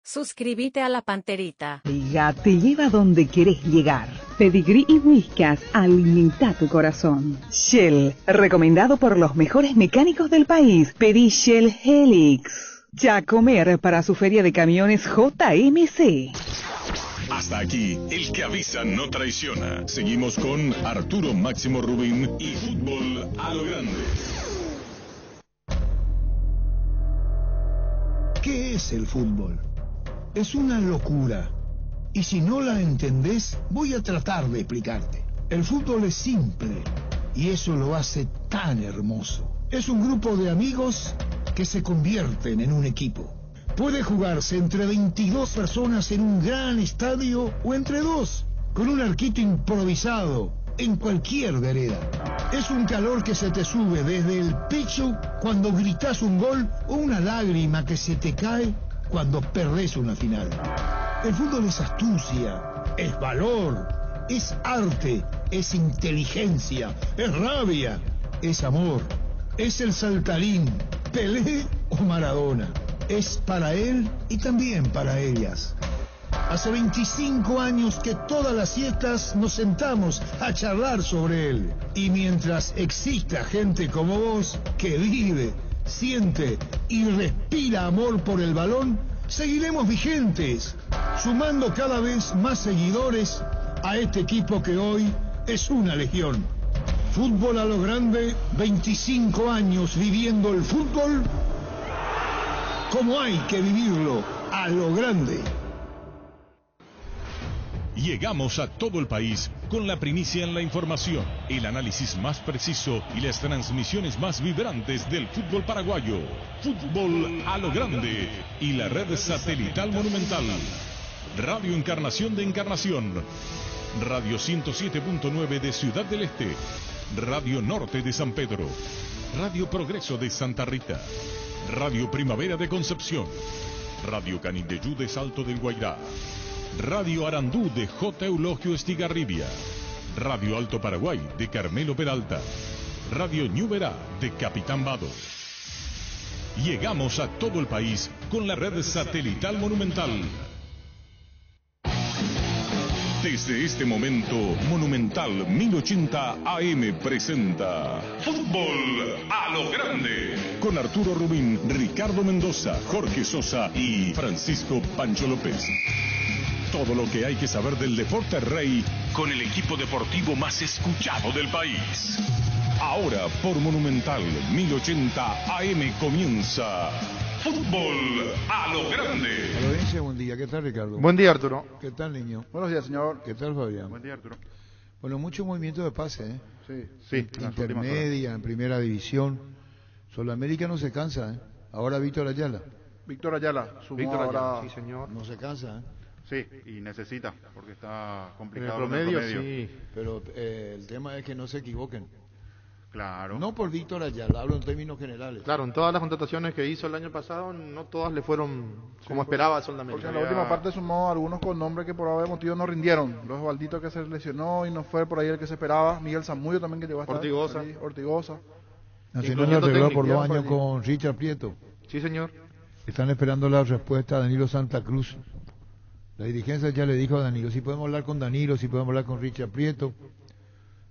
Suscríbete a La Panterita. Liga te lleva donde querés llegar. Pedigrí y Whiskas alimenta tu corazón. Shell, recomendado por los mejores mecánicos del país. Pedí Shell Helix. Ya comer para su feria de camiones JMC. Hasta aquí, el que avisa no traiciona. Seguimos con Arturo Máximo Rubín y Fútbol a lo Grande. ¿Qué es el fútbol? Es una locura. Y si no la entendés, voy a tratar de explicarte. El fútbol es simple y eso lo hace tan hermoso. Es un grupo de amigos que se convierten en un equipo. Puede jugarse entre 22 personas en un gran estadio o entre dos, con un arquito improvisado en cualquier vereda. Es un calor que se te sube desde el pecho cuando gritás un gol o una lágrima que se te cae cuando perdés una final. El fútbol es astucia, es valor, es arte, es inteligencia, es rabia, es amor, es el saltarín, Pelé o Maradona. Es para él y también para ellas. Hace 25 años que todas las siestas nos sentamos a charlar sobre él. Y mientras exista gente como vos que vive, siente y respira amor por el balón, seguiremos vigentes, sumando cada vez más seguidores a este equipo que hoy es una legión. Fútbol a lo Grande, 25 años viviendo el fútbol como hay que vivirlo, a lo grande. Llegamos a todo el país con la primicia en la información, el análisis más preciso y las transmisiones más vibrantes del fútbol paraguayo. Fútbol a lo Grande y la red satelital Monumental. Radio Encarnación de Encarnación. Radio 107.9 de Ciudad del Este. Radio Norte de San Pedro. Radio Progreso de Santa Rita. Radio Primavera de Concepción. Radio Canindeyú de Salto del Guairá. Radio Arandú de J. Eulogio Estigarribia. Radio Alto Paraguay de Carmelo Peralta. Radio Ñuberá de Capitán Vado. Llegamos a todo el país con la red satelital Monumental. Desde este momento, Monumental 1080 AM presenta Fútbol a lo Grande, con Arturo Rubín, Ricardo Mendoza, Jorge Sosa y Francisco Pancho López. Todo lo que hay que saber del deporte rey con el equipo deportivo más escuchado del país. Ahora por Monumental 1080 AM comienza Fútbol a lo Grande. Alodense, buen día. ¿Qué tal, Ricardo? Buen día, Arturo. ¿Qué tal, niño? Buenos días, señor. ¿Qué tal, Fabián? Buen día, Arturo. Bueno, mucho movimiento de pase, ¿eh? Sí. Intermedia, en primera división. Sudamérica no se cansa, ¿eh? Ahora Víctor Ayala. Víctor Ayala sumó ahora. Sí, señor. No se cansa, ¿eh? Sí, y necesita, porque está En complicado. el promedio, sí. Pero el tema es que no se equivoquen. Claro. No por Víctor Ayala, hablo en términos generales. Claro, en todas las contrataciones que hizo el año pasado, no todas le fueron como esperaba Sudamérica. Porque en la última parte sumó algunos con nombres que por algún motivo no rindieron. Los Osvaldito que se lesionó y no fue por ahí el que se esperaba. Miguel Zamudio también que llegó hasta Ortigosa. Ortigosa. Nacional arregló por 2 años con Richard Prieto. Sí, señor. Están esperando la respuesta a Danilo Santa Cruz. La dirigencia ya le dijo a Danilo, si podemos hablar con Danilo, si podemos hablar con Richard Prieto.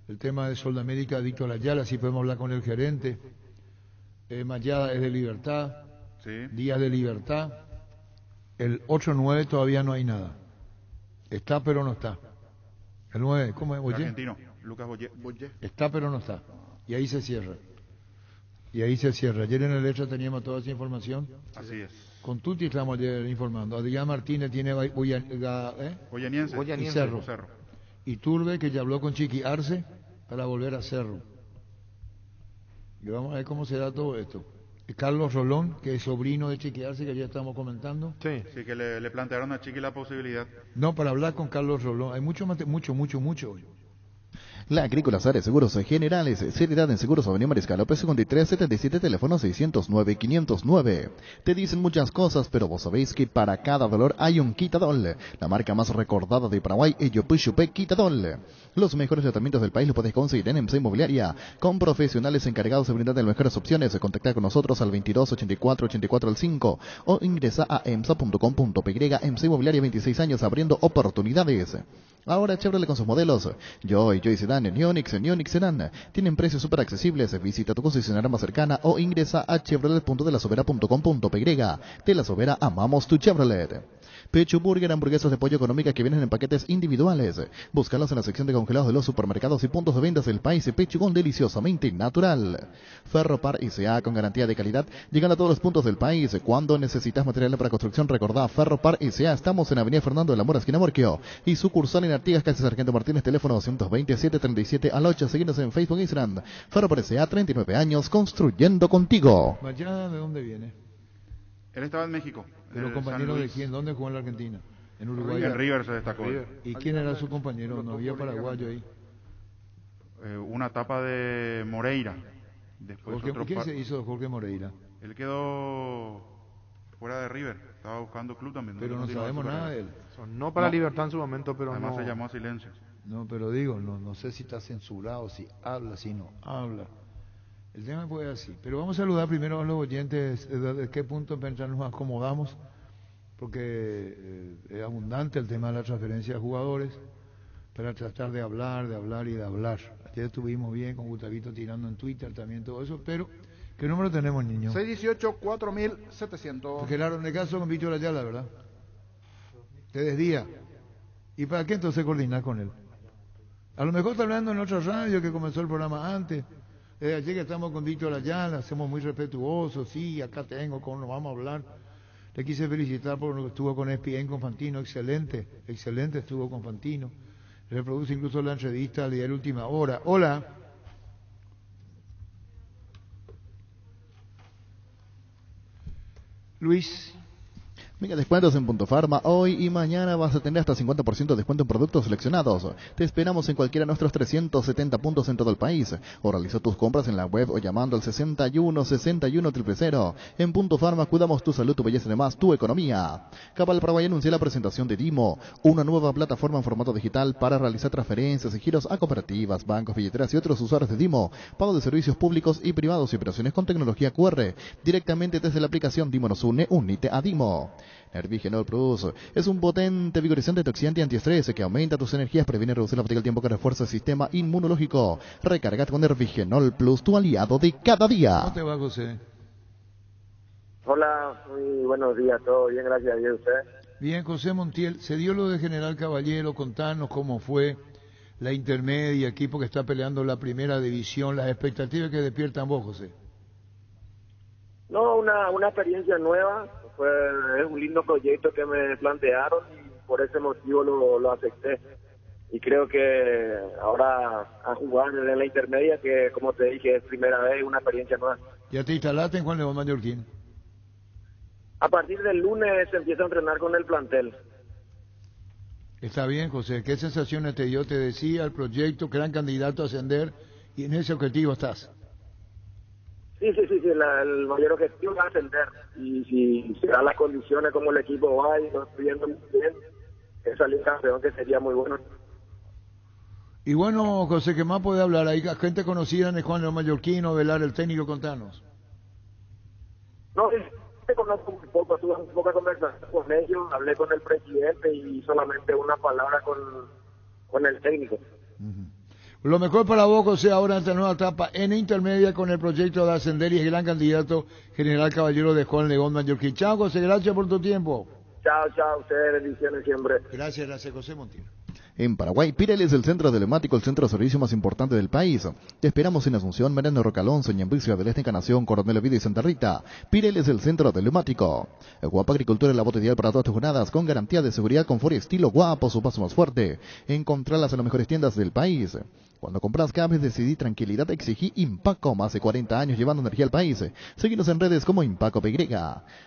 El tema de Sudamérica, Víctor Ayala, si podemos hablar con el gerente. Mayada es de Libertad. Sí. Díaz de Libertad. El 8-9 todavía no hay nada. Está pero no está. El 9, ¿cómo es? El Boyé. argentino, Lucas Boyé. Está pero no está. Y ahí se cierra. Ayer en el Extra teníamos toda esa información. Así es. Con Tuti estamos ayer informando. Adrián Martínez tiene Boyaniense. y Cerro. Y Turbe, que ya habló con Chiqui Arce para volver a Cerro. Y vamos a ver cómo se da todo esto. Carlos Rolón, que es sobrino de Chiqui Arce, que ya estamos comentando. Sí. Sí, que le plantearon a Chiqui la posibilidad. No, para hablar con Carlos Rolón. Hay mucho hoy. La Agrícola Sare Seguros Generales, seriedad en seguros Avenida Mariscal López 5377, teléfono 609-509. Te dicen muchas cosas, pero vos sabéis que para cada dolor hay un Quitadol. La marca más recordada de Paraguay, Yopuchupe Quitadol. Los mejores tratamientos del país los podés conseguir en EMSA Inmobiliaria, con profesionales encargados de brindar las mejores opciones. Contactar con nosotros al 22 84 84 al 5 o ingresa a emsa.com.py. EMSA Inmobiliaria, 26 años abriendo oportunidades. Ahora Chevrolet con sus modelos Joy Sedan, Neonix Sedan tienen precios súper accesibles. Visita tu concesionaria más cercana o ingresa a chevrolet.delasovera.com.py. De La Sobera, amamos tu Chevrolet. Pecho Burger, hamburguesas de pollo económica que vienen en paquetes individuales. Búscalas en la sección de congelados de los supermercados y puntos de ventas del país. Pechugón deliciosamente natural. Ferropar S.A. con garantía de calidad, llegando a todos los puntos del país. Cuando necesitas material para construcción, recordá Ferropar S.A. Estamos en Avenida Fernando de la Mora, esquina Morquio, y sucursal en Artigas, calle Sargento Martínez, teléfono 227-37 al 8. Seguinos en Facebook e Instagram. Ferropar S.A. 39 años construyendo contigo. ¿Mañana de dónde viene? Él estaba en México. ¿Pero compañero de quién? ¿Dónde jugó en la Argentina? En Uruguay. En River se destacó. ¿Y quién era su compañero? ¿No había paraguayo ahí? Una etapa de Moreira. Después ¿Qué se hizo de Jorge Moreira? Él quedó fuera de River. Estaba buscando club también. Pero no sabemos nada de él. No para Libertad en su momento, pero además no. se llamó a silencio. No, pero digo, no sé si está censurado, si habla, si no habla. El tema fue así. Pero vamos a saludar primero a los oyentes, de qué punto mientras nos acomodamos, porque es abundante el tema de la transferencia de jugadores, para tratar de hablar y de hablar. Ayer estuvimos bien con Gustavito tirando en Twitter también todo eso, pero ¿qué número tenemos, niño? 618-4700. Gerardo, en el caso con Víctor Ayala, ¿verdad? Te desdía. ¿Y para qué entonces coordinar con él? A lo mejor está hablando en otra radio que comenzó el programa antes. Ayer que estamos con Víctor Ayala, hacemos muy respetuosos, sí, acá tengo, cómo nos vamos a hablar. Le quise felicitar por lo que estuvo con ESPN, con Fantino, excelente estuvo con Fantino. Reproduce incluso la entrevista al diario Última Hora. Hola. Luis. Mega descuentos en Punto Farma. Hoy y mañana vas a tener hasta 50% de descuento en productos seleccionados. Te esperamos en cualquiera de nuestros 370 puntos en todo el país. O realiza tus compras en la web o llamando al 61 61 000. En Punto Farma cuidamos tu salud, tu belleza y además tu economía. Cabal Paraguay anuncia la presentación de Dimo, una nueva plataforma en formato digital para realizar transferencias y giros a cooperativas, bancos, billeteras y otros usuarios de Dimo. Pago de servicios públicos y privados y operaciones con tecnología QR. Directamente desde la aplicación Dimo nos une, unite a Dimo. Nervigenol Plus es un potente vigorizante antioxidante y antiestrés que aumenta tus energías, previene reducir la fatiga al tiempo que refuerza el sistema inmunológico. Recargate con Nervigenol Plus, tu aliado de cada día. ¿Cómo te va, José? Hola, muy buenos días, todo bien, gracias a Dios, ¿usted? Bien, José Montiel, se dio lo de General Caballero, contanos cómo fue la intermedia, equipo que está peleando la primera división, las expectativas que despiertan vos, José. No, una experiencia nueva. Es un lindo proyecto que me plantearon y por ese motivo lo acepté. Y creo que ahora a jugar en la intermedia, que como te dije es primera vez, una experiencia nueva. ¿Ya te instalaste en Juan León Mallorquín? A partir del lunes se empieza a entrenar con el plantel. Está bien, José. ¿Qué sensaciones te dio? Te decía el proyecto, gran candidato a ascender y en ese objetivo estás. Sí, el mayor objetivo es ascender, y si se dan las condiciones como el equipo va y nos viendo muy bien, es salir campeón, que sería muy bueno. Y bueno, José, ¿qué más puede hablar? ¿Hay gente conocida en el Juan León Mallorquín o Velar, el técnico? Contanos. No, te conozco muy poco, tuve un poco de conversación con ellos, hablé con el presidente y solamente una palabra con el técnico. Uh-huh. Lo mejor para vos, José, ahora en esta nueva etapa en intermedia con el proyecto de ascender y el gran candidato General Caballero de Juan León Mallorquín. Chao, José, gracias por tu tiempo. Chao, ustedes, bendiciones siempre. Gracias, José Montiel. En Paraguay, Pirelli es el centro telemático, el centro de servicio más importante del país. Te esperamos en Asunción, Merendo, Rocalonso, Ñembricio, del Este, Encarnación, Coronel Oviedo y Santa Rita. Pirelli es el centro telemático. Guapa Agricultura es la bota ideal para todas tus jornadas, con garantía de seguridad, confort y estilo guapo, su paso más fuerte. Encontrarlas en las mejores tiendas del país. Cuando compras cables, decidí tranquilidad, exigí Impaco, más de 40 años llevando energía al país. Seguinos en redes como Impaco PY.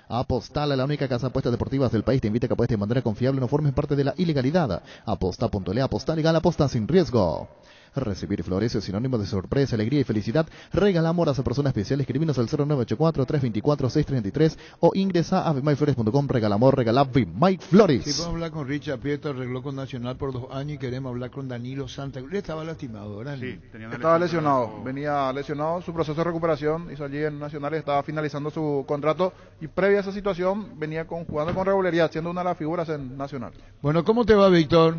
Apostala, la única casa de apuestas deportivas del país, te invita a que apuestes de manera confiable, no formes parte de la ilegalidad. Aposta.com Gala.le, apostar legal, aposta sin riesgo. Recibir flores es sinónimo de sorpresa, alegría y felicidad. Regala amor a esa persona especial. Escribinos al 0984-324-633 o ingresa a vimyflores.com. Regala amor, regala Vimyflores. Sí, podemos hablar con Richard Prieto, arregló con Nacional por 2 años y queremos hablar con Danilo Santa Cruz. Estaba lastimado, ¿verdad? Sí, estaba lesionado, venía lesionado, su proceso de recuperación hizo allí en Nacional y estaba finalizando su contrato y previa a esa situación venía jugando con regularidad, siendo una de las figuras en Nacional. Bueno, ¿cómo te va, Víctor?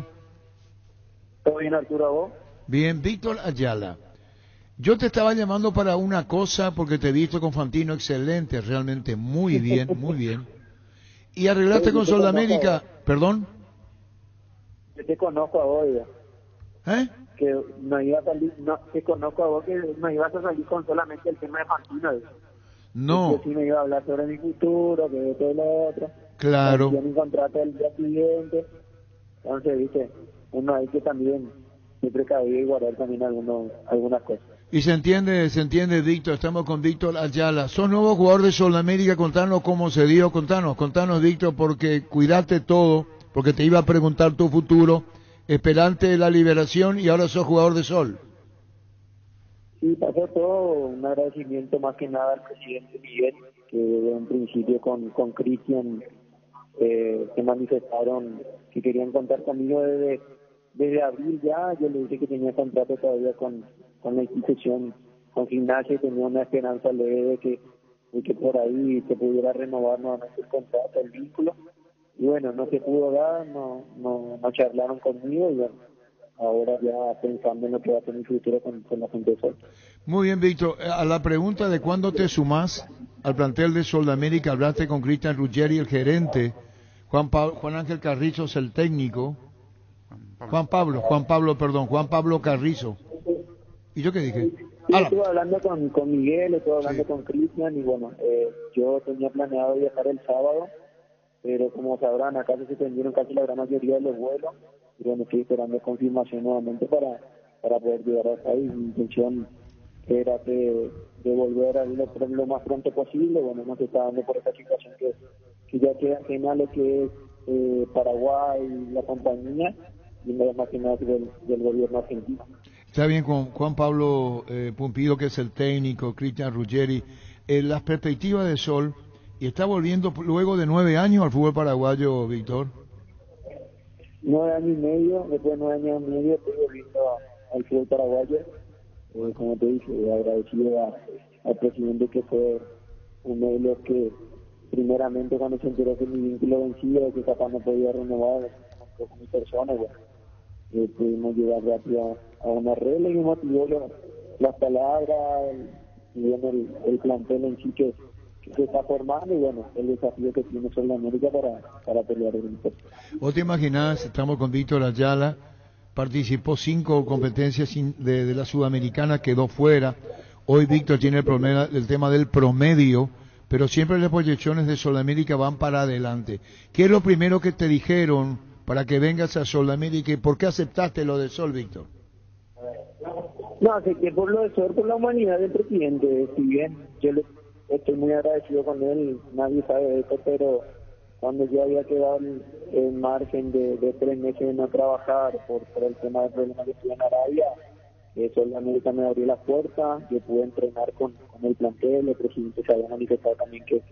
¿Todo bien, Arturo, vos? Bien, Víctor Ayala. Yo te estaba llamando para una cosa porque te he visto con Fantino excelente, realmente muy bien, muy bien. Y arreglaste con Sudamérica, ¿perdón? Yo te conozco a vos, ¿Eh? Que no iba a salir, no, te conozco a vos que no ibas a salir con solamente el tema de Fantino. No. Yo sí me iba a hablar sobre mi futuro, que de todo lo otro. Claro. Yo mi contrato el día siguiente. Entonces, viste, uno hay que también siempre precavido y guardar también algunas cosas. Y se entiende, Víctor, estamos con Víctor Ayala. Sos nuevo jugador de Sudamérica, contanos cómo se dio, contanos, Víctor, porque cuidaste todo, porque te iba a preguntar tu futuro, esperante la liberación y ahora sos jugador de Sol. Sí, pasó todo, un agradecimiento más que nada al presidente Miguel, que desde un principio con Cristian se manifestaron que querían contar conmigo desde abril ya. Yo le dije que tenía contrato todavía con la institución, con Gimnasia, y tenía una esperanza leve de que por ahí se pudiera renovar nuevamente el contrato, el vínculo. Y bueno, no se pudo dar, no charlaron conmigo y bueno, ahora ya pensando en lo que va a ser mi futuro con la gente de Sol. Muy bien, Víctor. A la pregunta de cuándo te sumás al plantel de Sudamérica, hablaste con Cristian Ruggeri, el gerente, Juan Ángel Carrizo, el técnico, Juan Pablo Carrizo. ¿Y yo qué dije? Sí, estuve hablando con Miguel, estuve hablando con Cristian y bueno, yo tenía planeado viajar el sábado, pero como sabrán, acá se suspendieron casi la gran mayoría de los vuelos y bueno, estoy esperando confirmación nuevamente para poder llegar hasta ahí. Mi intención era de volver a lo más pronto posible. Bueno, no se está dando por esta situación que ya queda ajena a lo que es Paraguay y la compañía, y más que nada del gobierno argentino. Está bien, con Juan Pablo Pumpido, que es el técnico, Cristian Ruggeri, las perspectivas de Sol, y está volviendo luego de 9 años al fútbol paraguayo, Víctor. 9 años y medio, después de 9 años y medio estoy volviendo al fútbol paraguayo. Como te dije, agradecido al presidente, que fue uno de los que primeramente cuando se enteró que mi vínculo vencía, que capaz no podía renovar con mi persona, bueno, pudimos llegar rápido a una regla y me motivó las palabras y bien el plantel en sí que se está formando y bueno, el desafío que tiene Sudamérica para pelear el puesto. ¿Vos te imaginás? Estamos con Víctor Ayala, participó 5 competencias de la Sudamericana, quedó fuera. Hoy Víctor tiene el tema del promedio, pero siempre las proyecciones de Sudamérica van para adelante. ¿Qué es lo primero que te dijeron para que vengas a Sudamérica y por qué aceptaste lo de Sol, Víctor? No, acepté por lo de Sol, por la humanidad del presidente. Si bien yo estoy muy agradecido con él, nadie sabe de esto, pero cuando yo había quedado en margen de 3 meses de no trabajar por el tema del problema que tuve en Arabia, Sudamérica me abrió las puertas, yo pude entrenar con el plantel. El presidente se había manifestado también que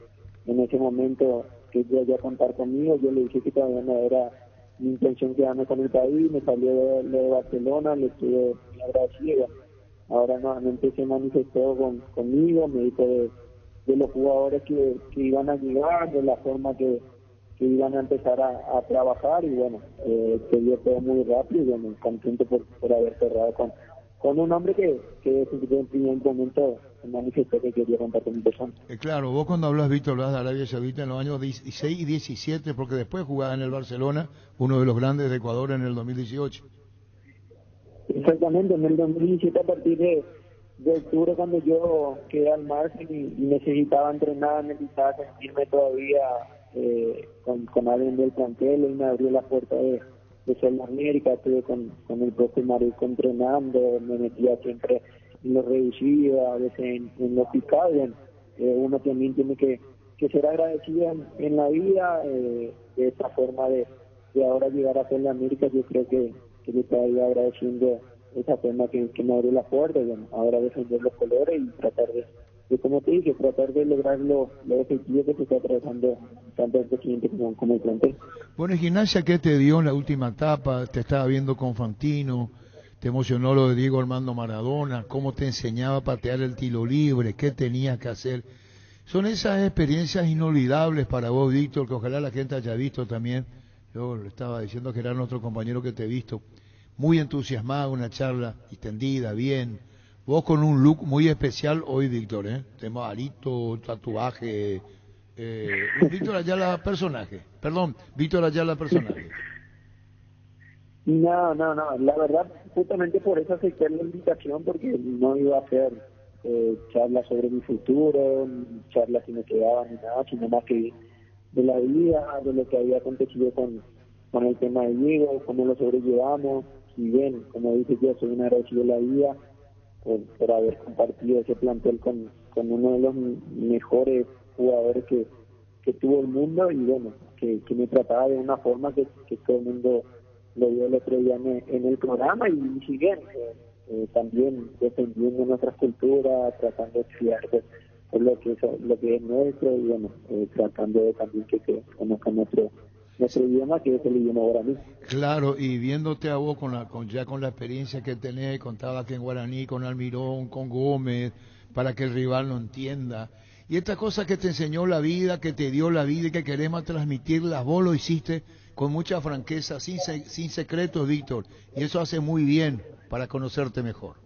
en ese momento que yo iba a contar conmigo. Yo le dije que todavía no era mi intención quedarme con el país, me salió de Barcelona, le estuve muy agradecido. Ahora nuevamente se manifestó conmigo, me dijo de los jugadores que iban a llegar, de la forma que iban a empezar a trabajar y bueno, se dio todo muy rápido y bueno, contento por haber cerrado con un hombre que en primer momento se manifestó que quería contar con mi persona. Claro, vos cuando hablas, Víctor, hablas de Arabia Saudita en los años 16 y 17, porque después jugaba en el Barcelona, uno de los grandes de Ecuador en el 2018. Exactamente, en el 2017 a partir de octubre, cuando yo quedé al margen y necesitaba entrenar, necesitaba sentirme todavía con alguien del plantel, y me abrió la puerta de Sudamérica. Estuve con el propio Marisco entrenando, me metía siempre en los reducidos, a veces en los picados. Uno también tiene que ser agradecido en la vida, de esta forma de ahora llegar a Sudamérica. Yo creo que yo le estaba agradeciendo esa forma que me abrió la puerta, y bueno, ahora defender los colores y tratar de como te dije, tratar de lograr los objetivos que se está trazando tanto el presidente como el plantel. Bueno, Gimnasia, ¿qué te dio en la última etapa? Te estaba viendo con Fantino, te emocionó lo de Diego Armando Maradona, cómo te enseñaba a patear el tiro libre, qué tenías que hacer. Son esas experiencias inolvidables para vos, Víctor, que ojalá la gente haya visto también. Yo le estaba diciendo que era nuestro compañero que te he visto. Muy entusiasmado, una charla extendida, bien. Vos con un look muy especial hoy, Víctor, ¿eh? Tema arito, tatuaje. Víctor Ayala personaje. Perdón, Víctor Ayala personaje. No, la verdad, justamente por eso acepté la invitación, porque no iba a hacer charlas sobre mi futuro, charlas que me quedaban ni nada, sino más que de la vida, de lo que había acontecido con el tema de Diego, cómo lo sobrellevamos. Si bien, como dices, yo soy un agradecido de la vida por haber compartido ese plantel con uno de los mejores jugadores que tuvo el mundo, y bueno, que me trataba de una forma que todo el mundo lo vio el otro día en el programa, y si bien también defendiendo nuestras culturas, tratando de estudiar por lo que es nuestro, y bueno, tratando de también que conozcan nuestro idioma, que es el idioma guaraní. Claro, y viéndote a vos ya con la experiencia que tenés, contaba que en guaraní con Almirón, con Gómez, para que el rival no entienda. Y esta cosa que te enseñó la vida, que te dio la vida y que queremos transmitirla, vos lo hiciste con mucha franqueza, sin secretos, Víctor, y eso hace muy bien para conocerte mejor.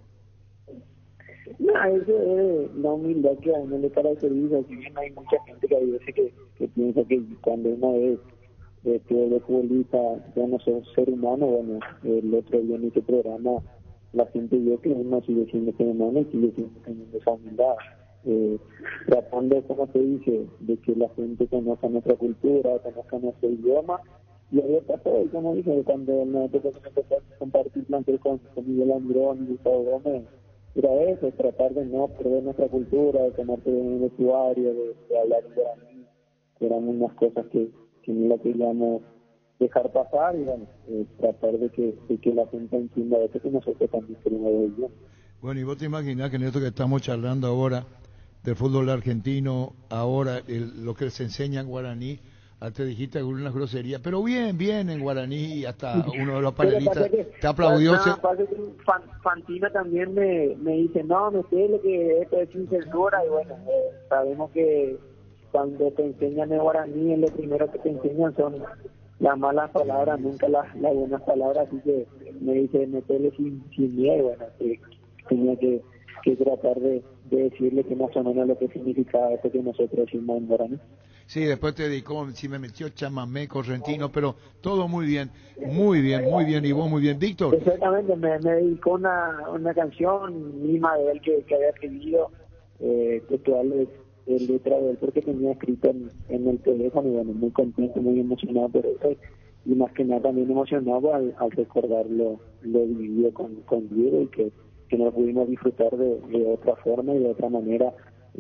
No, eso es la humildad que a uno le caracteriza. Si bien hay mucha gente que a veces que piensa que cuando uno es de futbolista ya no sos ser humano, bueno, el otro día en este programa la gente vio que uno sigue siendo ser humano y sigue teniendo esa humildad, tratando, como te dice, de que la gente conozca nuestra cultura, conozca nuestro idioma, y ahí está todo. Y como dije, cuando me empezó a compartir plantel con Miguel Almirón y Gustavo Gómez, era eso, tratar de no perder nuestra cultura, de tomarte en el vestuario, de hablar en guaraní. Eran unas cosas que no la queríamos dejar pasar, y bueno, tratar de que la gente entienda eso, que nosotros también queremos ver. Bueno, y vos te imaginás que en esto que estamos charlando ahora del fútbol argentino, ahora lo que se enseña en guaraní, antes dijiste alguna grosería, pero bien en guaraní, y hasta uno de los panelistas te aplaudió. Fantino también me dice, no, me sé que esto es sin censura, y bueno, sabemos que cuando te enseñan el guaraní, lo primero que te enseñan son las malas palabras, nunca las buenas palabras, así que me dice, metele sin miedo. Bueno, tenía que tratar de decirle que más o menos lo que significaba esto que nosotros decimos en guaraní. Sí, después te dedicó, si me metió chamamé, correntino, pero todo muy bien, y vos muy bien. Víctor. Exactamente, me dedicó una canción misma de él que había escribido, que todavía el letra de él, porque tenía escrito en el teléfono, y bueno, muy contento, muy emocionado por eso, y más que nada también emocionado al recordar lo vivido con Diego, y que no pudimos disfrutar de otra forma y de otra manera,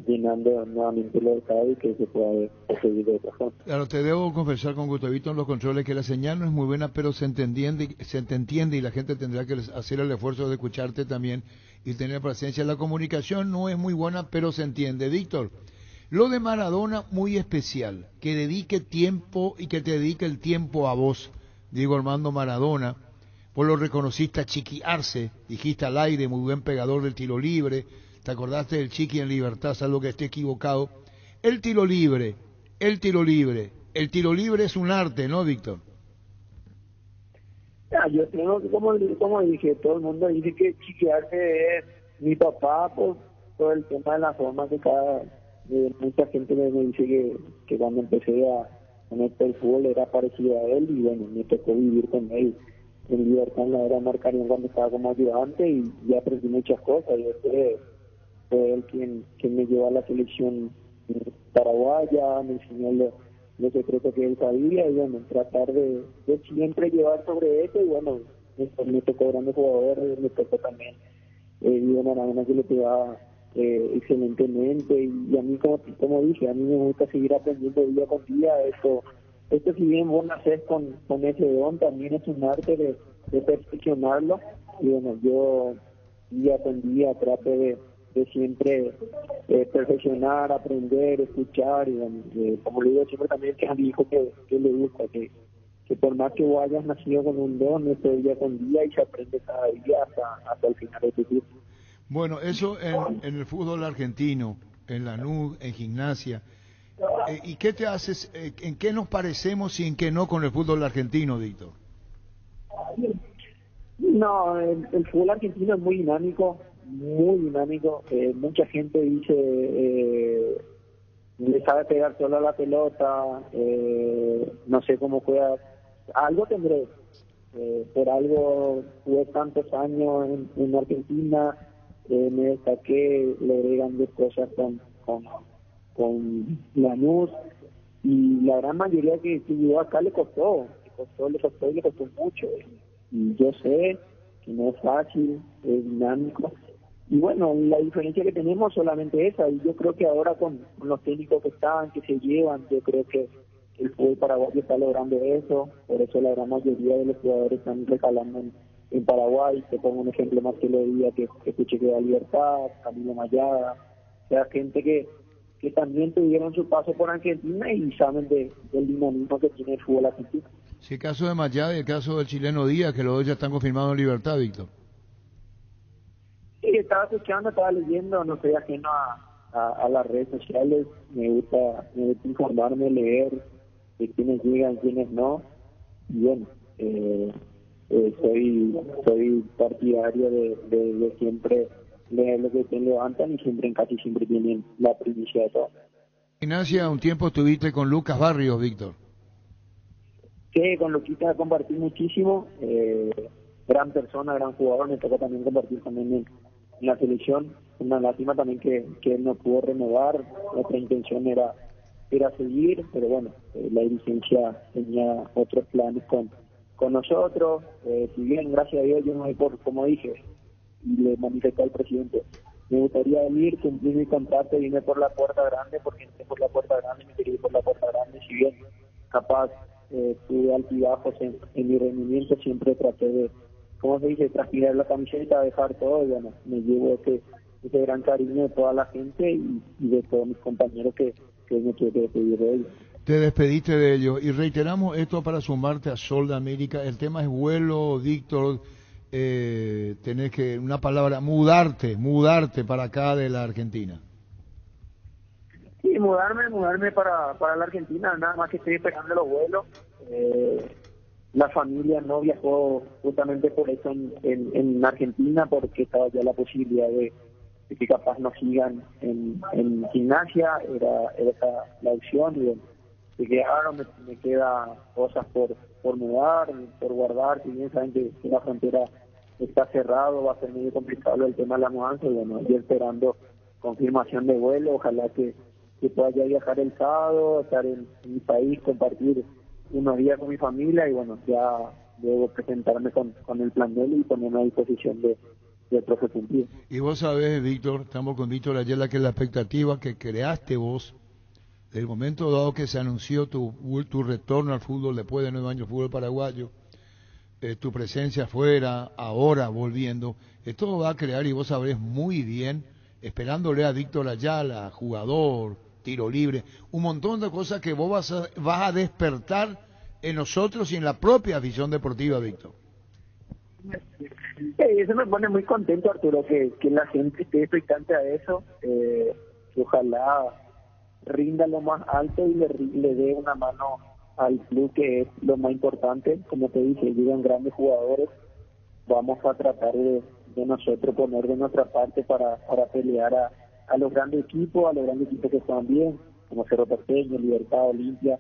llenando nuevamente el mercado, y que se pueda seguir de otra forma. Claro, te debo confesar con Gustavito en los controles que la señal no es muy buena, pero se te entiende, y la gente tendrá que hacer el esfuerzo de escucharte también y tener paciencia. La comunicación no es muy buena, pero se entiende. Víctor, lo de Maradona muy especial, que dedique tiempo y que te dedique el tiempo a vos, Diego Armando Maradona. Vos lo reconociste a Chiqui Arce, dijiste al aire, muy buen pegador del tiro libre. ¿Te acordaste del Chiqui en Libertad, salvo que esté equivocado? El tiro libre es un arte, ¿no, Víctor? Yo tengo, como dije, todo el mundo dice que Chiqui Arce es mi papá por todo el tema de la forma que mucha gente me dice que cuando empecé con el fútbol era parecido a él, y bueno, me tocó vivir con él en Libertad, en la era Marcarín, cuando estaba como ayudante, y aprendí muchas cosas. Y fue él quien me llevó a la selección paraguaya, me enseñó los secretos que él sabía, y bueno, tratar de siempre llevar sobre eso. Y bueno, me tocó grandes jugadores, me tocó también Diego Maradona, que le pegaba excelentemente, y a mí, como dije, a mí me gusta seguir aprendiendo día con día. Esto si bien vos nacés con ese don, también es un arte de perfeccionarlo. Y bueno, yo día con día trato de siempre perfeccionar, aprender, escuchar. Y bueno, como le digo siempre también que a mi hijo que le gusta, que por más que vos hayas nacido con un don, esto día con día y se aprende cada día hasta el final de tu vida. Bueno, eso en el fútbol argentino, en Lanús, en Gimnasia. ¿Y qué te haces, en qué nos parecemos y en qué no con el fútbol argentino, Víctor? No, el fútbol argentino es muy dinámico, muy dinámico. Mucha gente dice, le sabe pegar solo a la pelota, no sé cómo juega. Algo tendré, por algo jugué tantos años en Argentina, me destaqué, logré grandes cosas con Lanús, y la gran mayoría que llegó acá le costó mucho. Y yo sé que no es fácil, es dinámico. Y bueno, la diferencia que tenemos solamente esa, y yo creo que ahora con los técnicos que están, que se llevan, yo creo que el fútbol paraguayo está logrando eso, por eso la gran mayoría de los jugadores están recalando en Paraguay. Te pongo un ejemplo más que lo día que escuché que da Libertad, Camilo Mayada, o sea, gente que también tuvieron su paso por Argentina y saben del dinamismo que tiene el fútbol argentino. Sí, el caso de Mayada y el caso del chileno Díaz, que los dos ya están confirmados en libertad, Víctor. Sí, estaba escuchando, estaba leyendo, no soy ajeno a las redes sociales, me gusta informarme, leer de quiénes llegan, quiénes no, y bueno, soy partidario de siempre leer lo que te levantan y casi siempre tienen la primicia de todo. Ignacia, un tiempo estuviste con Lucas Barrios, Víctor. Sí, con Luquita compartí muchísimo, gran persona, gran jugador, me tocó también compartir también en la selección. Una lástima también que él no pudo renovar, nuestra intención era seguir, pero bueno, la dirigencia tenía otros planes con nosotros. Si bien, gracias a Dios, yo no voy por, como dije, y le manifesté al presidente, me gustaría venir, cumplir mi contrato y irme por la puerta grande, porque entré por la puerta grande, me quería ir por la puerta grande. Si bien capaz tuve altibajos en mi rendimiento, siempre traté de, como se dice, transpirar la camiseta, dejar todo, y bueno, me llevo ese gran cariño de toda la gente y de todos mis compañeros que me tuve que despedir de ellos. Te despediste de ellos y reiteramos esto para sumarte a Sol de América. El tema es vuelo, Víctor. Tenés que, una palabra, mudarte para acá de la Argentina. Sí, mudarme para la Argentina, nada más que estoy esperando los vuelos. La familia no viajó justamente por eso en Argentina, porque estaba ya la posibilidad de que capaz nos sigan en Gimnasia, era esa la opción, y bueno, se quedaron, me queda cosas por mudar, por guardar. Si bien saben que la frontera está cerrado, va a ser medio complicado el tema de la mudanza, y bueno, yo esperando confirmación de vuelo, ojalá que pueda ya viajar el sábado, estar en mi país, compartir unos días con mi familia, y bueno, ya luego presentarme con el plan de él y ponerme a disposición de otro sentido. Y vos sabés, Víctor, estamos con Víctor Ayala, que es la expectativa que creaste vos del momento dado que se anunció tu retorno al fútbol después de 9 años de fútbol paraguayo, tu presencia afuera, ahora volviendo. Esto va a crear, y vos sabrés muy bien, esperándole a Víctor Ayala, jugador, tiro libre, un montón de cosas que vos vas a despertar en nosotros y en la propia afición deportiva, Víctor. Eso me pone muy contento, Arturo, que la gente esté expectante a eso, que ojalá rinda lo más alto y le dé una mano al club, que es lo más importante. Como te dije, llegan grandes jugadores, vamos a tratar de nosotros poner de nuestra parte para pelear a los grandes equipos, que están bien, como Cerro Porteño, Libertad, Olimpia.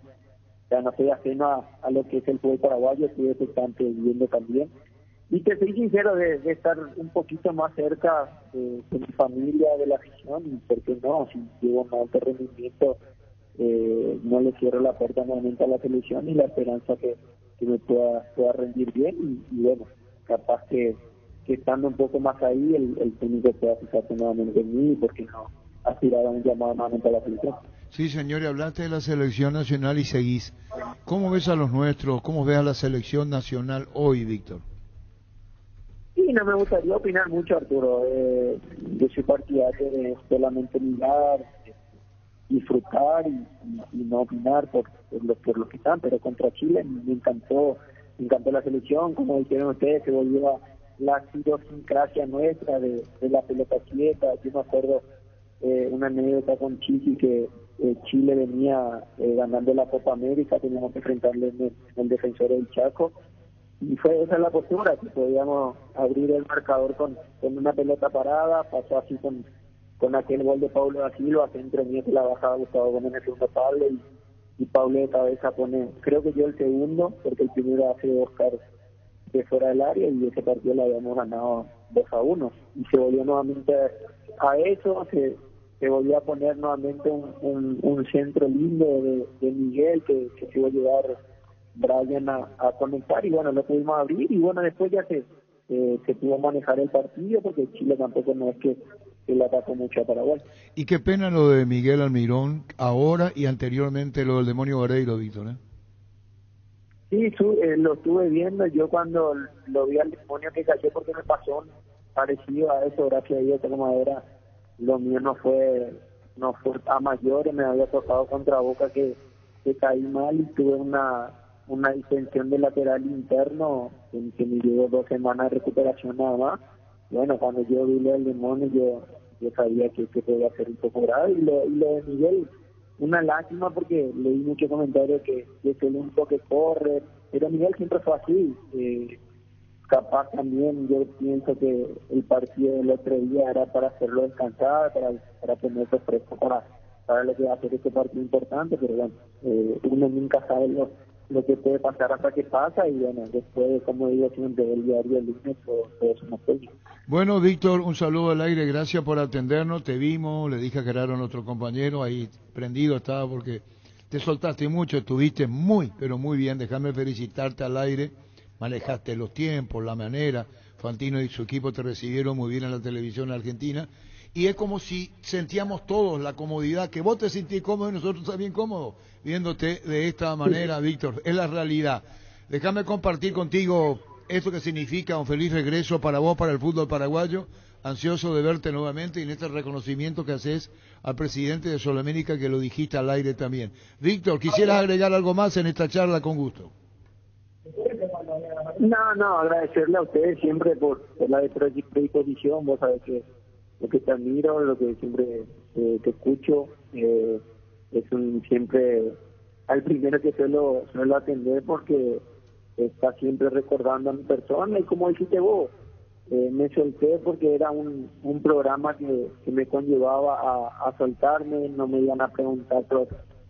O sea, no soy ajeno a lo que es el fútbol paraguayo, estoy expectante viendo también. Y te soy sincero de estar un poquito más cerca de mi familia, de la afición, y por qué no, si llevo un alto rendimiento, no le cierro la puerta nuevamente a la selección, y la esperanza que me pueda rendir bien, y bueno, capaz que estando un poco más ahí, el técnico pueda fijarse nuevamente en mí, porque no aspirar a un llamado nuevamente a la selección. Sí, señor, y hablaste de la selección nacional y seguís. ¿Cómo ves a los nuestros? ¿Cómo ves a la selección nacional hoy, Víctor? Sí, no me gustaría opinar mucho, Arturo. Yo soy partidario de solamente mirar, disfrutar y no opinar por lo que están, pero contra Chile me encantó la selección, como dijeron ustedes, se volvió la idiosincrasia nuestra de la pelota quieta. Yo me acuerdo una anécdota con Chiqui que Chile venía ganando la Copa América, teníamos que enfrentarle en el Defensor del Chaco, y fue esa la postura, que podíamos abrir el marcador con una pelota parada. Pasó así con aquel gol de Paulo da Silva, centro mío que la bajaba Gustavo Gómez en el segundo palo, y Paulo de cabeza pone, creo que yo el segundo, porque el primero hace Oscar de fuera del área, y ese partido lo habíamos ganado 2-1, y se volvió nuevamente a eso, se volvió a poner nuevamente un centro lindo de Miguel, que se iba a llevar Brian a conectar, y bueno, lo pudimos abrir, y bueno, después ya se pudo manejar el partido, porque Chile tampoco no es que le atacó mucho a Paraguay. Y qué pena lo de Miguel Almirón ahora y anteriormente lo del Demonio Vareiro, Víctor, ¿eh? Sí, lo estuve viendo. Yo cuando lo vi al Demonio que cayó, porque me pasó parecido a eso, gracias a Dios, como era, lo mío no fue a mayores, me había tocado contra Boca que caí mal y tuve una distensión del lateral interno que me llevó 2 semanas de recuperación nada más. Bueno, cuando yo vi lo del Demonio, yo sabía que podía ser un poco grave, y lo de Miguel, una lástima, porque leí muchos comentarios que es el único que corre, pero Miguel siempre fue así. Capaz también yo pienso que el partido del otro día era para hacerlo descansar, para tenerlo fresco para lo que va a ser este partido importante, pero bueno, uno nunca sabe lo que puede pasar hasta que pasa, y bueno, después, como digo siempre, el diario el lunes, todo eso nos puede. Bueno, Víctor, un saludo al aire, gracias por atendernos, te vimos, le dije a Gerardo, nuestro compañero, ahí prendido estaba porque te soltaste mucho, estuviste muy, pero muy bien, déjame felicitarte al aire, manejaste los tiempos, la manera, Fantino y su equipo te recibieron muy bien en la televisión argentina, y es como si sentíamos todos la comodidad, que vos te sentís cómodo y nosotros también cómodos, viéndote de esta manera, Víctor, es la realidad. Déjame compartir contigo esto que significa un feliz regreso para vos, para el fútbol paraguayo, ansioso de verte nuevamente, y en este reconocimiento que haces al presidente de Sudamérica, que lo dijiste al aire también. Víctor, ¿quisieras agregar algo más en esta charla? Con gusto. No, agradecerle a ustedes siempre por la predisposición. Vos sabés que lo que te admiro, lo que siempre te escucho, es siempre al primero que suelo atender, porque está siempre recordando a mi persona, y como dijiste vos, me solté porque era un programa que me conllevaba a soltarme, no me iban a preguntar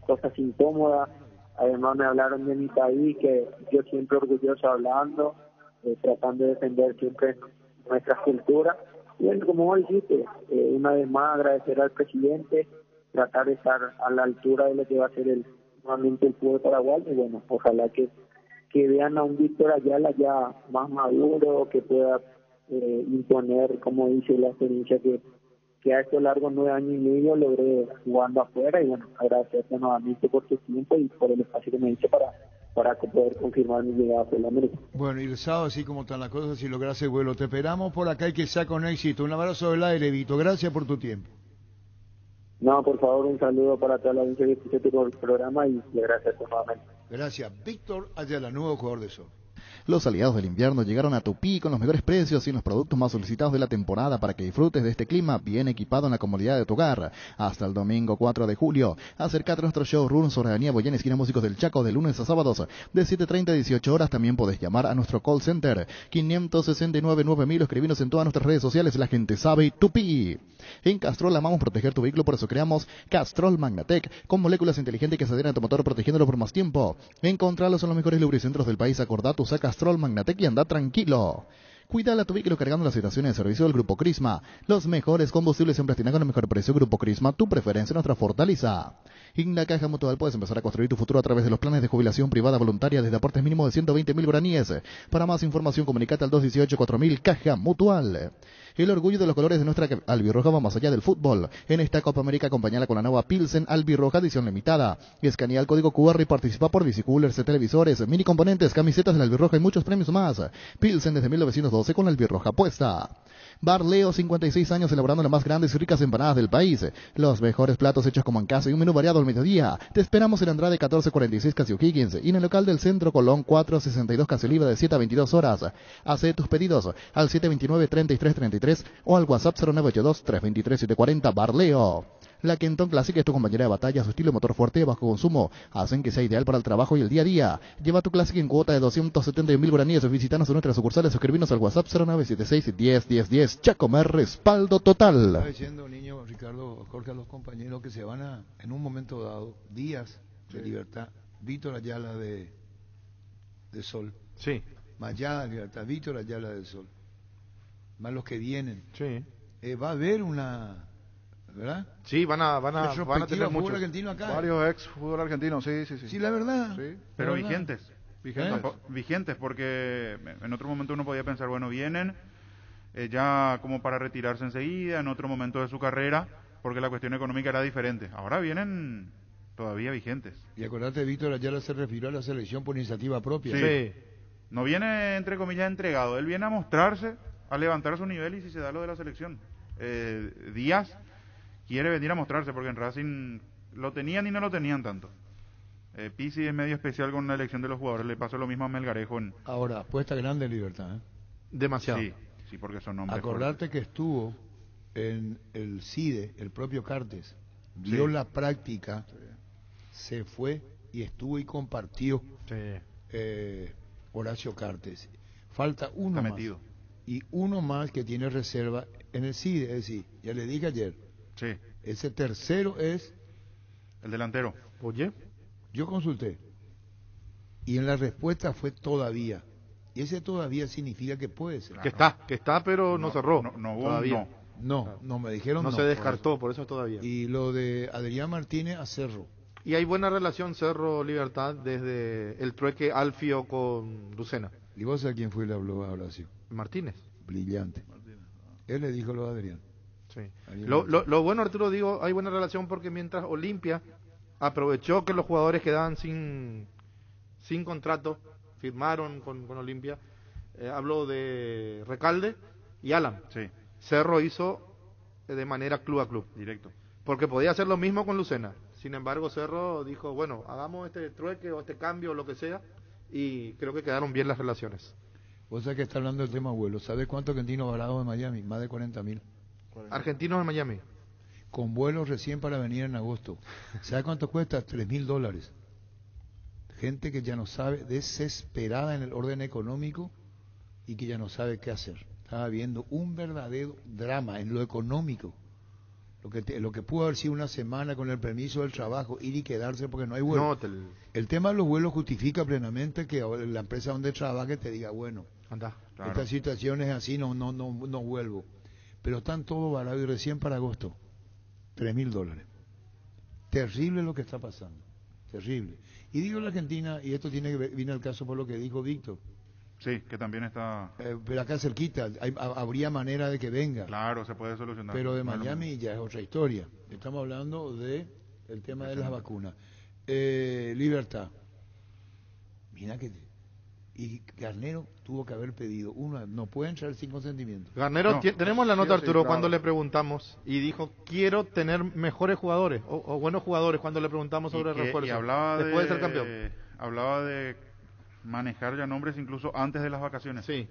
cosas incómodas. Además me hablaron de mi país, que yo siempre orgulloso hablando, tratando de defender siempre nuestra cultura. Y bueno, como vos dijiste, una vez más agradecer al presidente, tratar de estar a la altura de lo que va a ser nuevamente el fútbol paraguayo, y bueno, ojalá que vean a un Víctor Ayala ya más maduro, que pueda imponer, como dice, la experiencia que a estos largos 9 años y medio logré jugando afuera. Y bueno, agradecerte nuevamente por tu tiempo y por el espacio que me diste para poder confirmar mi llegada a Sudamérica. Bueno, y el sábado, así como están las cosas, si logras el vuelo, te esperamos por acá y que sea con éxito. Un abrazo del aire, Vito. Gracias por tu tiempo. No, por favor, un saludo para toda la audiencia que escucha tu programa, y gracias nuevamente. Gracias. Víctor Ayala, nuevo jugador de Sol. Los aliados del invierno llegaron a Tupí con los mejores precios y los productos más solicitados de la temporada para que disfrutes de este clima bien equipado en la comodidad de tu hogar. Hasta el domingo 4 de julio. Acércate a nuestro showroom sobre Avenida Boyán, esquina Músicos del Chaco, de lunes a sábados, de 7:30 a 18 horas. También podés llamar a nuestro call center 569-9000 o escribirnos en todas nuestras redes sociales. La gente sabe Tupí. En Castrol amamos proteger tu vehículo, por eso creamos Castrol Magnatec, con moléculas inteligentes que se adhieren a tu motor, protegiéndolo por más tiempo. Encontralos en los mejores lubricentros del país. Acordate, usa Castrol Magnatec y anda tranquilo. Cuida tu vehículo cargando las estaciones de servicio del Grupo Crisma. Los mejores combustibles siempre tienen con el mejor precio. Grupo Crisma, tu preferencia, nuestra fortaleza. En la Caja Mutual puedes empezar a construir tu futuro a través de los planes de jubilación privada voluntaria desde aportes mínimos de 120.000 guaraníes. Para más información, comunicate al 218-4000. Caja Mutual. El orgullo de los colores de nuestra albirroja va más allá del fútbol. En esta Copa América, acompañala con la nueva Pilsen albirroja edición limitada. Escanea el código QR y participa por bicicoolers, televisores, mini componentes, camisetas de la albirroja y muchos premios más. Pilsen desde 1912. 912 con la albirroja puesta. Bar Leo, 56 años elaborando las más grandes y ricas empanadas del país. Los mejores platos hechos como en casa y un menú variado al mediodía. Te esperamos en Andrade 1446 Casi O'Higgins y en el local del Centro Colón 462 Casi Oliva de 7 a 22 horas. Hace tus pedidos al 729-3333 o al WhatsApp 0982-323-740. Bar Leo. La Kenton Classic es tu compañera de batalla, su estilo de motor fuerte y bajo consumo hacen que sea ideal para el trabajo y el día a día. Lleva tu Classic en cuota de 271.000 guaraníes o visítanos en nuestras sucursales o escribinos al WhatsApp 0976-101010. Chacomer, respaldo total. Estaba diciendo, niño, Ricardo, Jorge, a los compañeros que se van en un momento dado, días de libertad. Víctor Ayala de Sol. Sí. Mayada de libertad, Víctor Ayala del Sol. Más los que vienen. Sí. Va a haber una... ¿verdad? Sí, van a tener muchos. Argentino acá. Varios ex fútbol argentino, sí. Sí, la verdad. Sí. Pero la verdad. vigentes, porque en otro momento uno podía pensar, bueno, vienen ya como para retirarse enseguida, en otro momento de su carrera, porque la cuestión económica era diferente. Ahora vienen todavía vigentes. Y acordate, Víctor Ayala se refirió a la selección por iniciativa propia. Sí. No viene, entre comillas, entregado. Él viene a mostrarse, a levantar su nivel y si se da lo de la selección. Díaz quiere venir a mostrarse porque en Racing lo tenían y no lo tenían tanto. Pizzi es medio especial con la elección de los jugadores, le pasó lo mismo a Melgarejo. Ahora, apuesta grande en Libertad. Demasiado. Sí, porque son nombres. Acordarte que estuvo en el CIDE, el propio Cartes, vio la práctica, se fue y estuvo y compartió Horacio Cartes. Falta uno más. Metido. Y uno más que tiene reserva en el CIDE, es decir, ya le dije ayer. Sí. Ese tercero es... el delantero. Oye. Yo consulté. Y en la respuesta fue todavía. Y ese todavía significa que puede ser. Claro. Que está, pero no cerró. Todavía. No, me dijeron no. No se descartó, por eso todavía. Y lo de Adrián Martínez a Cerro. Y hay buena relación Cerro-Libertad desde el trueque Alfio con Lucena. ¿Y vos a quién fue y le habló a Horacio? Martínez. Brillante. Él le dijo lo de Adrián. Sí. Lo bueno, Arturo, digo, hay buena relación porque mientras Olimpia aprovechó que los jugadores quedaban sin contrato, firmaron con Olimpia, hablo de Recalde y Alan. Sí. Cerro hizo de manera club a club. Directo. Porque podía hacer lo mismo con Lucena. Sin embargo, Cerro dijo, bueno, hagamos este trueque o este cambio o lo que sea, y creo que quedaron bien las relaciones. Vos sabés que está hablando del tema vuelo. ¿Sabés cuántos argentinos varados en Miami? Más de 40.000. Argentinos en Miami. Con vuelos recién para venir en agosto. ¿Sabes cuánto cuesta? $3.000. Gente que ya no sabe, desesperada en el orden económico y que ya no sabe qué hacer. Estaba viendo un verdadero drama en lo económico. Lo que pudo haber sido una semana con el permiso del trabajo, ir y quedarse porque no hay vuelo. El tema de los vuelos justifica plenamente que la empresa donde trabaje te diga, bueno, anda, claro, esta situación es así, no vuelvo. Pero están todos varados y recién para agosto. $3.000. Terrible lo que está pasando. Terrible. Y digo la Argentina, y esto viene al caso por lo que dijo Víctor. Sí, que también está... pero acá cerquita, habría manera de que venga. Claro, se puede solucionar. Pero de Miami ya es otra historia. Estamos hablando de el tema de las vacunas. Libertad. Mira que... Y Garnero tuvo que haber pedido no puede entrar sin consentimiento. Garnero, tenemos la nota, Arturo, cuando le preguntamos y dijo, quiero tener mejores jugadores o buenos jugadores cuando le preguntamos sobre refuerzo. Y hablaba después de ser campeón. Hablaba de manejar ya nombres incluso antes de las vacaciones. Sí.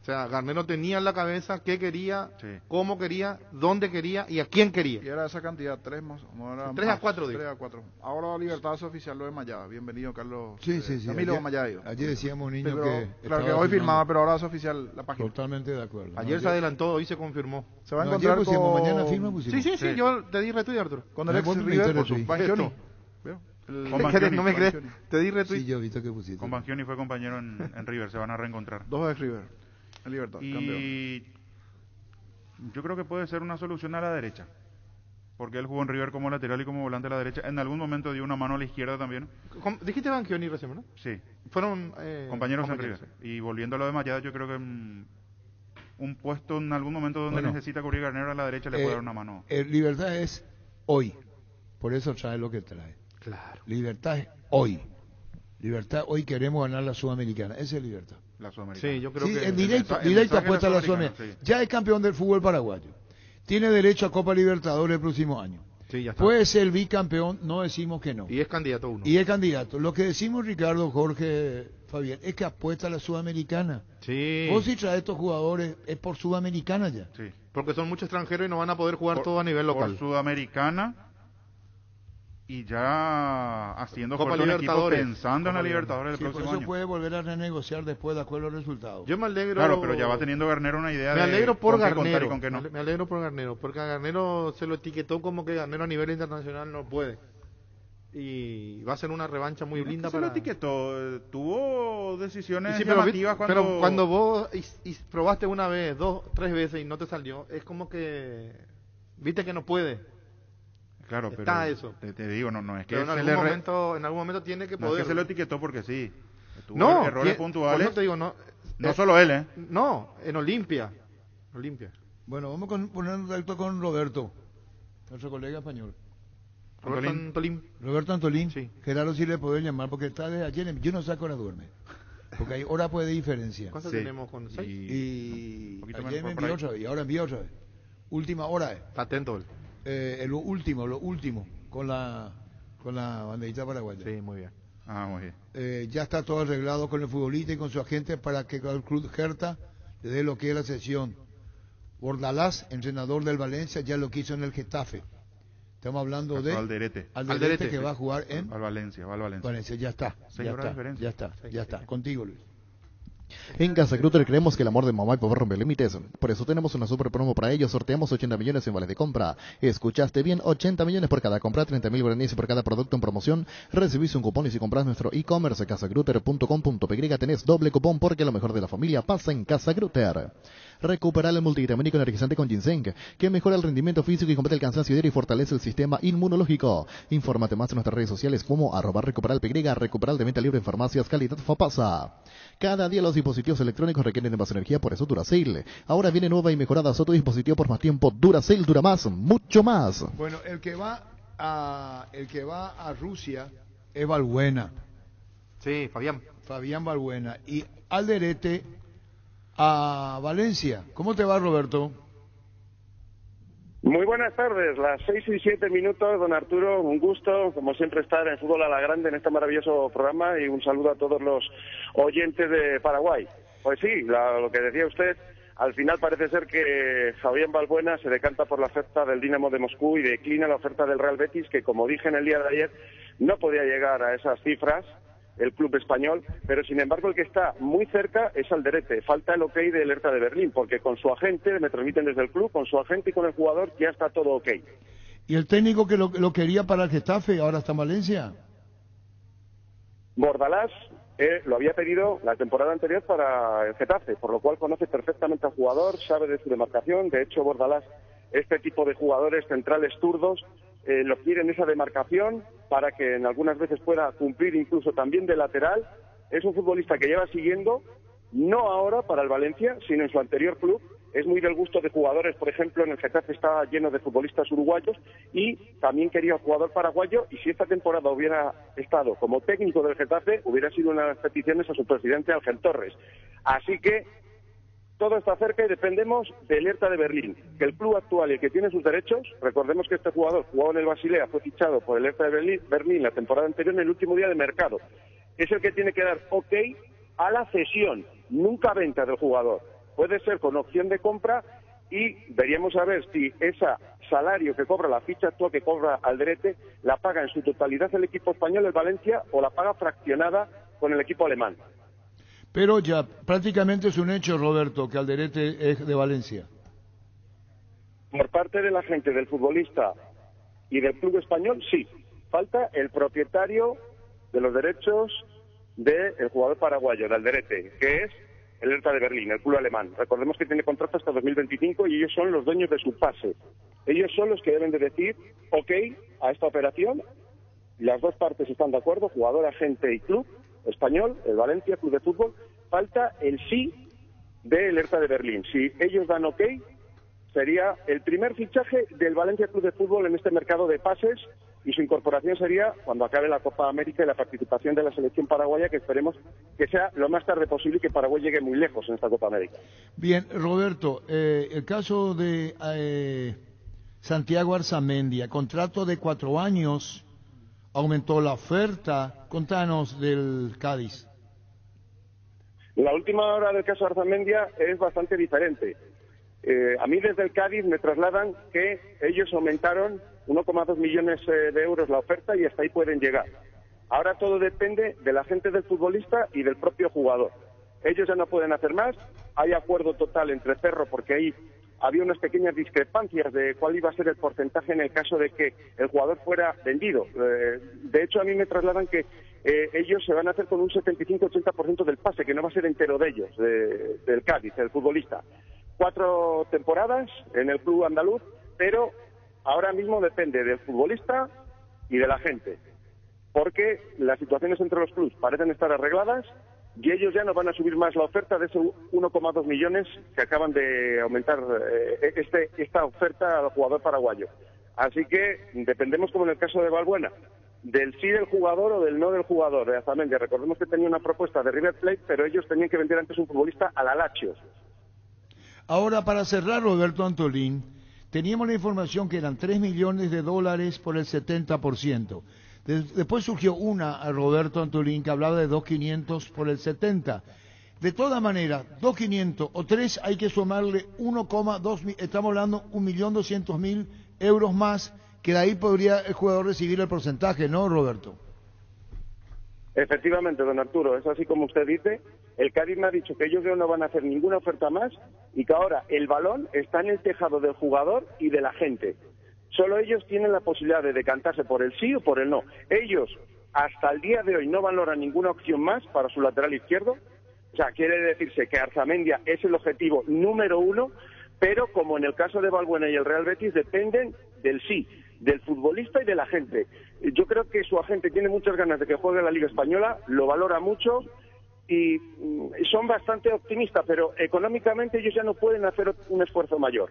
O sea, Garnero tenía en la cabeza qué quería, cómo quería, dónde quería y a quién quería. Y era esa cantidad, 3 más. 3 a 4, digo. 3 a 4. Ahora Libertad es oficial lo de Mayada. Bienvenido, Carlos. Sí. Camilo Mayada. Ayer decíamos, niño, que... Claro que hoy firmaba, pero ahora es oficial la página. Totalmente de acuerdo. Ayer se adelantó, hoy se confirmó. Se va a encontrar con... mañana firma pusimos. Sí, yo te di retweet, Arturo. Con el ex River, Banchioni. No me crees, te di retweet. Sí, yo he visto que pusiste. Con Banchioni fue compañero en River, se van a reencontrar. 2 ex River. En Libertad, y campeón. Yo creo que puede ser una solución a la derecha, porque él jugó en River como lateral y como volante a la derecha. En algún momento dio una mano a la izquierda también. Dijiste Banchioni recién, ¿no? Sí. Fueron compañeros en River. Y volviendo a lo de Mayada, yo creo que un puesto en algún momento donde necesita cubrir Garnero a la derecha le puede dar una mano. Libertad es hoy, por eso trae lo que trae. Claro. Libertad es hoy. Libertad, hoy queremos ganar la Sudamericana. Esa es Libertad. La Sudamericana. Sí, yo creo Sí, que en directo, el directo mensaje apuesta a la sudamericana, Sudamericana. sí. Ya es campeón del fútbol paraguayo. Tiene derecho a Copa Libertadores el próximo año. sí, ya está. Puede ser bicampeón, no decimos que no. Y es candidato uno. Y es candidato. Lo que decimos, Ricardo, Jorge, Fabián, es que apuesta a la Sudamericana. Sí. Vos si traes estos jugadores es por Sudamericana ya. Sí. Porque son muchos extranjeros y no van a poder jugar todo a nivel local. Por Sudamericana y ya haciendo Copa fuerte un equipo Libertadores. pensando en la Copa Libertadores del Sí, por próximo eso año. puede volver a renegociar después de acuerdo a los resultados. Yo me alegro. Claro, pero ya va teniendo Garnero una idea Me de alegro por con qué contar y Garnero. con qué no. Me alegro por Garnero, porque a Garnero se lo etiquetó como que Garnero a nivel internacional no puede. Y va a ser una revancha muy linda Se para... lo etiquetó, tuvo decisiones Sí, pero, llamativas pero cuando vos y probaste una vez, 2, 3 veces y no te salió, es como que viste que no puede. Claro, Está pero eso. te digo, no es que Pero en algún momento tiene que no es poder. que se lo etiquetó porque sí. Tuvo No, errores por puntuales. eso te digo, no. No solo él, ¿eh? No, en Olimpia. Olimpia. Bueno, vamos a poner en contacto con Roberto, nuestro colega español. Roberto Antolín. Roberto Antolín. Sí. Gerardo sí le puede llamar porque está desde ayer. Yo no sé a qué hora duerme. Porque hay hora pues de diferencia. ¿Cuánto Sí. tenemos con 6? Y Un poquito ayer menos me por envió ahí. otra vez y ahora envía otra vez. Última hora. Está atento él. Lo último, con la banderita paraguaya. Sí, muy bien. Ah, muy bien. Ya está todo arreglado con el futbolista y con su agente para que el club Hertha le dé lo que es la sesión. Bordalás, entrenador del Valencia, ya lo quiso en el Getafe. Estamos hablando de Alderete. Alderete que sí. va a jugar en Va al Valencia. Valencia. Ya está. Seis Ya horas de está. diferencia. Ya está. Ya está. Contigo, Luis. En Casa Grutter creemos que el amor de mamá y papá rompe límites. Por eso tenemos una super promo para ellos. Sorteamos 80 millones en vales de compra. Escuchaste bien, 80 millones por cada compra, 30.000 guaraníes por cada producto en promoción. Recibís un cupón y si compras nuestro e-commerce casagrutter.com.py tenés doble cupón porque lo mejor de la familia pasa en Casa Grutter. Recuperar el multivitamínico energizante con ginseng, que mejora el rendimiento físico y combate el cansancio diario y fortalece el sistema inmunológico. Infórmate más en nuestras redes sociales como @recuperalpy, recuperal de venta libre en farmacias, calidad Fapasa. Cada día los dispositivos electrónicos requieren de más energía, por eso Duracell. Ahora viene nueva y mejorada tu dispositivo por más tiempo. Duracell dura más, mucho más. Bueno, el que va a Rusia es Balbuena, Sí, Fabián. Fabián Balbuena, y Alderete a Valencia. ¿Cómo te va, Roberto? Muy buenas tardes, las 6:07, don Arturo, un gusto, como siempre, estar en Fútbol a la Grande en este maravilloso programa y un saludo a todos los oyentes de Paraguay. Pues sí, lo que decía usted, al final parece ser que Fabián Balbuena se decanta por la oferta del Dinamo de Moscú y declina la oferta del Real Betis, que como dije en el día de ayer, no podía llegar a esas cifras, el club español, pero sin embargo el que está muy cerca es Alderete. Falta el ok del Hertha de Berlín, porque con su agente, me transmiten desde el club, con su agente y con el jugador ya está todo ok. ¿Y el técnico que lo quería para el Getafe ahora está en Valencia? Bordalás lo había pedido la temporada anterior para el Getafe, por lo cual conoce perfectamente al jugador, sabe de su demarcación. De hecho, Bordalás, este tipo de jugadores centrales zurdos, lo quiere en esa demarcación para que en algunas veces pueda cumplir incluso también de lateral. Es un futbolista que lleva siguiendo, no ahora para el Valencia, sino en su anterior club. Es muy del gusto de jugadores, por ejemplo, en el Getafe está lleno de futbolistas uruguayos y también quería un jugador paraguayo, y si esta temporada hubiera estado como técnico del Getafe, hubiera sido una de las peticiones a su presidente, Ángel Torres. Así que todo está cerca y dependemos del Hertha de Berlín, que el club actual y el que tiene sus derechos, recordemos que este jugador jugó en el Basilea, fue fichado por el Hertha de Berlín la temporada anterior en el último día de mercado, es el que tiene que dar ok a la cesión, nunca venta del jugador. Puede ser con opción de compra y veríamos a ver si ese salario que cobra, la ficha actual que cobra Alderete, la paga en su totalidad el equipo español, el Valencia, o la paga fraccionada con el equipo alemán. Pero ya prácticamente es un hecho, Roberto, que Alderete es de Valencia. Por parte de la gente, del futbolista y del club español, sí. Falta el propietario de los derechos del jugador paraguayo, de Alderete, que es el Hertha de Berlín, el club alemán. Recordemos que tiene contrato hasta 2025 y ellos son los dueños de su pase. Ellos son los que deben de decir ok a esta operación. Las dos partes están de acuerdo, jugador, agente y club español, el Valencia, club de fútbol. Falta el sí del Hertha de Berlín. Si ellos dan ok, sería el primer fichaje del Valencia Club de Fútbol en este mercado de pases y su incorporación sería cuando acabe la Copa América y la participación de la selección paraguaya, que esperemos que sea lo más tarde posible y que Paraguay llegue muy lejos en esta Copa América. Bien, Roberto, el caso de Santiago Arzamendia, contrato de 4 años, aumentó la oferta. Contanos del Cádiz. La última hora del caso Arzamendia es bastante diferente. A mí desde el Cádiz me trasladan que ellos aumentaron 1,2 millones de euros la oferta y hasta ahí pueden llegar. Ahora todo depende de la gente del futbolista y del propio jugador. Ellos ya no pueden hacer más. Hay acuerdo total entre Cerro, porque ahí había unas pequeñas discrepancias de cuál iba a ser el porcentaje en el caso de que el jugador fuera vendido. De hecho, a mí me trasladan que ellos se van a hacer con un 75-80% del pase, que no va a ser entero de ellos, del Cádiz, el futbolista. 4 temporadas en el club andaluz, pero ahora mismo depende del futbolista y de la gente, porque las situaciones entre los clubes parecen estar arregladas y ellos ya no van a subir más la oferta de ese 1,2 millones que acaban de aumentar esta oferta al jugador paraguayo. Así que dependemos, como en el caso de Valbuena, del sí del jugador o del no del jugador de Arzamendia. Recordemos que tenía una propuesta de River Plate, pero ellos tenían que vender antes un futbolista al Lazio. Ahora, para cerrar, Roberto Antolín, teníamos la información que eran $3 millones por el 70%. Después surgió una, a Roberto Antolín, que hablaba de 2.500 por el 70%. De todas maneras, 2.500 o 3 hay que sumarle 1,2, estamos hablando 1.200.000 euros más, que de ahí podría el jugador recibir el porcentaje, ¿no, Roberto? Efectivamente, don Arturo, es así como usted dice. El Cádiz me ha dicho que ellos ya no van a hacer ninguna oferta más y que ahora el balón está en el tejado del jugador y de la gente. Solo ellos tienen la posibilidad de decantarse por el sí o por el no. Ellos, hasta el día de hoy, no valoran ninguna opción más para su lateral izquierdo. O sea, quiere decirse que Arzamendia es el objetivo número 1, pero como en el caso de Valbuena y el Real Betis, dependen del sí, del futbolista y de la gente. Yo creo que su agente tiene muchas ganas de que juegue la Liga Española, lo valora mucho y son bastante optimistas, pero económicamente ellos ya no pueden hacer un esfuerzo mayor.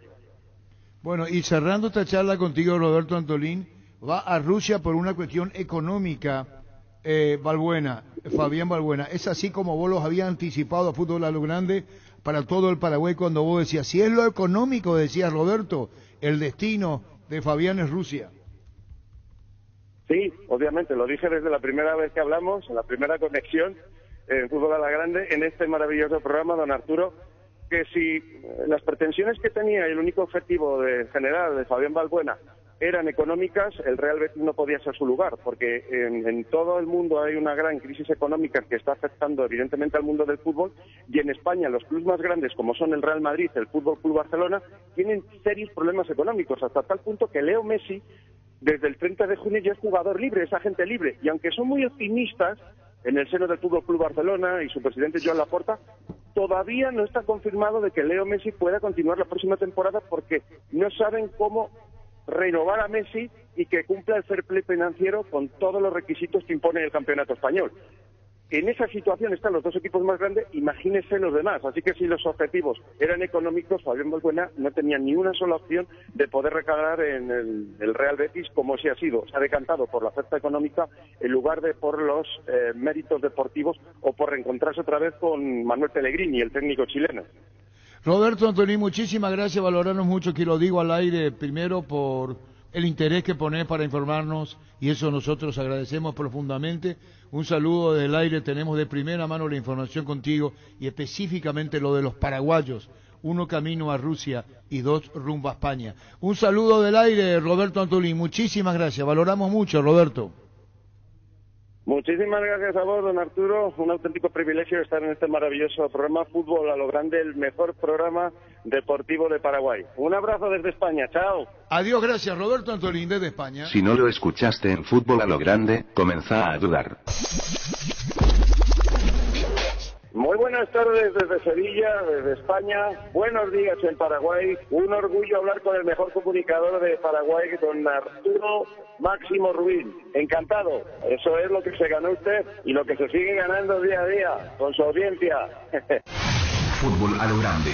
Bueno, y cerrando esta charla contigo, Roberto Antolín, va a Rusia por una cuestión económica, Fabián Valbuena. Es así como vos los habías anticipado a Fútbol a lo Grande para todo el Paraguay cuando vos decías, si es lo económico, decías Roberto, el destino de Fabián es Rusia. Sí, obviamente, lo dije desde la primera vez que hablamos, en la primera conexión en Fútbol a la Grande, en este maravilloso programa, don Arturo, que si las pretensiones que tenía y el único objetivo general de Fabián Valbuena eran económicas, el Real Betis no podía ser su lugar, porque en todo el mundo hay una gran crisis económica que está afectando evidentemente al mundo del fútbol, y en España los clubes más grandes, como son el Real Madrid, el Fútbol Club Barcelona, tienen serios problemas económicos, hasta tal punto que Leo Messi, desde el 30 de junio ya es jugador libre, es agente libre, y aunque son muy optimistas en el seno del Fútbol Club Barcelona y su presidente Joan Laporta, todavía no está confirmado de que Leo Messi pueda continuar la próxima temporada, porque no saben cómo renovar a Messi y que cumpla el fair play financiero con todos los requisitos que impone el campeonato español. En esa situación están los dos equipos más grandes, imagínense los demás. Así que si los objetivos eran económicos, Fabián Valbuena no tenía ni una sola opción de poder recalar en el Real Betis, como si ha sido. Se ha decantado por la oferta económica en lugar de por los méritos deportivos o por reencontrarse otra vez con Manuel Pellegrini, el técnico chileno. Roberto Antolín, muchísimas gracias, valoramos mucho que lo digo al aire, primero por el interés que ponés para informarnos, y eso nosotros agradecemos profundamente. Un saludo desde el aire, tenemos de primera mano la información contigo, y específicamente lo de los paraguayos, 1 camino a Rusia y 2 rumbo a España. Un saludo del aire, Roberto Antolín, muchísimas gracias, valoramos mucho, Roberto. Muchísimas gracias a vos, don Arturo. Un auténtico privilegio estar en este maravilloso programa Fútbol a lo Grande, el mejor programa deportivo de Paraguay. Un abrazo desde España. Chao. Adiós, gracias, Roberto Antolín, desde España. Si no lo escuchaste en Fútbol a lo Grande, comenzá a dudar. Muy buenas tardes desde Sevilla, desde España. Buenos días en Paraguay. Un orgullo hablar con el mejor comunicador de Paraguay, don Arturo Máximo Rubín. Encantado. Eso es lo que se ganó usted y lo que se sigue ganando día a día con su audiencia. Fútbol a lo Grande.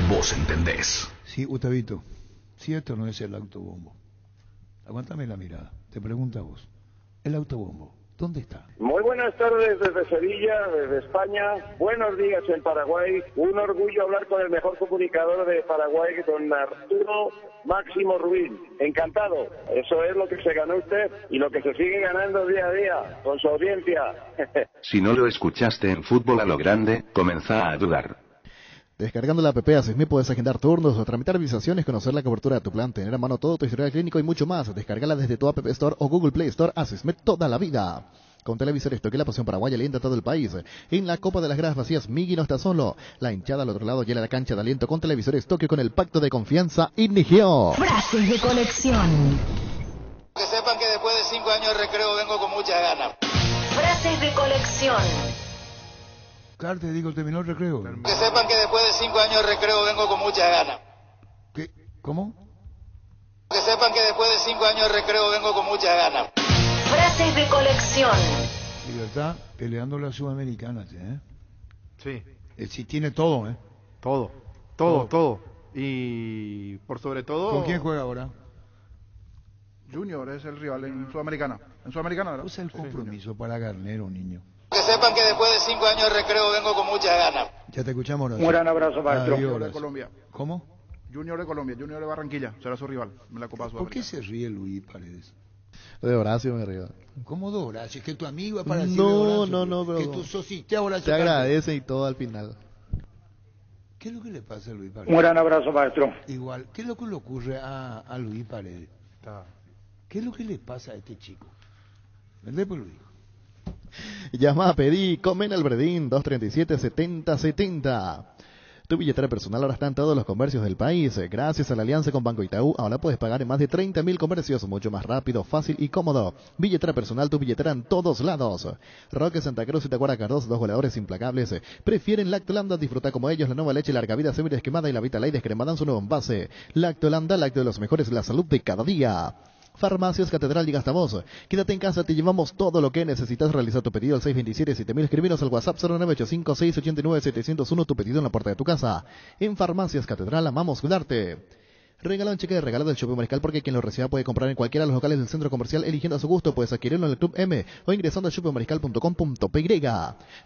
Vos entendés. Sí, Gustavito. Si esto no es el autobombo. Aguántame la mirada. te pregunta a vos, el autobombo, ¿dónde está? Muy buenas tardes desde Sevilla, desde España. Buenos días en Paraguay. Un orgullo hablar con el mejor comunicador de Paraguay, don Arturo Máximo Rubín. Encantado. Eso es lo que se ganó usted y lo que se sigue ganando día a día con su audiencia. Si no lo escuchaste en Fútbol a lo Grande, comenzá a dudar. Descargando la app Asisme puedes agendar turnos o tramitar visaciones, conocer la cobertura de tu plan, tener a mano todo tu historial clínico y mucho más. Descargala desde tu App Store o Google Play Store. Asisme toda la vida. Con Televisores Toque, la pasión paraguaya alienta a todo el país. En la Copa de las Gradas Vacías, Migui no está solo. La hinchada al otro lado llena la cancha de aliento con Televisores Tokio con el pacto de confianza inició. Frases de colección. Que sepan que después de 5 años de recreo vengo con muchas ganas. Frases de colección. Claro, te digo, terminó el recreo. Que sepan que después de 5 años de recreo vengo con muchas ganas. ¿Qué? ¿Cómo? Que sepan que después de 5 años de recreo vengo con muchas ganas. Frases de colección. Libertad peleando la Sudamericana, ¿eh? Sí. Sí tiene todo, ¿eh? Todo. Y por sobre todo... ¿Con quién juega ahora? Junior es el rival en Sudamericana. En Sudamericana, ¿verdad? ¿Cuál es el compromiso para Garnero, niño? Que sepan que después de 5 años de recreo vengo con muchas ganas. Ya te escuchamos, Horacio. Un gran abrazo, maestro. Junior de Colombia. ¿Cómo? Junior de Colombia, Junior de Barranquilla, será su rival en la Copa Sudamericana. ¿Por qué se ríe Luis Paredes? De Horacio me río. ¿Cómo de Horacio? Es que tu amigo es para decir No, Horacio, pero... que tú sociste a Horacio. Te agradece y todo al final. ¿Qué es lo que le pasa a Luis Paredes? Un gran abrazo, maestro. Igual, ¿qué es lo que le ocurre a Luis Paredes? ¿Qué es lo que le pasa a este chico? ¿Verdad, pues, Luis? Llama a Pedí, comen al Bredín, 237-7070. Tu billetera personal ahora está en todos los comercios del país. Gracias a la alianza con Banco Itaú, ahora puedes pagar en más de 30.000 comercios, mucho más rápido, fácil y cómodo. Billetera personal, tu billetera en todos lados. Roque Santa Cruz y Tacuara Cardoso, dos goleadores implacables. Prefieren Lactolanda, disfruta como ellos la nueva leche larga vida semi desquemada y la Vitalite descremada en su nuevo envase. Lactolanda, lácteo de los mejores, la salud de cada día. Farmacias Catedral y Gastavoz. Quédate en casa, te llevamos todo lo que necesitas. Realiza tu pedido al 627-7000. Escribinos al WhatsApp 0985-689-701. Tu pedido en la puerta de tu casa. En Farmacias Catedral amamos cuidarte. Regala un cheque de regalo del Shopping Mariscal porque quien lo reciba puede comprar en cualquiera de los locales del centro comercial eligiendo a su gusto. Puedes adquirirlo en el Club M o ingresando a shoppingmariscal.com.py.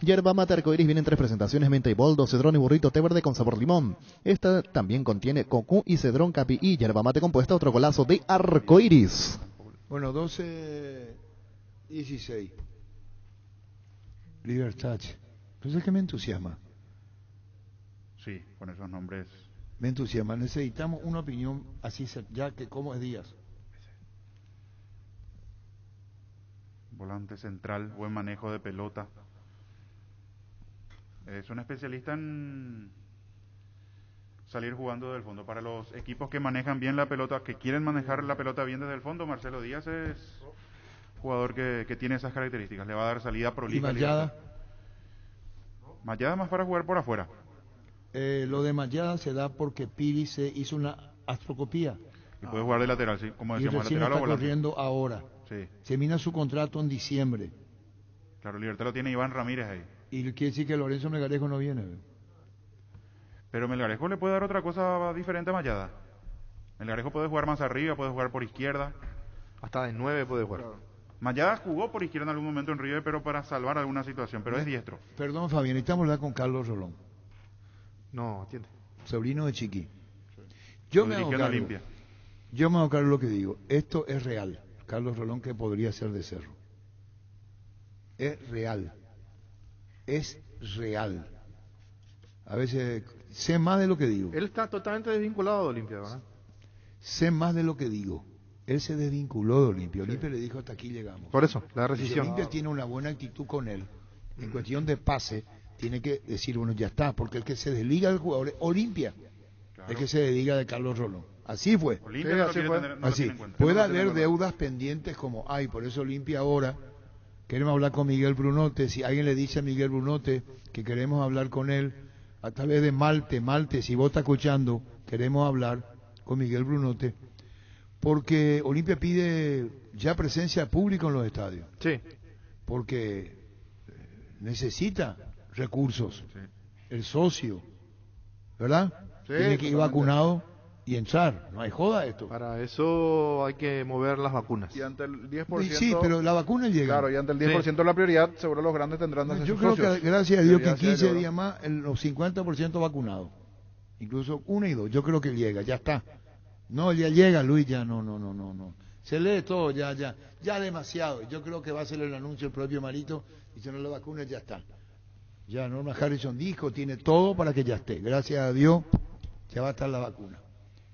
Yerba mate arcoiris viene en 3 presentaciones: menta y boldo, cedrón y burrito, té verde con sabor limón. Esta también contiene cocú y cedrón capi y yerba mate compuesta, otro golazo de arcoiris. Bueno, 12:16. Libertad. Pues es que me entusiasma. Sí, con esos nombres. Me entusiasma. Necesitamos una opinión así, ya que como es Díaz. Volante central, buen manejo de pelota. Es un especialista en salir jugando del fondo. Para los equipos que manejan bien la pelota, que quieren manejar la pelota bien desde el fondo, Marcelo Díaz es jugador que tiene esas características. Le va a dar salida prolija. ¿Y Mayada? Mayada más para jugar por afuera. Lo de Mayada se da porque Piri se hizo una astrocopía. Y puede jugar de lateral, sí, como decíamos, y recién lateral o está volante. corriendo ahora. Sí. Termina su contrato en diciembre. Claro, Libertad lo tiene Iván Ramírez ahí. Y quiere decir que Lorenzo Melgarejo no viene. Pero Melgarejo le puede dar otra cosa diferente a Mayada. Melgarejo puede jugar más arriba, puede jugar por izquierda. Hasta de 9 puede jugar. Claro. Mayada jugó por izquierda en algún momento en River, pero para salvar alguna situación, pero es diestro. Perdón, Fabián, necesitamos hablar con Carlos Rolón. No, atiende. Sobrino de Chiqui. Yo me hago cargo lo que digo. Esto es real. Carlos Rolón, que podría ser de Cerro. Es real. Es real. A veces sé más de lo que digo. Él está totalmente desvinculado de Olimpia, ¿verdad? Sé más de lo que digo. Él se desvinculó de Olimpia. Olimpia le dijo: hasta aquí llegamos. Por eso, la rescisión. Si Olimpia tiene una buena actitud con él, en cuestión de pase, tiene que decir, bueno, ya está, porque el que se desliga del jugador es Olimpia. Claro. El que se desliga de Carlos Rolón. Así fue. Olimpia sí, así fue. Así. Puede haber deudas pendientes como hay, por eso Olimpia ahora queremos hablar con Miguel Brunote. Si alguien le dice a Miguel Brunote que queremos hablar con él, a través de Malte, si vos estás escuchando, queremos hablar con Miguel Brunote, porque Olimpia pide ya presencia pública en los estadios. Sí. Porque necesita recursos. Sí. El socio, ¿verdad? Sí, tiene que ir vacunado y entrar. No hay joda esto. Para eso hay que mover las vacunas. Y ante el 10%... Sí, pero la vacuna llega. Claro, y ante el 10% de la prioridad, seguro los grandes tendrán de Yo sus creo socios. que gracias a Dios que en Debería ser 15 días más los 50% vacunados. Incluso 1 y 2. Yo creo que llega, ya está. No, ya llega, Luis, ya no. Se lee todo, ya demasiado. Yo creo que va a ser el anuncio el propio Marito, y si no la vacuna ya está. Ya Norma Harrison dijo, tiene todo para que ya esté. Gracias a Dios, ya va a estar la vacuna.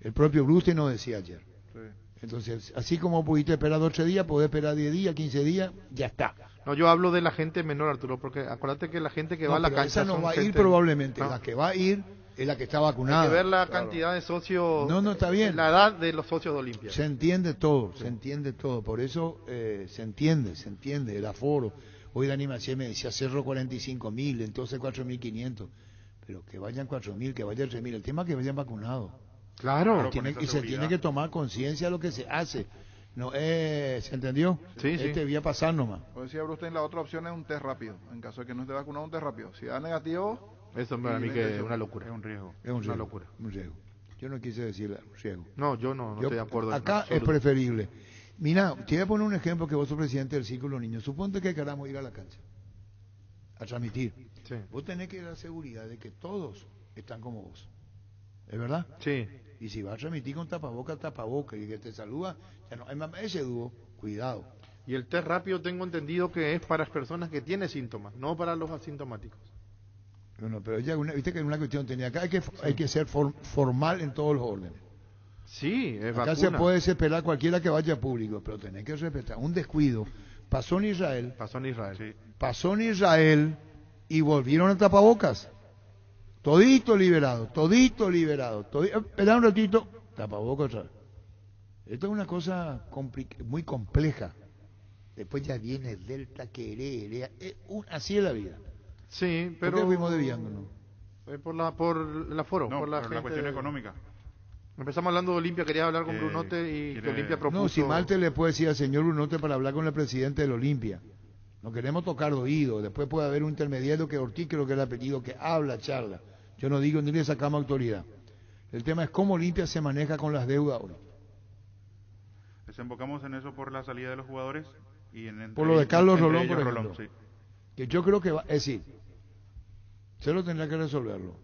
El propio Bruce nos decía ayer. Sí. Entonces, así como pudiste esperar 12 días, podés esperar 10 días, 15 días, ya está. No, yo hablo de la gente menor, Arturo, porque acuérdate que la gente que va a la pero cancha esa no son va a ir gente- probablemente. No. La que va a ir es la que está vacunada. Hay que ver la Claro. cantidad de socios. No, está bien. La edad de los socios de Olimpia. Se entiende todo, se entiende todo. Por eso se entiende el aforo. Hoy Dani Maciel me decía, cerro 45.000, entonces 4.500. Pero que vayan 4.000, que vayan 3.000. El tema es que vayan vacunados. Claro. Y se tiene que tomar conciencia de lo que se hace. No, ¿se entendió? Sí. Voy a pasar nomás. Como decía Brustein, la otra opción es un test rápido. En caso de que no esté vacunado, un test rápido. Si da negativo... Eso para mí que es una locura. Es un riesgo. Es un Una riesgo, locura. un riesgo. Yo no quise decir riesgo. No, yo no estoy de acuerdo. en Acá es absoluto. preferible. Mira, te voy a poner un ejemplo que vos sos presidente del Círculo Niños. Suponte que queramos ir a la cancha a transmitir. Sí. Vos tenés que dar seguridad de que todos están como vos. ¿Es verdad? Sí. Y si vas a transmitir con tapaboca, y que te saluda, ya no hay más ese dúo, cuidado. Y el test rápido tengo entendido que es para las personas que tienen síntomas, no para los asintomáticos. Bueno, pero ya viste que una cuestión tenía acá, hay que ser formal en todos los órdenes. Sí, es Acá vacuna. se puede desesperar cualquiera que vaya a público, pero tenés que respetar. Un descuido pasó en Israel. Pasó en Israel. Sí. Pasó en Israel y volvieron a tapabocas. Todito liberado. Espera un ratito, tapabocas otra vez. Esto es una cosa muy compleja. Después ya viene el Delta, que así es la vida. Sí, pero... ¿Por qué fuimos desviándonos? Por el aforo, No, por la por gente la cuestión económica. Empezamos hablando de Olimpia, quería hablar con Brunote y que Olimpia propuso... No, si Malte le puede decir al señor Brunote para hablar con el presidente del Olimpia. No queremos tocar de oído. Después puede haber un intermediario que Ortiz, creo que es el apellido, que habla, charla. Yo no digo ni le sacamos autoridad. El tema es cómo Olimpia se maneja con las deudas hoy. Desembocamos en eso por la salida de los jugadores y Por lo de Carlos entre Rolón, ellos por ejemplo. sí. Que yo creo que va, es decir, Cerro tendrá que resolverlo.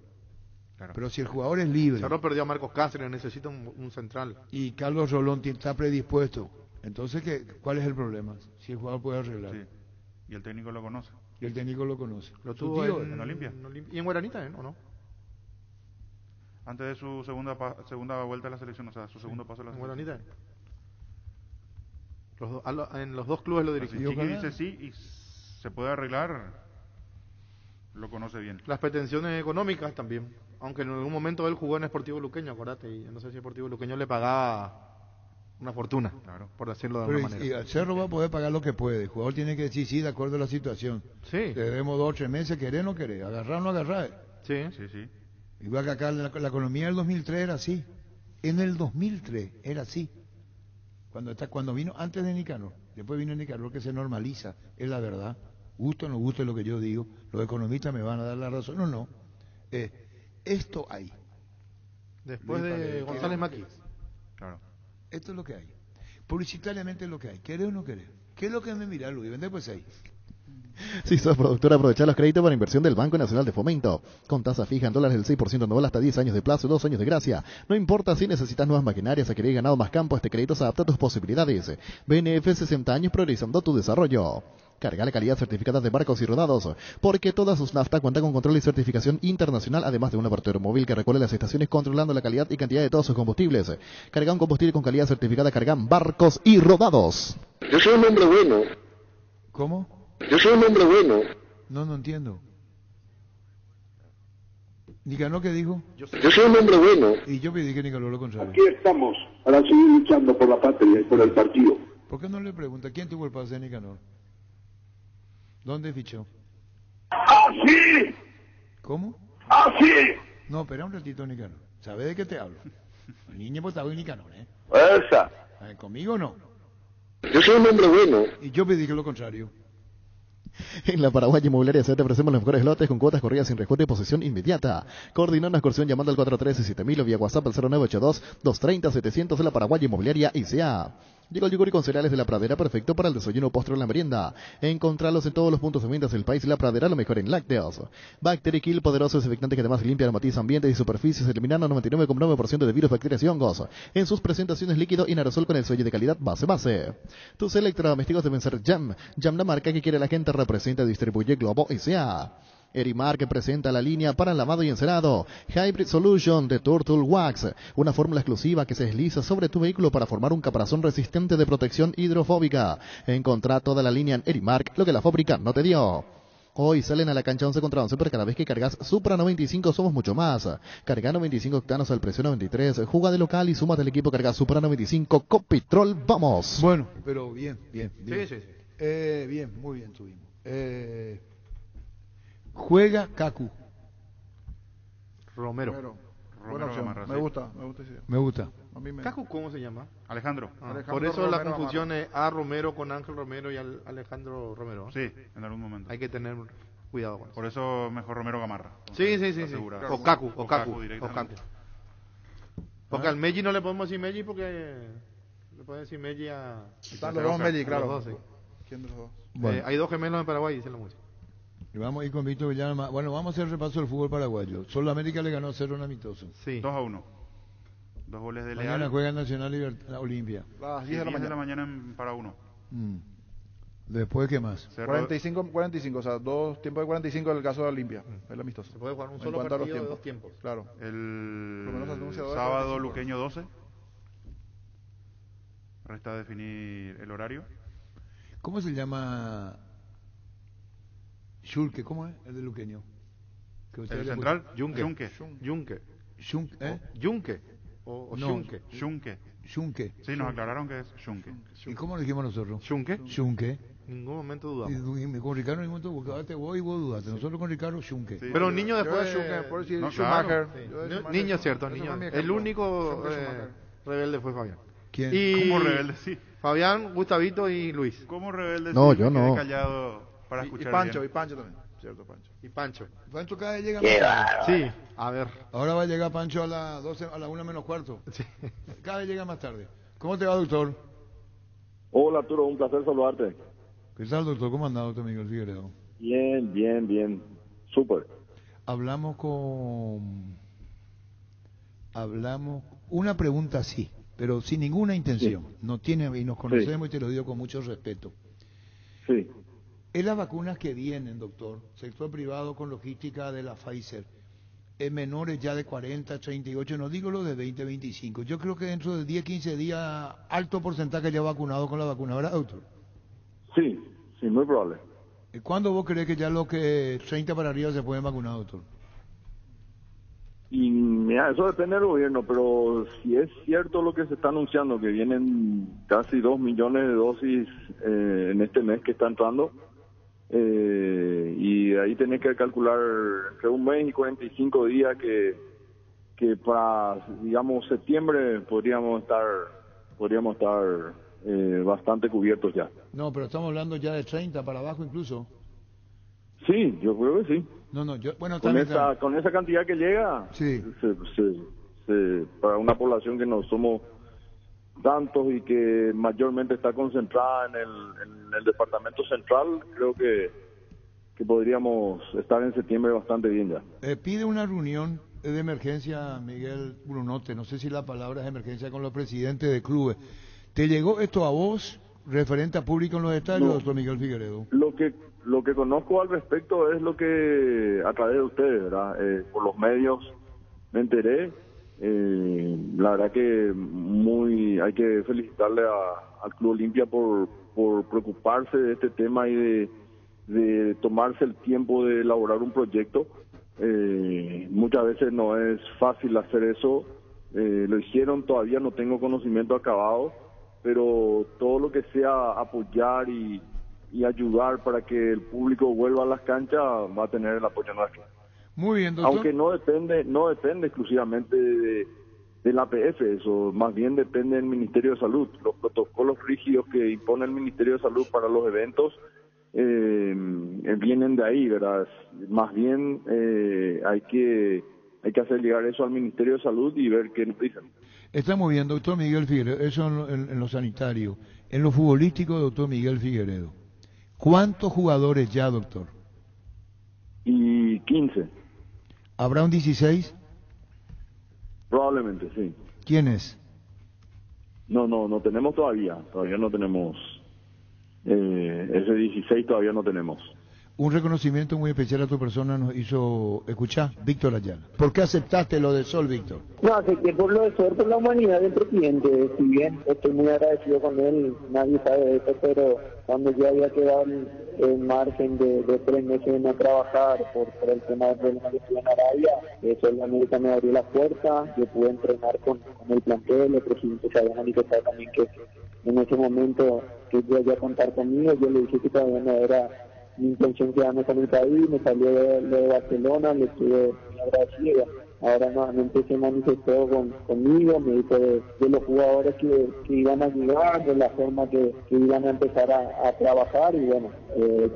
Claro. Pero si el jugador es libre Cerro perdió a Marcos Cáceres, necesita un central. y Carlos Rolón está predispuesto, entonces ¿cuál es el problema? Si el jugador puede arreglar. Sí. Y el técnico lo conoce. Y el técnico lo conoce. Lo Su tuvo tío, en Olimpia. Y en Guaranita, ¿o no? Antes de su segunda vuelta a la selección, o sea, su segundo paso a la En selección. Guaranita. En los dos clubes lo Si dirigió. Chiqui dice sí y se puede arreglar, lo conoce bien. Las pretensiones económicas también. Aunque en algún momento él jugó en Sportivo Luqueño, acordate, y no sé si Sportivo Luqueño le pagaba una fortuna, Claro. por decirlo de pero alguna y manera. el Cerro va a poder pagar lo que puede. El jugador tiene que decir sí de acuerdo a la situación. Sí, Le debemos 2 o 3 meses, querer o no querer, agarrar o no agarrar. sí. Sí. Igual que acá la economía del 2003 era así. En el 2003 era así. Cuando vino antes de Nicanor, después vino Nicanor, que se normaliza, es la verdad. Gusto o no gusto es lo que yo digo. Los economistas me van a dar la razón. No. Esto hay. Después Luis de Paredes, González Maqui. Claro. Esto es lo que hay. Publicitariamente es lo que hay. ¿Querés o no querés? ¿Qué es lo que me mira, Luis? Vende pues ahí. Si sos productor, aprovecha los créditos para inversión del Banco Nacional de Fomento. Con tasa fija en dólares del 6% anual hasta 10 años de plazo y 2 años de gracia. No importa si necesitas nuevas maquinarias o querés ganado más campo, este crédito se adapta a tus posibilidades. BNF 60 años priorizando tu desarrollo. Carga la calidad certificada de barcos y rodados, porque todas sus naftas cuentan con control y certificación internacional, además de un laboratorio móvil que recorre las estaciones controlando la calidad y cantidad de todos sus combustibles. Carga un combustible con calidad certificada, cargan barcos y rodados. Yo soy un hombre bueno. ¿Cómo? Yo soy un hombre bueno. No entiendo. ¿Nicanor qué dijo? Yo soy un hombre bueno. Y yo pedí que Nicanor lo contrario. Aquí estamos para seguir luchando por la patria y por el partido. ¿Por qué no le pregunta quién tuvo el pase de Nicanor? ¿Dónde fichó? ¡Así! ¿Cómo? ¡Así! No, espera un ratito, Nicanor. ¿Sabes de qué te hablo? El niño pues estaba en Nicanor, ¿eh? Esa. ¿Conmigo no? Yo soy un hombre bueno. Y yo pedí que lo contrario. En la Paraguay Inmobiliaria te ofrecemos los mejores lotes con cuotas corridas sin recuento y posesión inmediata. Coordina una excursión llamando al 413-7000 o vía WhatsApp al 0982-230-700 de la Paraguay Inmobiliaria ICA. Llegó el yogur con cereales de La Pradera, perfecto para el desayuno, postre o la merienda. Encontralos en todos los puntos de ventas del país. La Pradera, lo mejor en lácteos. Bacteria Kill, poderoso desinfectante que además limpia, aromatiza ambientes y superficies, eliminando 99,9% de virus, bacterias y hongos. En sus presentaciones líquido y en aerosol con el sello de calidad base. Tus electrodomésticos deben ser Jam. Jam, la marca que quiere la gente, representa y distribuye Globo S.A. Erimar, que presenta la línea para lavado y encerado. Hybrid Solution de Turtle Wax, una fórmula exclusiva que se desliza sobre tu vehículo para formar un caparazón resistente de protección hidrofóbica. Encontrá toda la línea en Erimark, lo que la fábrica no te dio. Hoy salen a la cancha 11 contra 11, pero cada vez que cargas Supra 95 somos mucho más. Carga 95 octanos al precio 93. Juga de local y sumas del equipo, carga Supra 95. Copitrol, vamos. Bueno, pero bien. Sí. Bien, muy bien tuvimos. Juega Kaku. Romero. Buena opción. Gamarra, Me sí. gusta ese. Me gusta. A mí me... ¿Cacu cómo se llama? Alejandro. Por eso Romero la confusión Gamarra. es a Romero con Ángel Romero y Alejandro Romero. Sí, en algún momento. Hay que tener cuidado con eso. Por eso mejor Romero Gamarra. Sí. Asegura. O Cacu. directamente. Porque al Meji no le podemos decir Meji porque le pueden decir Meji a... Están los dos Melli, claro. Los dos, sí. ¿Quién de los dos? Bueno. Hay dos gemelos en Paraguay, dicen la música. Y vamos a ir con Víctor Villalma. Bueno, vamos a hacer el repaso del fútbol paraguayo. Solo América le ganó 0 en amistoso. Sí. 2-1. 2 goles de Leal. Mañana juega Nacional Olimpia. Las 10 de la mañana en para 1. Después, ¿qué más? 45, o sea, dos tiempos de 45 en el caso de Olimpia, el amistoso. Se puede jugar un En solo cuanto a los partido de tiempos. 2 tiempos. Claro. Por lo menos El anunciador de sábado 45. Luqueño 12. Resta definir el horario. ¿Cómo se llama? Schulke, ¿cómo es? El de Luqueño. Que usted El le central, Junque. Junke. O No. Junque. Junke. Sí, nos aclararon que es Junque. ¿Y cómo lo dijimos nosotros? Junque. Junke. En ningún momento dudamos. Y con Ricardo en ningún momento buscaste vos y vos dudaste. Nosotros con Ricardo Junke. Sí. Pero niño después Yo de por decir No, Schumacher. claro. Yo de Schumacher. Niño es cierto, Ese niño. fue mi El ejemplo. único Siempre Schumacher. rebelde fue Fabián. ¿Quién? Y ¿Cómo rebelde? Sí. Fabián, Gustavito y Luis. ¿Cómo rebelde? No, sí, yo me quedé no. callado para Y escuchar Pancho bien. también. Cierto, Pancho. Y Pancho. Pancho cada vez llega más tarde. Sí, a ver. Ahora va a llegar Pancho a las 12, a la 1 menos cuarto. Sí. Cada vez llega más tarde. ¿Cómo te va, doctor? Hola Arturo, un placer saludarte. ¿Qué tal, doctor? ¿Cómo anda, doctor Miguel Figueredo? Bien. Súper. Hablamos una pregunta sí, pero sin ninguna intención. Sí. No tiene, y nos conocemos y te lo digo con mucho respeto. Sí. Es las vacunas que vienen, doctor, sector privado con logística de la Pfizer, en menores ya de 40, 38, no digo lo de 20, 25. Yo creo que dentro de 10, 15 días, alto porcentaje ya vacunado con la vacuna, ¿verdad, doctor? Sí, muy probable. ¿Y cuándo vos crees que ya los que 30 para arriba se pueden vacunar, doctor? Y mira, eso depende del gobierno, pero si es cierto lo que se está anunciando, que vienen casi 2 millones de dosis en este mes que está entrando, y ahí tenés que calcular entre un mes y 45 días que para, digamos, septiembre podríamos estar bastante cubiertos ya. No, pero estamos hablando ya de 30 para abajo incluso. Sí, yo creo que sí. No, bueno, Con también, con esa cantidad que llega, sí. Para una población que no somos tantos y que mayormente está concentrada en el departamento central, creo que podríamos estar en septiembre bastante bien ya. Pide una reunión de emergencia Miguel Brunote, no sé si la palabra es emergencia, con los presidentes de clubes. ¿Te llegó esto a vos, referente a público en los estadios, No. doctor Miguel Figueredo? Lo que conozco al respecto es lo que a través de ustedes, ¿verdad? Por los medios me enteré. La verdad que hay que felicitarle al Club Olimpia por preocuparse de este tema y de tomarse el tiempo de elaborar un proyecto. Muchas veces no es fácil hacer eso. Lo hicieron, todavía no tengo conocimiento acabado, pero todo lo que sea apoyar y ayudar para que el público vuelva a las canchas va a tener el apoyo nuestro. Muy bien, doctor. Aunque no depende exclusivamente de la APF, eso más bien depende del Ministerio de Salud. Los protocolos rígidos que impone el Ministerio de Salud para los eventos vienen de ahí, ¿verdad? Más bien hay que hacer llegar eso al Ministerio de Salud y ver qué nos dicen. Estamos viendo, doctor Miguel Figueredo, eso en lo sanitario. En lo futbolístico, doctor Miguel Figueredo. ¿Cuántos jugadores ya, doctor? Y 15. ¿Habrá un 16? Probablemente, sí. ¿Quién es? No tenemos todavía no tenemos, ese 16 todavía no tenemos. Un reconocimiento muy especial a tu persona nos hizo escuchar Víctor Ayala. ¿Por qué aceptaste lo de Sol, Víctor? No, acepté por lo de Sol, por la humanidad del presidente. Si bien estoy muy agradecido con él, nadie sabe de esto, pero cuando yo había quedado en margen de 3 meses de no trabajar por el tema del problema que estuve en Arabia, Sol América me abrió la puerta, yo pude entrenar con el plantel, el presidente se había manifestado también que en ese momento que yo iba a contar conmigo, yo le dije que todavía no era mi intención quedarme con el país, me salió de Barcelona, le estuve muy agradecido. Ahora nuevamente se manifestó conmigo, me dijo de los jugadores que iban a llegar, de la forma que iban a empezar a trabajar, y bueno,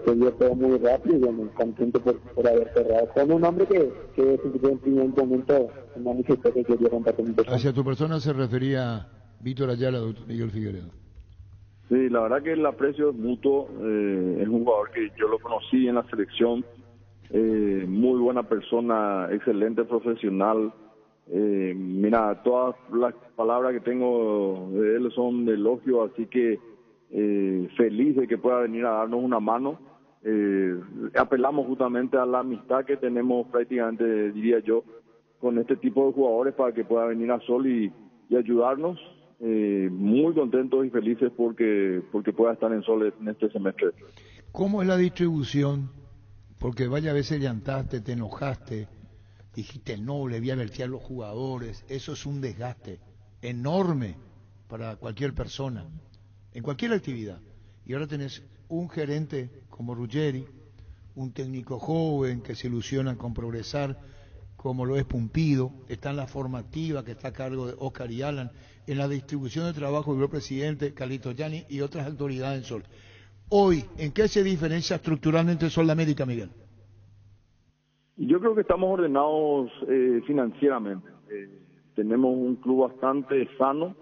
se dio todo muy rápido y bueno, contento por haber cerrado. Con un hombre que desde el primer momento se manifestó que quería contar con mi persona. Hacia tu persona se refería Víctor Ayala, doctor Miguel Figueredo. Sí, la verdad que el aprecio es mutuo, es un jugador que yo lo conocí en la selección, muy buena persona, excelente profesional. Mira, todas las palabras que tengo de él son de elogio, así que feliz de que pueda venir a darnos una mano. Apelamos justamente a la amistad que tenemos prácticamente, diría yo, con este tipo de jugadores para que pueda venir a Sol y ayudarnos. Muy contentos y felices porque pueda estar en Sol en este semestre. ¿Cómo es la distribución? Porque vaya, a veces llantaste, te enojaste, dijiste no, le voy a advertir a los jugadores. Eso es un desgaste enorme para cualquier persona, en cualquier actividad. Y ahora tenés un gerente como Ruggeri, un técnico joven que se ilusiona con progresar, como lo es Pumpido, está en la formativa que está a cargo de Oscar y Alan, en la distribución de trabajo del presidente Carlito Gianni y otras autoridades en Sol. Hoy, ¿en qué se diferencia estructuralmente Sol de América, Miguel? Yo creo que estamos ordenados financieramente. Tenemos un club bastante sano,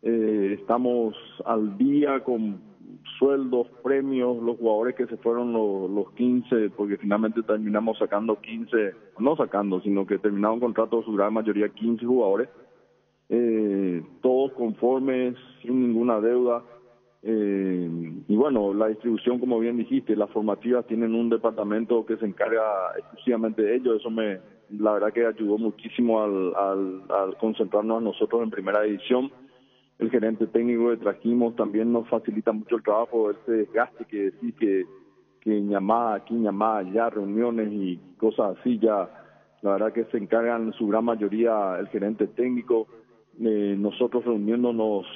estamos al día con sueldos, premios, los jugadores que se fueron los 15, porque finalmente terminamos sacando 15, no sacando, sino que terminaron contratos su gran mayoría 15 jugadores, todos conformes, sin ninguna deuda, y bueno, la distribución, como bien dijiste, las formativas tienen un departamento que se encarga exclusivamente de ello. Eso la verdad que ayudó muchísimo al concentrarnos a nosotros en primera división. El gerente técnico que trajimos también nos facilita mucho el trabajo, ese desgaste que decir que llamada aquí, llamada allá, reuniones y cosas así, ya la verdad que se encargan en su gran mayoría el gerente técnico, nosotros reuniéndonos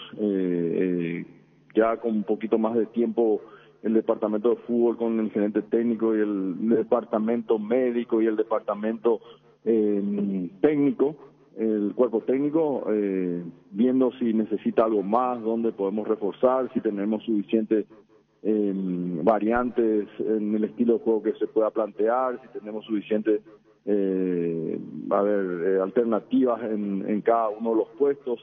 ya con un poquito más de tiempo, el departamento de fútbol con el gerente técnico y el departamento médico y el departamento técnico, el cuerpo técnico, viendo si necesita algo más, dónde podemos reforzar, si tenemos suficientes variantes en el estilo de juego que se pueda plantear, si tenemos suficientes alternativas en cada uno de los puestos.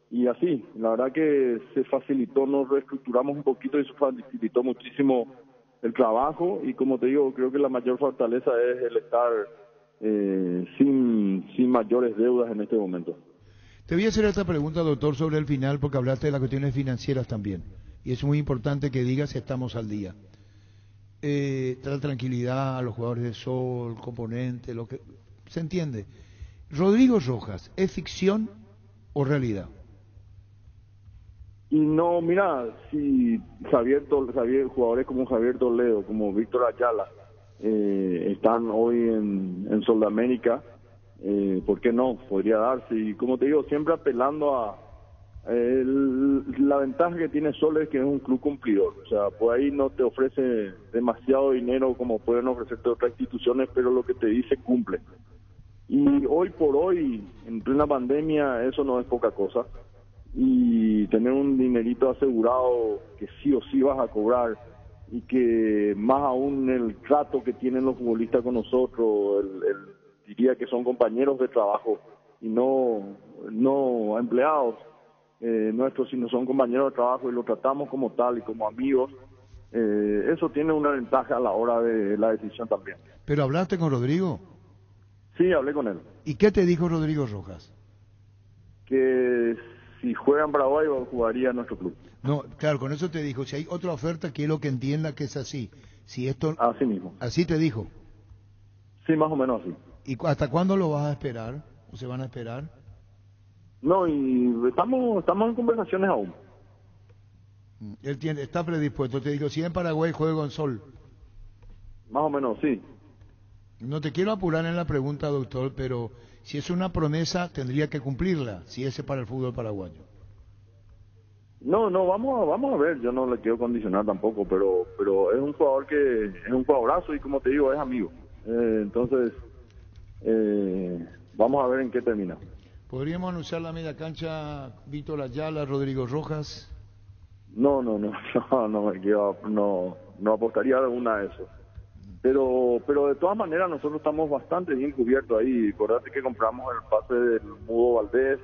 Y así, la verdad que se facilitó, nos reestructuramos un poquito y se facilitó muchísimo el trabajo, y como te digo, creo que la mayor fortaleza es el estar sin mayores deudas en este momento. Te voy a hacer esta pregunta, doctor, sobre el final, porque hablaste de las cuestiones financieras también, y es muy importante que digas si estamos al día. Traer tranquilidad a los jugadores de Sol, componente, lo que se entiende. Rodrigo Rojas, ¿es ficción o realidad? Y no, mira, si jugadores como Javier Toledo, como Víctor Ayala, están hoy en Sol de América, ¿por qué no? Podría darse. Y como te digo, siempre apelando a la ventaja que tiene Sol es que es un club cumplidor. O sea, por ahí no te ofrece demasiado dinero como pueden ofrecerte otras instituciones, pero lo que te dice cumple. Y hoy por hoy, en plena pandemia, eso no es poca cosa. Y tener un dinerito asegurado que sí o sí vas a cobrar, y que más aún el trato que tienen los futbolistas con nosotros, diría que son compañeros de trabajo y no empleados nuestros, sino son compañeros de trabajo y lo tratamos como tal y como amigos. Eso tiene una ventaja a la hora de la decisión también. ¿Pero hablaste con Rodrigo? Sí, hablé con él. ¿Y qué te dijo Rodrigo Rojas? Que si juega en Paraguay jugaría en nuestro club. No, claro, con eso te dijo, si hay otra oferta, quiero que entienda que es así. Si esto... Así mismo. ¿Así te dijo? Sí, más o menos así. ¿Y hasta cuándo lo vas a esperar? ¿O se van a esperar? No, y estamos en conversaciones aún. Él está predispuesto. Te digo, si en Paraguay juego en Sol. Más o menos, sí. No te quiero apurar en la pregunta, doctor, pero si es una promesa, tendría que cumplirla, si ese es para el fútbol paraguayo. No, vamos a ver. Yo no le quiero condicionar tampoco, pero es un jugador que es un jugadorazo y, como te digo, es amigo. Entonces, vamos a ver en qué termina. ¿Podríamos anunciar la media cancha Víctor Ayala, Rodrigo Rojas? No apostaría a alguna de eso. Pero de todas maneras nosotros estamos bastante bien cubiertos ahí. Acordate que compramos el pase del Mudo Valdés,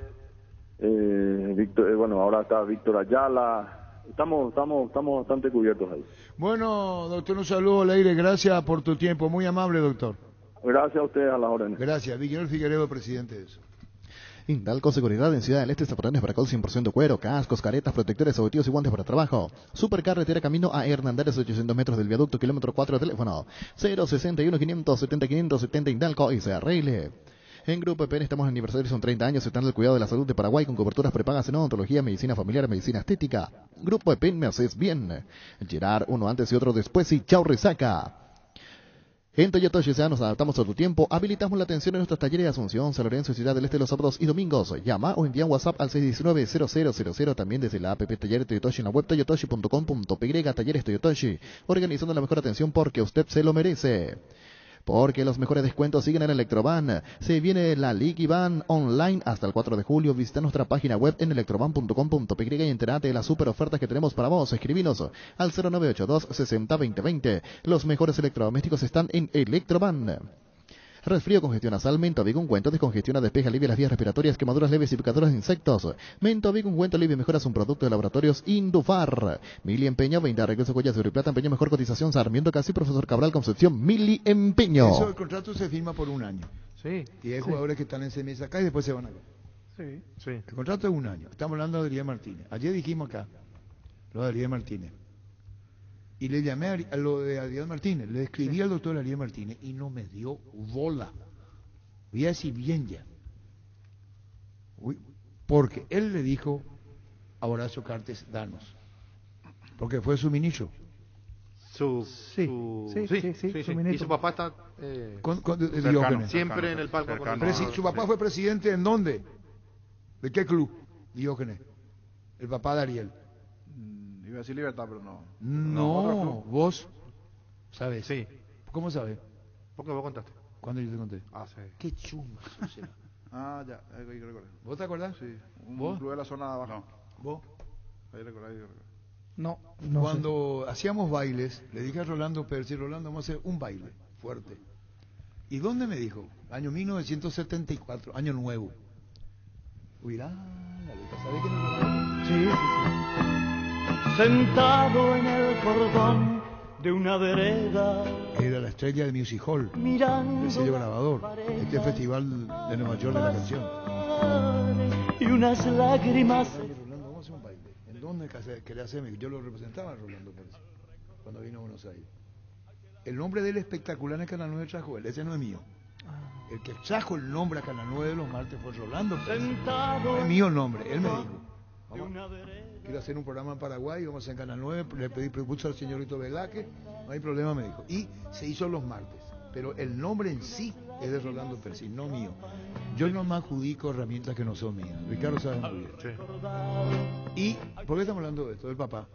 ahora está Víctor Ayala. Estamos bastante cubiertos ahí. Bueno, doctor, un saludo al aire. Gracias por tu tiempo. Muy amable, doctor. Gracias a ustedes, a las órdenes. Gracias. Miguel Figueredo, presidente de eso. Indalco Seguridad en Ciudad del Este, zapatones para col 100% cuero, cascos, caretas, protectores, objetivos y guantes para trabajo. Supercarretera camino a Hernandarias, 800 metros del viaducto, kilómetro 4, teléfono 061 570 570 Indalco y se arregle. En Grupo EPN estamos en aniversario, son 30 años, están el cuidado de la salud de Paraguay con coberturas prepagas en odontología, medicina familiar, medicina estética. Grupo EPN, me haces bien. Gerard, uno antes y otro después y chau resaca. En Toyota GSA nos adaptamos a tu tiempo, habilitamos la atención en nuestros talleres de Asunción, San Lorenzo y Ciudad del Este los sábados y domingos. Llama o envía un WhatsApp al 619-0000, también desde la app Taller Toyotoshi en la web toyotoshi.com.py, Talleres Toyotoshi, organizando la mejor atención porque usted se lo merece. Porque los mejores descuentos siguen en Electroban. Se viene la Ligue Van online hasta el 4 de julio. Visita nuestra página web en electroban.com.py y entérate de las super ofertas que tenemos para vos. Escribinos al 0982 60 20 20. Los mejores electrodomésticos están en Electroban. Resfrío, congestión nasal, Mentovic ungüento, descongestiona, despeja, alivia las vías respiratorias, quemaduras leves y picaduras de insectos. Mentovic ungüento alivia y mejora un producto de laboratorios Indufar. Mili Empeño, 20 regreso Cuellas de Plata, Empeño, mejor cotización, Sarmiento Casi, Profesor Cabral, Concepción, Mili Empeño. Eso, el contrato se firma por un año. Sí. Y hay jugadores que están en 6 meses acá y después se van acá. Sí. El contrato es un año. Estamos hablando de Adrián Martínez. Ayer dijimos acá, lo de Adrián Martínez. Y le llamé a lo de Adrián Martínez, le escribí al doctor Adrián Martínez y no me dio bola. Voy a decir bien ya. Porque él le dijo a Horacio Cartes, danos. Porque fue su ministro. Su ministro. Y su papá está Diógenes. Siempre en el palco. ¿Su papá fue presidente en dónde? ¿De qué club? Diógenes. El papá de Ariel. Iba a decir Libertad, pero no. No, vos sabes. Sí. ¿Cómo sabes? Porque vos contaste. ¿Cuándo yo te conté? Ah, sí. Qué chumba. Ya, ahí recordé. ¿Vos te acordás? Sí. ¿Vos? Club de la zona de abajo. No. ¿Vos? Ahí recordé. No Cuando hacíamos bailes, le dije a Rolando Percy, Rolando, vamos a hacer un baile fuerte. ¿Y dónde me dijo? Año 1974, año nuevo. Uy, ¿sabés qué me Sí. Sentado en el cordón de una vereda, era la estrella de Music Hall, mirando el sello grabador, este festival de Nueva York de la canción. Y unas lágrimas. Rolando, vamos a hacer un baile. ¿En dónde quería hacerme? Yo lo representaba a Rolando Pérez cuando vino a Buenos Aires. El nombre del espectacular en Canal 9 trajo él, ese no es mío. El que trajo el nombre a Canal 9 de los martes fue Rolando Pérez. No es mío el nombre, él me dijo. Quiero hacer un programa en Paraguay, vamos a hacer en Canal 9, le pedí prepuso al señorito Velaque, no hay problema, me dijo. Y se hizo los martes, pero el nombre en sí es de Rolando Pérez, no mío. Yo no me adjudico herramientas que no son mías. Ricardo sabe muy bien. Sí. ¿Y por qué estamos hablando de esto? Del papá.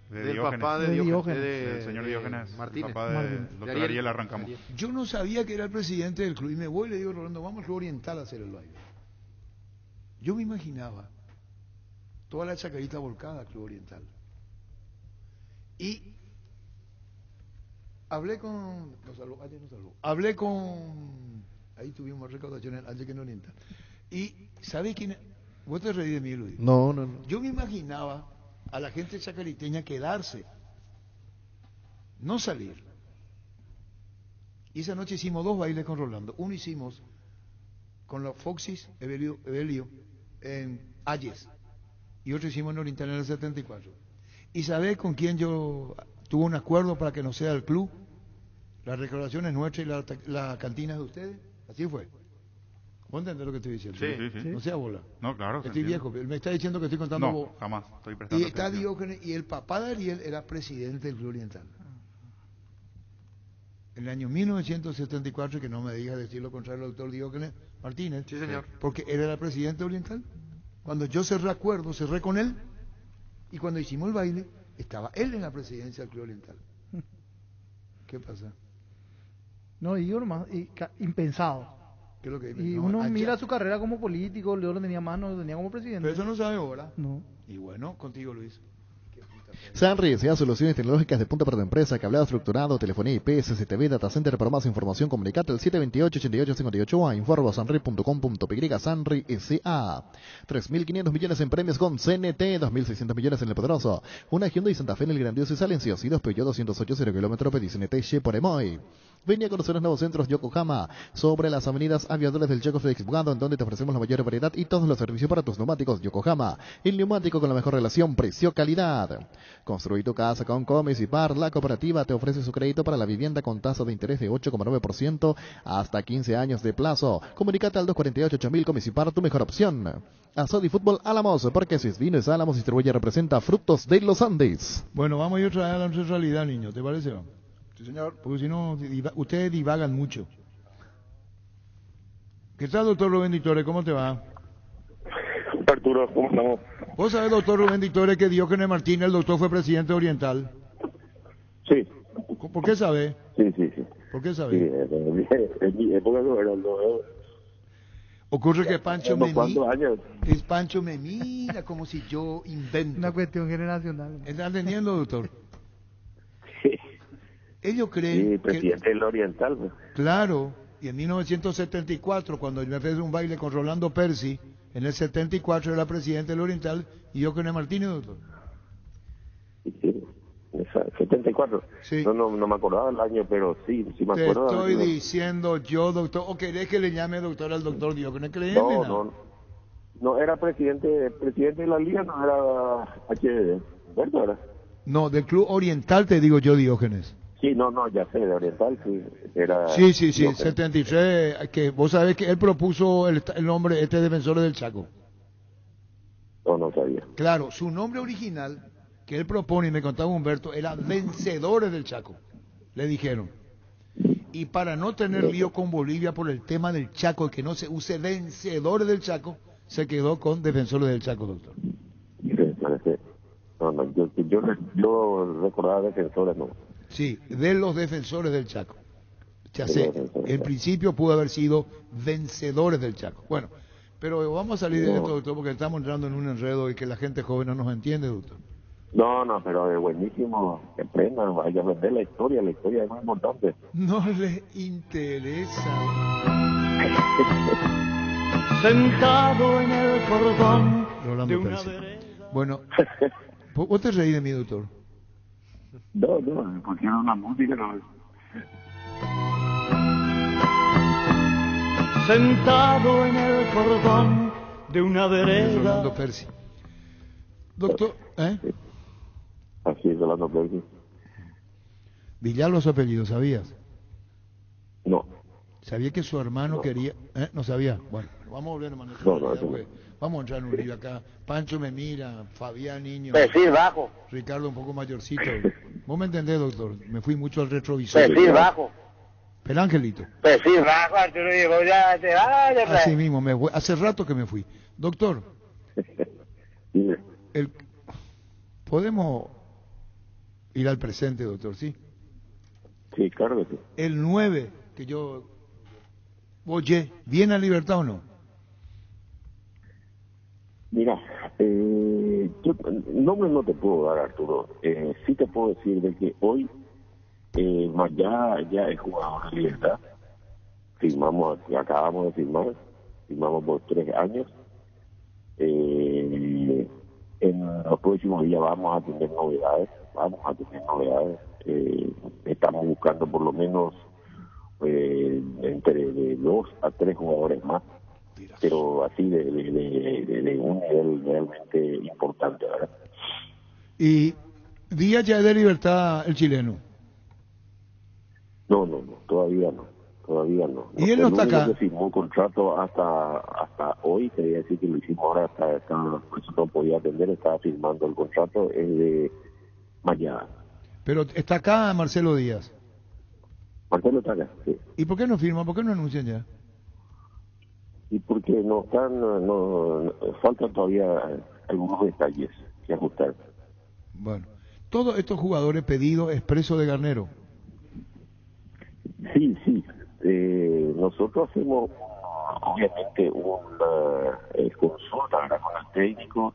Del papá de Diógenes. Del señor Diógenes, Martínez. el papá del doctor Ariel Arrancamos. Yo no sabía que era el presidente del club y me voy y le digo, Rolando, vamos al Club Oriental a hacer el baile. Yo me imaginaba toda la chacarita volcada al Club Oriental. Y Hablé con... Hablé con... Ahí tuvimos recaudaciones ayer que no oriental. Y, ¿sabés quién es? Vos te reí de mí, Luis. No. Yo me imaginaba a la gente chacariteña quedarse, no salir. Y esa noche hicimos 2 bailes con Rolando. Uno hicimos con los Foxys, Evelio, en Ayes. Y otro hicimos en Oriental en el 74. ¿Y sabés con quién yo tuve un acuerdo para que no sea el club? La recaudación es nuestra y la cantina es de ustedes. Así fue. ¿Vos entendés lo que estoy diciendo? Sí. No sea bola. No, claro. Estoy viejo. Él me está diciendo que estoy contando vos. No, jamás. Estoy prestando Y está atención. Diógenes, y el papá de Ariel era presidente del Club Oriental. En el año 1974, que no me diga decir lo contrario el doctor Diógenes Martínez. Sí, señor. Porque él era presidente oriental. Cuando yo cerré acuerdo, cerré con él. Y cuando hicimos el baile, estaba él en la presidencia del Club Oriental. ¿Qué pasa? No, digo nomás, impensado. ¿Qué es lo que Y no, uno allá. mira su carrera como político, Leo lo tenía más, no lo tenía como presidente. Pero eso no sabe ahora. No. Y bueno, contigo, Luis. Sanri sea soluciones tecnológicas de punta para tu empresa, cableado estructurado, telefonía IP, CCTV, data center. Para más información, comunicate al 728-8858 o a info@sanri.com.py. Sanri S.A. 3.500 millones en premios con CNT, 2.600 millones en el Poderoso. Una Hyundai Santa Fe en el Grandioso y Silencios y 2 Peugeot 208 0 km pedí CNT Che por Emoy. Ven a conocer los nuevos centros Yokohama sobre las avenidas Aviadores del Chaco Félix Bugado, en donde te ofrecemos la mayor variedad y todos los servicios para tus neumáticos. Yokohama, el neumático con la mejor relación precio-calidad. Construí tu casa con Comisipar. La cooperativa te ofrece su crédito para la vivienda con tasa de interés de 8,9% hasta 15 años de plazo. Comunicate al 248-8000. Comisipar, tu mejor opción. Asodi Fútbol Álamos, porque si es Vino Álamos distribuye y representa Frutos de los Andes. Bueno, vamos a ir otra vez a la realidad, niño. ¿Te parece? Sí, señor. Porque si no, ustedes divagan mucho. ¿Qué tal, doctor Rubén Dictore? ¿Cómo te va? Arturo, ¿cómo estamos? ¿Vos sabés, doctor Rubén Dictore, que Diógenes Martínez, el doctor, fue presidente oriental? Sí. ¿Por qué sabe? Sí. ¿Por qué Sí, sabe? en mi época no era Ocurre que Pancho unos me cuantos años. es Pancho me mira como si yo invento. Una cuestión generacional. ¿Está entendiendo, doctor? Ellos creen Sí, presidente del Oriental. Pues. Claro, y en 1974, cuando yo me fui a hacer un baile con Rolando Percy, en el 74 era presidente del Oriental, y yo con Martínez, doctor. Sí, 74. Sí. No me acordaba el año, pero sí me Te acuerdo. estoy diciendo yo, doctor, ¿o querés que le llame doctor al doctor Diógenes? Que le llame, No era presidente de la liga, no era HDD, ¿verdad? Era? No, del Club Oriental te digo yo, Diógenes. Sí, ya sé, de Oriental, sí, era... Sí, 73, que vos sabés que él propuso el nombre, Defensores del Chaco. No sabía. Claro, su nombre original, que él propone, y me contaba Humberto, era Vencedores del Chaco, le dijeron. Y para no tener lío con Bolivia por el tema del Chaco, y que no se use Vencedores del Chaco, se quedó con Defensores del Chaco, doctor. Yo recordaba Defensores, no. Sí, de los Defensores del Chaco. Ya sé, en principio pudo haber sido Vencedores del Chaco. Bueno, pero vamos a salir de esto, doctor, porque estamos entrando en un enredo y que la gente joven no nos entiende, doctor. No, pero es buenísimo que aprendan, vaya a aprender la historia es muy importante. No les interesa. Sentado en el cordón Rolando de una Percy. vereda. Bueno, ¿vos te reí de mí, doctor? No, porque era una música, no. Sentado en el cordón de una vereda. Rolando Percy. Doctor, Así es, Rolando Percy. Villalba su apellido, ¿sabías? No. ¿Sabía que su hermano quería? ¿No sabía? Bueno, vamos a volver a manejar. Vamos a entrar en un lío acá. Pancho me mira, Fabián niño. Perfil bajo. Ricardo un poco mayorcito. ¿Vos me entendés, doctor? Me fui mucho al retrovisor. Perfil bajo. Pelangelito. Perfil bajo, Arturo, llegó ya te vaya. Así mismo, hace rato que me fui. Doctor, ¿podemos ir al presente, doctor? ¿Sí? Sí, claro que sí. El 9, que yo... Oye, ¿viene a Libertad o no? Mira, yo nombre no te puedo dar, Arturo. Sí te puedo decir de que hoy Ya es jugador de Libertad. Acabamos de firmamos por 3 años. En los próximos días vamos a tener novedades. Estamos buscando por lo menos entre de 2 a 3 jugadores más, pero así de un nivel realmente importante, ¿verdad? Y Díaz ya es de Libertad el chileno. No, todavía no. ¿Y él no está acá? Que firmó un contrato hasta hoy, quería decir que lo hicimos ahora, por eso no podía atender, estaba firmando el contrato, es de mañana. Pero está acá Marcelo Díaz. Marcelo está acá, sí. ¿Y por qué no firma? ¿Por qué no anuncian ya? Y porque no faltan todavía algunos detalles que ajustar. Bueno, todos estos jugadores pedidos expreso de Garnero. Sí. Nosotros hacemos obviamente una consulta, ¿verdad?, con el técnico,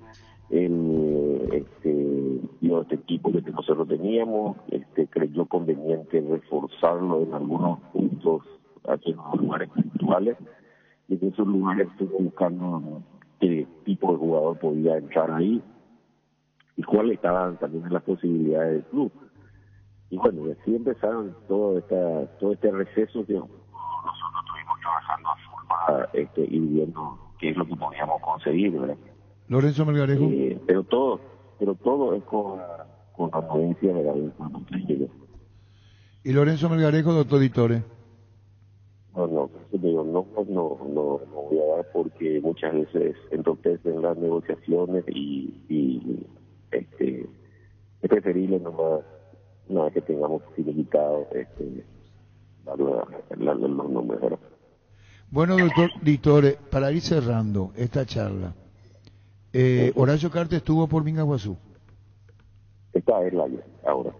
este equipo que nosotros teníamos, creyó conveniente reforzarlo en algunos puntos, en los lugares puntuales, y en esos lugares estuvo buscando qué tipo de jugador podía entrar ahí y cuáles estaban también las posibilidades del club. Y bueno, así empezaron todo este receso que nosotros estuvimos trabajando a forma y viendo qué es lo que podíamos conseguir, ¿verdad? Lorenzo Melgarejo. Pero todo es con anuencia de la misma. ¿Y Lorenzo Melgarejo, doctor Ditore? No voy a dar porque muchas veces entorpecen las negociaciones y es preferible nomás, una vez que tengamos finiquitado, darle los nombres, ¿verdad? Bueno, doctor Ditore, para ir cerrando esta charla, Horacio Cartes estuvo por Mingaguazú. Está en la ahora.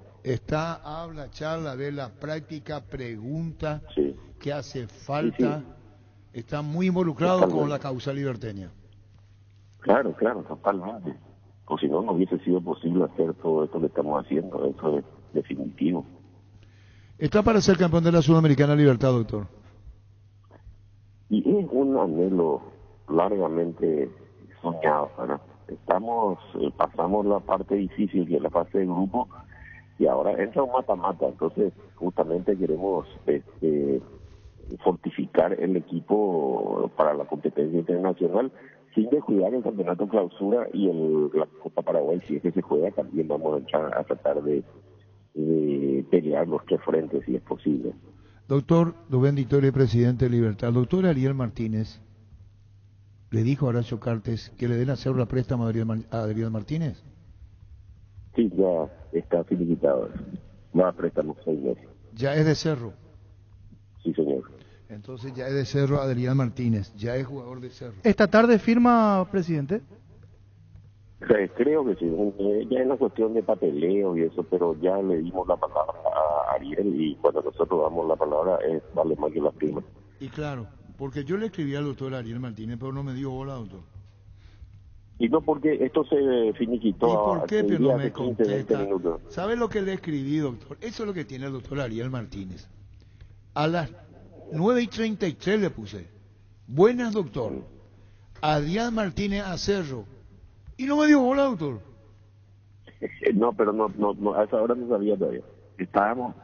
Habla, charla, ve la práctica, pregunta, sí, qué hace falta. Sí. Está muy involucrado con la causa liberteña. Claro, totalmente. O si no hubiese sido posible hacer todo esto que estamos haciendo, eso es definitivo. ¿Está para ser campeón de la Sudamericana Libertad, doctor? Y es un anhelo largamente soñado, ¿verdad? Pasamos la parte difícil, que es la fase de grupo, y ahora entra un mata-mata. Entonces, justamente queremos fortificar el equipo para la competencia internacional, sin descuidar el campeonato clausura y la Copa Paraguay. Si es que se juega, también vamos a entrar a tratar de pelear los 3 frentes, si es posible. Doctor Rubén Ditore, presidente de Libertad. Doctor Ariel Martínez le dijo a Horacio Cartes que le den a Cerro la préstamo a Ariel Martínez. Sí, ya está finiquitado. Va a préstamo 6 meses. ¿Ya es de Cerro? Sí, señor. Entonces ya es de Cerro Adrián Martínez, ya es jugador de Cerro. ¿Esta tarde firma, presidente? Creo que sí, ya es una cuestión de papeleo y eso, pero ya le dimos la palabra a Ariel y cuando nosotros damos la palabra vale más que la firma. Y claro, porque yo le escribí al doctor Ariel Martínez, pero no me dio bola, doctor. Y no, porque esto se finiquitó. ¿Y por qué pero no me 15, 20 minutos. ¿Sabe lo que le escribí, doctor? Eso es lo que tiene el doctor Ariel Martínez. A las 9:33 le puse: buenas, doctor, Adrián Martínez a Cerro. Y no me dio bola, doctor. No, pero no, a esa hora no sabía todavía. Estábamos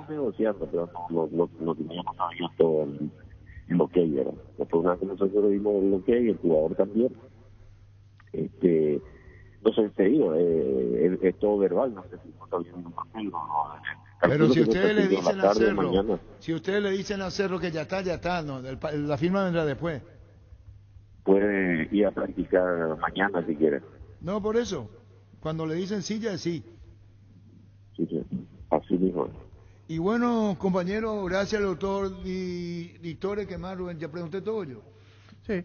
negociando, pero no teníamos todavía todo el ok, ¿verdad? Después una vez que nosotros dimos el ok, el jugador también, no sé, te digo, es todo verbal, no sé si está bien un papel, no. Pero si ustedes le dicen a Cerro, si ustedes le dicen a Cerro que ya está, no, la firma vendrá después. Puede ir a practicar mañana si quiere. No, por eso. Cuando le dicen sí, ya es sí. Sí, así mismo. Y bueno, compañero, gracias al doctor Ditore, que más, Rubén, ya pregunté todo yo. Sí,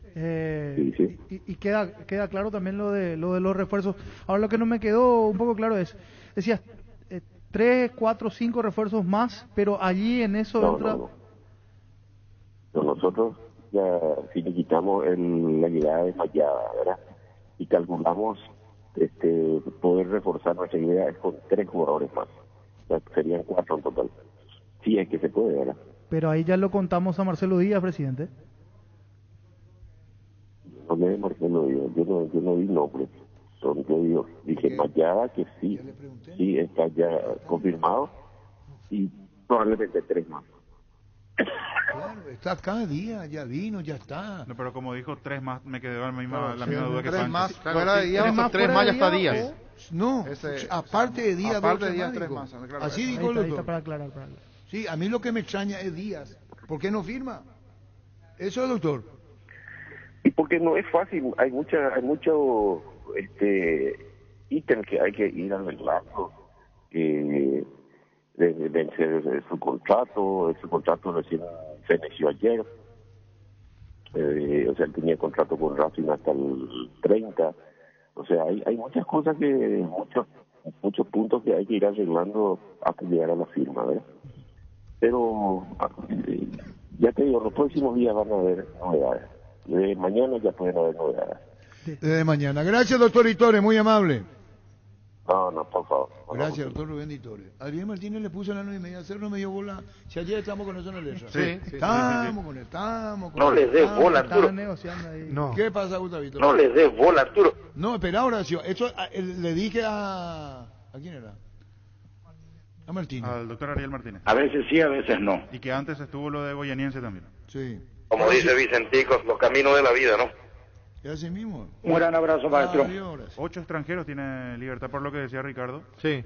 y queda claro también lo de los refuerzos. Ahora lo que no me quedó un poco claro es, decías 3, 4, 5 refuerzos más, pero allí en eso entra... No, nosotros ya finiquitamos la llegada de Mayada, ¿verdad? Y calculamos poder reforzar nuestra idea con 3 jugadores más. Serían 4 en total. Sí, es que se puede, ¿verdad? Pero ahí ya lo contamos a Marcelo Díaz, presidente. No me Marcelo Díaz, yo no vi nombres. Yo digo, dije Mayada que sí está ya confirmado y probablemente 3 más. Claro, está cada día, ya vino, ya está. No, pero como dijo 3 más, me quedó la misma duda que 3 Sánchez. más, Claro, fuera de Díaz, esos 3 más ya está Díaz. No, aparte de Díaz, aparte de Díaz, 3 más. Claro, así dijo el Ahí está doctor. para aclarar. Sí, a mí lo que me extraña es Díaz. ¿Por qué no firma? Eso, doctor. Y porque no es fácil, hay mucho ítem que hay que ir arreglando. De vencer su contrato recién se inició ayer. O sea, él tenía contrato con Racing hasta el 30. O sea, hay muchas cosas muchos puntos que hay que ir arreglando hasta llegar a la firma, ¿verdad? Pero ya te digo, los próximos días van a haber novedades. De mañana ya pueden haber novedades. Desde mañana. Gracias, doctor Itore, muy amable. No, por favor. Gracias, doctor Rubén Itore. Adrián Martínez le puso en la 9:30, hacer no me dio bola. Si ayer estamos con eso en la letra. Sí. Estamos con él. No les des bola, Arturo. No. ¿Qué pasa, Gustavito? No les des bola, Arturo. No, espera, Horacio. Eso le dije ¿a quién era? A Martínez. Al doctor Ariel Martínez. A veces sí, a veces no. Y que antes estuvo lo de Goyaniense también. Sí. Como dice Vicentico, los caminos de la vida, ¿no? Es así mismo. Un gran abrazo, maestro. 8 extranjeros tiene Libertad, por lo que decía Ricardo. Sí.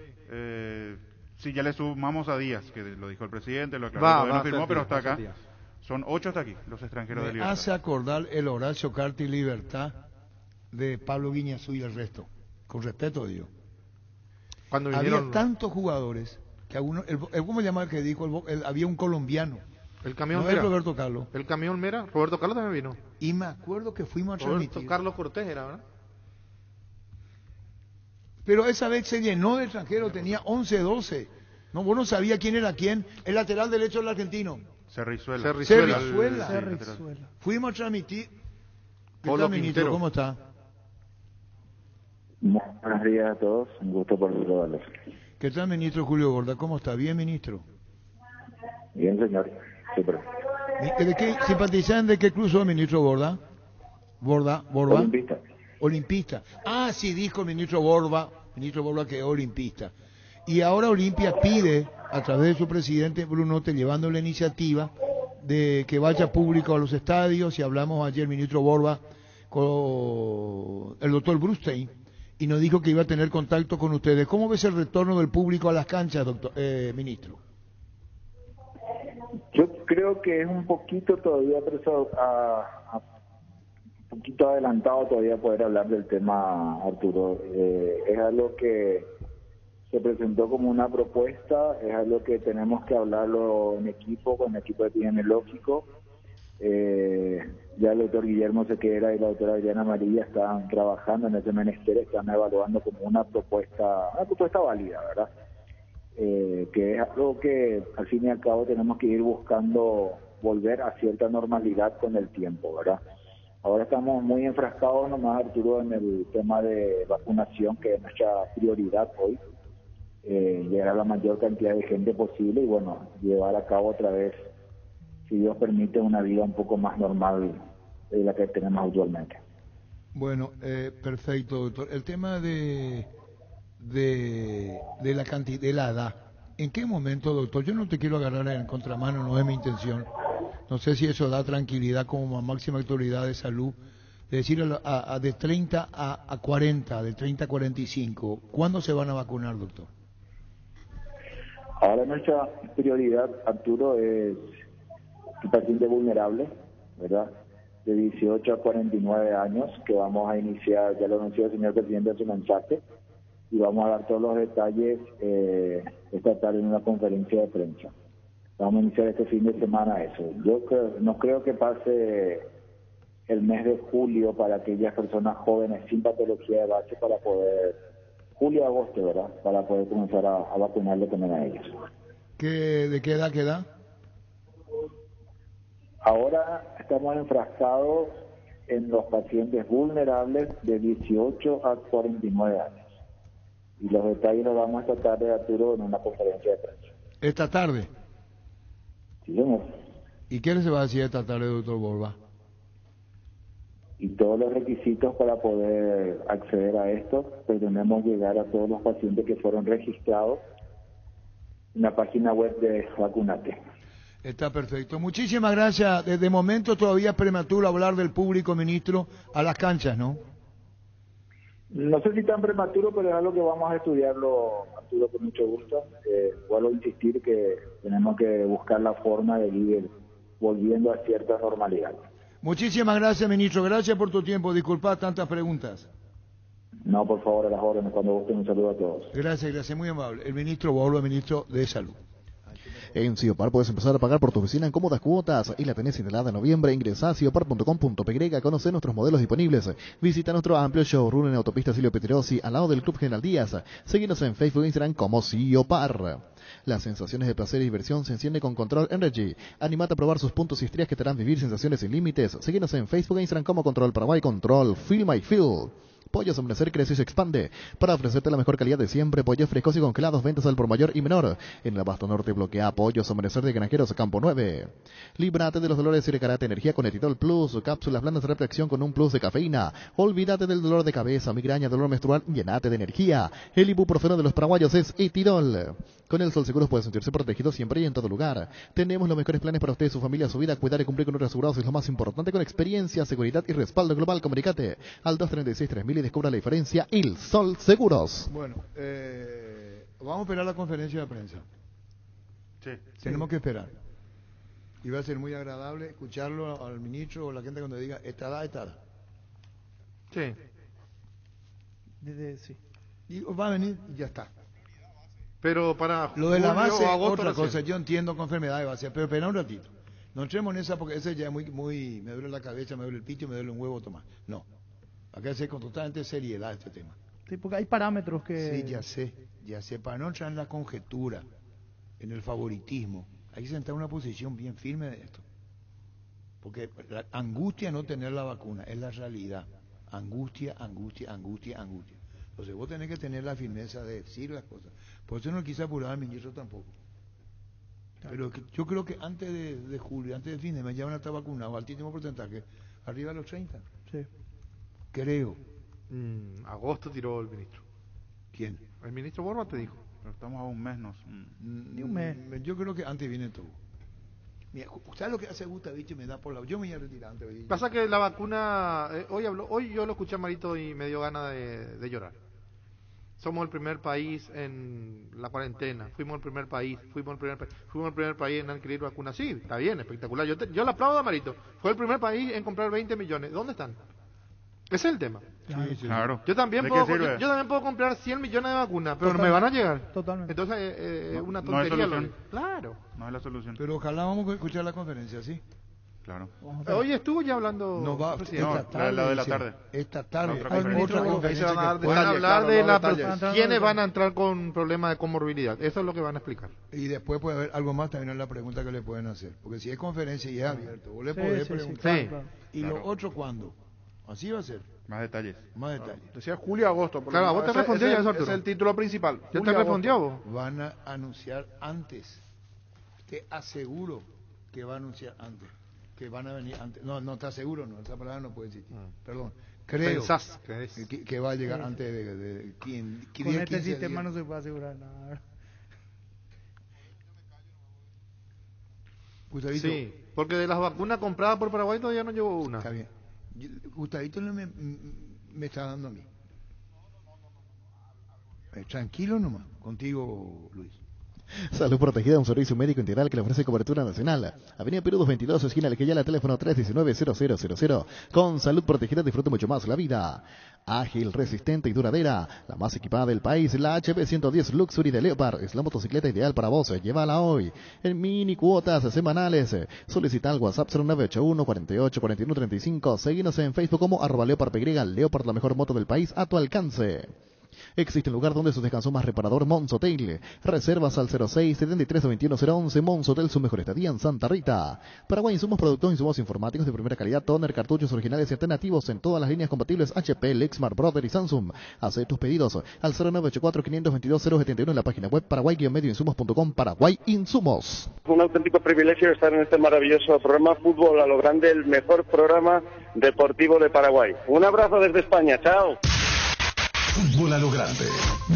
Si ya le sumamos a Díaz, que lo dijo el presidente, lo aclaró, todavía no firmó, pero está acá. Son 8 hasta aquí, los extranjeros de Libertad. Hace acordar el Horacio Carti Libertad de Pablo Guiñazú y el resto. Con respeto, digo. Cuando vinieron... Había tantos jugadores que algunos, ¿cómo se llama el que dijo? Había un colombiano. El camión no Mera. Es Roberto Carlos. El camión Mera. Roberto Carlos también vino. Y me acuerdo que fuimos a transmitir. Roberto Carlos Cortés era, ¿verdad? Pero esa vez se llenó de extranjeros, tenía 11, 12. No, vos no sabías quién era quién. El lateral derecho del argentino. Cerrizuela. Fuimos a transmitir. ¿Qué Polo tal, ministro? Quintero. ¿Cómo está? Buenos días a todos, un gusto por saludarlos. ¿Qué tal, ministro Julio Borda? ¿Cómo está? ¿Bien, ministro? Bien, señor. Súper. ¿De qué simpatizan de qué club son, ministro Borda? ¿Borba? Olimpista. Olimpista. Ah, sí, dijo el ministro Borba que es olimpista. Y ahora Olimpia pide, a través de su presidente Brunote, llevando la iniciativa de que vaya público a los estadios, y hablamos ayer, ministro Borba, con el doctor Brustein, y nos dijo que iba a tener contacto con ustedes. ¿Cómo ves el retorno del público a las canchas, doctor, ministro? Yo creo que es un poquito todavía, un poquito adelantado todavía poder hablar del tema, Arturo. Es algo que se presentó como una propuesta, es algo que tenemos que hablarlo en equipo, con el equipo epidemiológico. Ya el doctor Guillermo Sequera y la doctora Adriana Amarilla están trabajando en ese menester, están evaluando como una propuesta válida, ¿verdad? Que es algo que al fin y al cabo tenemos que ir buscando volver a cierta normalidad con el tiempo, ¿verdad? Ahora estamos muy enfrascados nomás, Arturo, en el tema de vacunación, que es nuestra prioridad hoy, llegar a la mayor cantidad de gente posible y bueno, llevar a cabo otra vez, si Dios permite, una vida un poco más normal de la que tenemos actualmente. Bueno, perfecto, doctor. El tema de la cantidad, de la edad. ¿En qué momento, doctor? Yo no te quiero agarrar en contramano, no es mi intención. No sé si eso da tranquilidad como máxima autoridad de salud. De decir de 30 a 40, de 30 a 45, ¿cuándo se van a vacunar, doctor? Ahora nuestra prioridad, Arturo, es el paciente vulnerable, ¿verdad? De 18 a 49 años, que vamos a iniciar, ya lo anunció el señor presidente en su mensaje, y vamos a dar todos los detalles esta tarde en una conferencia de prensa. Vamos a iniciar este fin de semana eso. Yo no creo que pase el mes de julio para aquellas personas jóvenes sin patología de base para poder, julio-agosto, ¿verdad? Para poder comenzar a vacunarle también a ellos. ¿De qué edad queda? Ahora estamos enfrascados en los pacientes vulnerables de 18 a 49 años. Y los detalles los vamos a tratar de Arturo en una conferencia de prensa. ¿Esta tarde? Sí, señor. ¿Y qué se va a decir esta tarde, doctor Borba? Y todos los requisitos para poder acceder a esto, pretendemos llegar a todos los pacientes que fueron registrados en la página web de Vacunate. Está perfecto. Muchísimas gracias. Desde momento todavía es prematuro hablar del público, ministro, a las canchas, ¿no? No sé si tan prematuro, pero es algo que vamos a estudiarlo, Arturo, con mucho gusto. Vuelvo a insistir que tenemos que buscar la forma de ir volviendo a cierta normalidad. Muchísimas gracias, ministro. Gracias por tu tiempo. Disculpa tantas preguntas. No, por favor, a las órdenes. Cuando gusten, un saludo a todos. Gracias, muy amable. El ministro Borba, ministro de Salud. En Ciopar puedes empezar a pagar por tu oficina en cómodas cuotas y la tenés instalada en noviembre. Ingresa a ciopar.com.py, conoce nuestros modelos disponibles. Visita nuestro amplio showroom en Autopista Silvio Petrosi, al lado del Club General Díaz. Seguinos en Facebook e Instagram como Ciopar. Las sensaciones de placer y diversión se encienden con Control Energy. Animate a probar sus puntos y estrellas que te harán vivir sensaciones sin límites. Seguinos en Facebook e Instagram como Control Paraguay. Control, Feel My Feel. Pollos Amanecer crece y se expande. Para ofrecerte la mejor calidad de siempre, pollos frescos y congelados, ventas al por mayor y menor. En el Abasto Norte bloquea Pollos Amanecer de Granjeros, Campo 9. Líbrate de los dolores y recargate energía con Eritol Plus. Cápsulas blandas de reflexión con un plus de cafeína. Olvídate del dolor de cabeza, migraña, dolor menstrual, llenate de energía. El ibuprofeno de los paraguayos es Etirol. Con el Sol Seguros puede sentirse protegido siempre y en todo lugar. Tenemos los mejores planes para usted, su familia, su vida. Cuidar y cumplir con nuestros asegurados es lo más importante, con experiencia, seguridad y respaldo global. Comunicate al 236-3000 y descubra la diferencia. El Sol Seguros. Bueno, vamos a esperar la conferencia de prensa. Sí. Tenemos que esperar. Y va a ser muy agradable escucharlo al ministro o la gente cuando diga, estará. Sí. Sí. Y va a venir y ya está. Pero para lo de la base es agosto, otra cosa. Yo entiendo con enfermedad de base, pero espera un ratito. No entremos en esa porque ese ya es muy me duele la cabeza, me duele el pito, me duele un huevo, tomar. No. Acá hay con totalmente seriedad este tema. Sí, porque hay parámetros que... Sí, ya sé, para no entrar en la conjetura, en el favoritismo, hay que sentar una posición bien firme de esto. Porque la angustia no tener la vacuna, es la realidad. Angustia. Entonces vos tenés que tener la firmeza de decir las cosas. Por eso no quise apurar al ministro tampoco. Pero yo creo que antes de julio, antes del fin de mes, ya van a estar vacunados, altísimo porcentaje, arriba de los 30. Sí. Creo. Agosto tiró el ministro. ¿Quién? El ministro Borba te dijo. Pero estamos a un mes, ¿no? Ni un mes. Yo creo que antes viene todo. Mira, ¿sabes lo que hace Gustavito y me da por la... Yo me voy a retirar antes. Pasa que la vacuna... hoy yo lo escuché a Marito y me dio ganas de llorar. Somos el primer país en la cuarentena. Fuimos el primer país en adquirir vacunas. Sí, está bien, espectacular. Yo le aplaudo a Marito. Fue el primer país en comprar 20 millones. ¿Dónde están? Ese es el tema. Claro. Yo también puedo comprar 100 millones de vacunas, pero no me van a llegar. Totalmente. Entonces es una tontería. No es solución. Claro. No es la solución. Pero ojalá vamos a escuchar la conferencia, ¿sí? Claro. Hoy estuvo ya hablando... No va, la de la tarde. Esta tarde. Otra conferencia. Van a hablar de quiénes van a entrar con problemas de comorbilidad. Eso es lo que van a explicar. Y después puede haber algo más también en la pregunta que le pueden hacer. Porque si es conferencia y es abierto, vos le podés preguntar. Sí. ¿Y lo otro cuándo? Así va a ser. Más detalles. Decía julio-agosto. Claro, a vos te respondió ya eso, Arturo. Es el título principal. ¿Ya te respondió vos? Van a anunciar antes. Te aseguro que va a anunciar antes. Que van a venir antes. No te aseguro, no. Esa palabra no puede existir. Perdón. Creo que va a llegar antes de con este sistema no se puede asegurar nada. Gustavito, sí, porque de las vacunas compradas por Paraguay todavía no llevo una. Está bien. Gustavito no me está dando a mí. Tranquilo nomás, contigo, Luis. Salud Protegida, un servicio médico integral que le ofrece cobertura nacional. Avenida Perú 222, esquina Lejayala, teléfono 319-0000. Con Salud Protegida disfrute mucho más la vida. Ágil, resistente y duradera. La más equipada del país, la HB110 Luxury de Leopard. Es la motocicleta ideal para vos. Llévala hoy. En mini cuotas semanales. Solicita al WhatsApp 0981 48 41 35. Seguinos en Facebook como @LeopardPY. Leopard, la mejor moto del país a tu alcance. Existe un lugar donde su descanso más reparador, Mons Hotel. Reservas al 06 73 21 011. Mons Hotel, su mejor estadía en Santa Rita. Paraguay Insumos, productos e insumos informáticos de primera calidad, toner, cartuchos originales y alternativos en todas las líneas compatibles HP, Lexmark, Brother y Samsung. Haz tus pedidos al 0984 522 071 en la página web paraguay-medioinsumos.com. Paraguay Insumos. Un auténtico privilegio estar en este maravilloso programa Fútbol a lo Grande, el mejor programa deportivo de Paraguay. Un abrazo desde España, chao. Fútbol a lo Grande.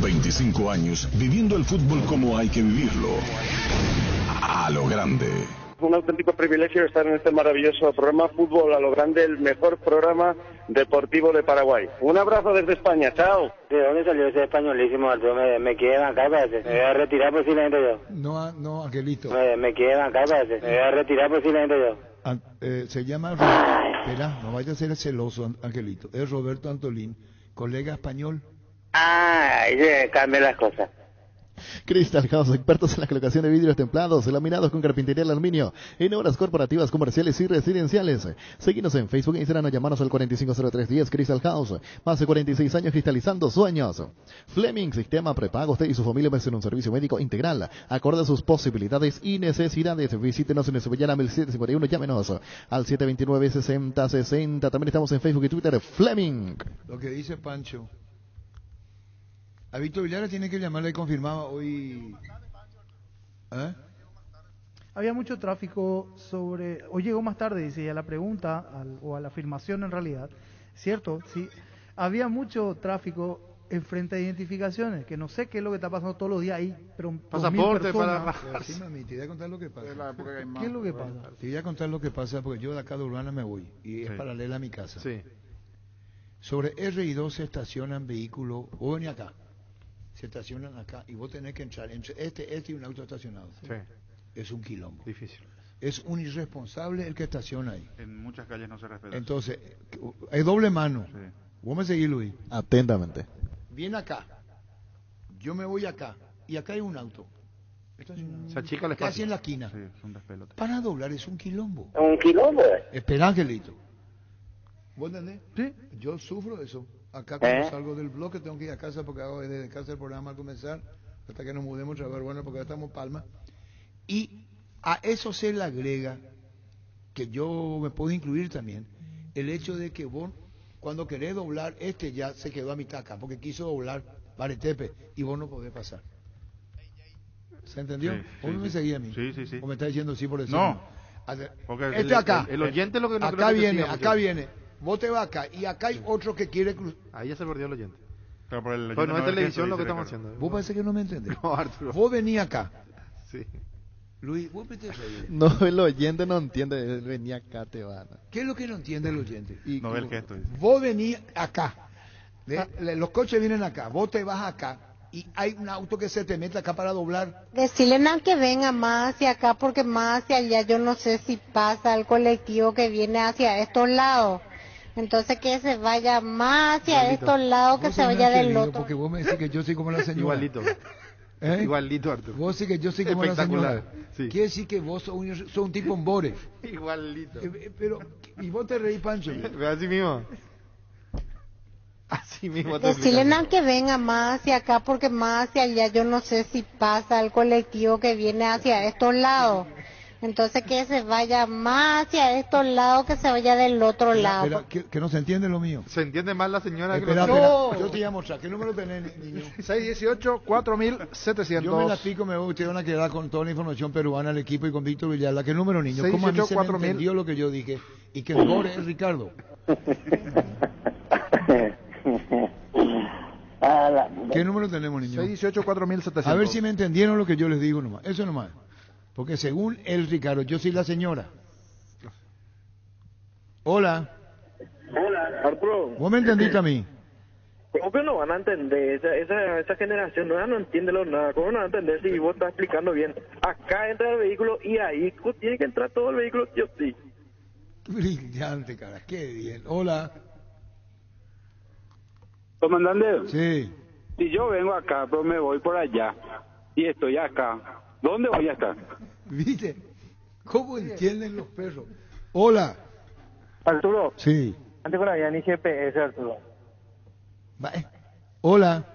25 años viviendo el fútbol como hay que vivirlo. A lo grande. Un auténtico privilegio estar en este maravilloso programa Fútbol a lo Grande, el mejor programa deportivo de Paraguay. Un abrazo desde España, chao. ¿De dónde salió ese españolísimo, Arturo? Me quiere bancar, parece. Me voy a retirar posiblemente yo. No, Angelito. Me quiere bancar, parece. Me voy a retirar posiblemente yo. Se llama... Espera, no vaya a ser celoso, Angelito. Es Roberto Antolín, colega español. Ahí se cambian las cosas. Crystal House, expertos en la colocación de vidrios templados, laminados con carpintería de aluminio, en obras corporativas, comerciales y residenciales. Seguinos en Facebook e Instagram o llamanos al 450310. Crystal House, más de 46 años cristalizando sueños. Fleming, sistema prepago. Usted y su familia merecen un servicio médico integral, acorde a sus posibilidades y necesidades. Visítenos en Sevillana 1751, llámenos al 729-6060. También estamos en Facebook y Twitter. Fleming. Lo que dice Pancho. A Víctor Villara tiene que llamarle y confirmaba hoy. Había mucho tráfico sobre... Hoy llegó más tarde, dice, a la pregunta, o a la afirmación en realidad. ¿Cierto? Sí. Había mucho tráfico en frente de identificaciones, que no sé qué es lo que está pasando todos los días ahí, pero pasaporte para... Sí, mami, te voy a contar lo que pasa. ¿Qué es lo que pasa? Te voy a contar lo que pasa, porque yo de acá de Urbana me voy, y es paralela a mi casa. Sí. Sobre RI2 se estacionan vehículos, vos venís acá. Se estacionan acá y vos tenés que entrar entre este y un auto estacionado. Sí. Es un quilombo. Difícil. Es un irresponsable el que estaciona ahí. En muchas calles no se respeta. Entonces, hay doble mano. Sí. Vos me seguís, Luis. Atentamente. Viene acá. Yo me voy acá. Y acá hay un auto. Se achica el espacio. Casi en la esquina. Sí, es un despelote. Para doblar es un quilombo. ¿Un quilombo? Espera, Angelito. ¿Vos entendés? Sí. Yo sufro eso. Acá cuando salgo del bloque tengo que ir a casa porque hago desde casa el programa al comenzar hasta que nos mudemos a ver, bueno, porque ya estamos en Palma. Y a eso se le agrega, que yo me puedo incluir también, el hecho de que vos, cuando querés doblar, ya se quedó a mitad acá, porque quiso doblar Baretepe y vos no podés pasar. ¿Se entendió? Sí, ¿Vos no me seguía a mí? Sí. ¿O me está diciendo sí por eso? No. Porque Acá. El oyente lo que no acá creo que viene, siga, acá viene. Vos te vas acá y acá hay otro que quiere cruzar. Ahí ya se perdió el oyente. Pero por el Pues no es televisión lo que estamos estamos haciendo. Vos parece que no me entendés. No, Arturo. Vos venís acá. Sí. Luis, vos me estás reír. No, el oyente no entiende. Venía acá, te van. ¿Qué es lo que no entiende el oyente? No ve el gesto. Vos venís acá. Los coches vienen acá. Vos te vas acá. Y hay un auto que se te mete acá para doblar. Decirle a que venga más hacia acá, porque más hacia allá yo no sé si pasa el colectivo que viene hacia estos lados. Entonces que se vaya más hacia estos lados, que se vaya del otro. Porque vos me decís que yo soy como la señora. Igualito. Igualito, Arturo. Vos sí que yo soy como la señora. Sí. Quiere decir que vos sos un tipo embore. Igualito. Pero, y vos te reís, Pancho. Así mismo. Así mismo. Decirle a que venga más hacia acá, porque más hacia allá yo no sé si pasa el colectivo que viene hacia estos lados. Entonces que se vaya más hacia estos lados, que se vaya del otro lado. Espera, que no se entiende lo mío. Se entiende más la señora espera, que no. Yo te llamo, ¿qué número tenés, niño? 618-4700. Yo me la pico, ustedes van a quedar con toda la información peruana al equipo y con Víctor Villar. ¿Qué número, niño? ¿Cómo a mí se me entendió lo que yo dije? Y que el gore es Ricardo. ¿Qué número tenemos, niño? 618-4700. A ver si me entendieron lo que yo les digo nomás. Eso nomás. Porque según el Ricardo, yo soy la señora. Hola. Hola, Arturo. ¿Vos me entendiste a mí? ¿Cómo que no van a entender? Esa generación no entiende nada. ¿Cómo no van a entender si vos estás explicando bien? Acá entra el vehículo y ahí tiene que entrar todo el vehículo, yo sí. Brillante, cara. Qué bien. Hola. Comandante. Sí. Si yo vengo acá, pero me voy por allá y estoy acá, ¿dónde voy a estar? ¿Viste? ¿Cómo entienden los perros? Hola. Arturo. Sí. Antes con la ni GPS, Arturo. Hola.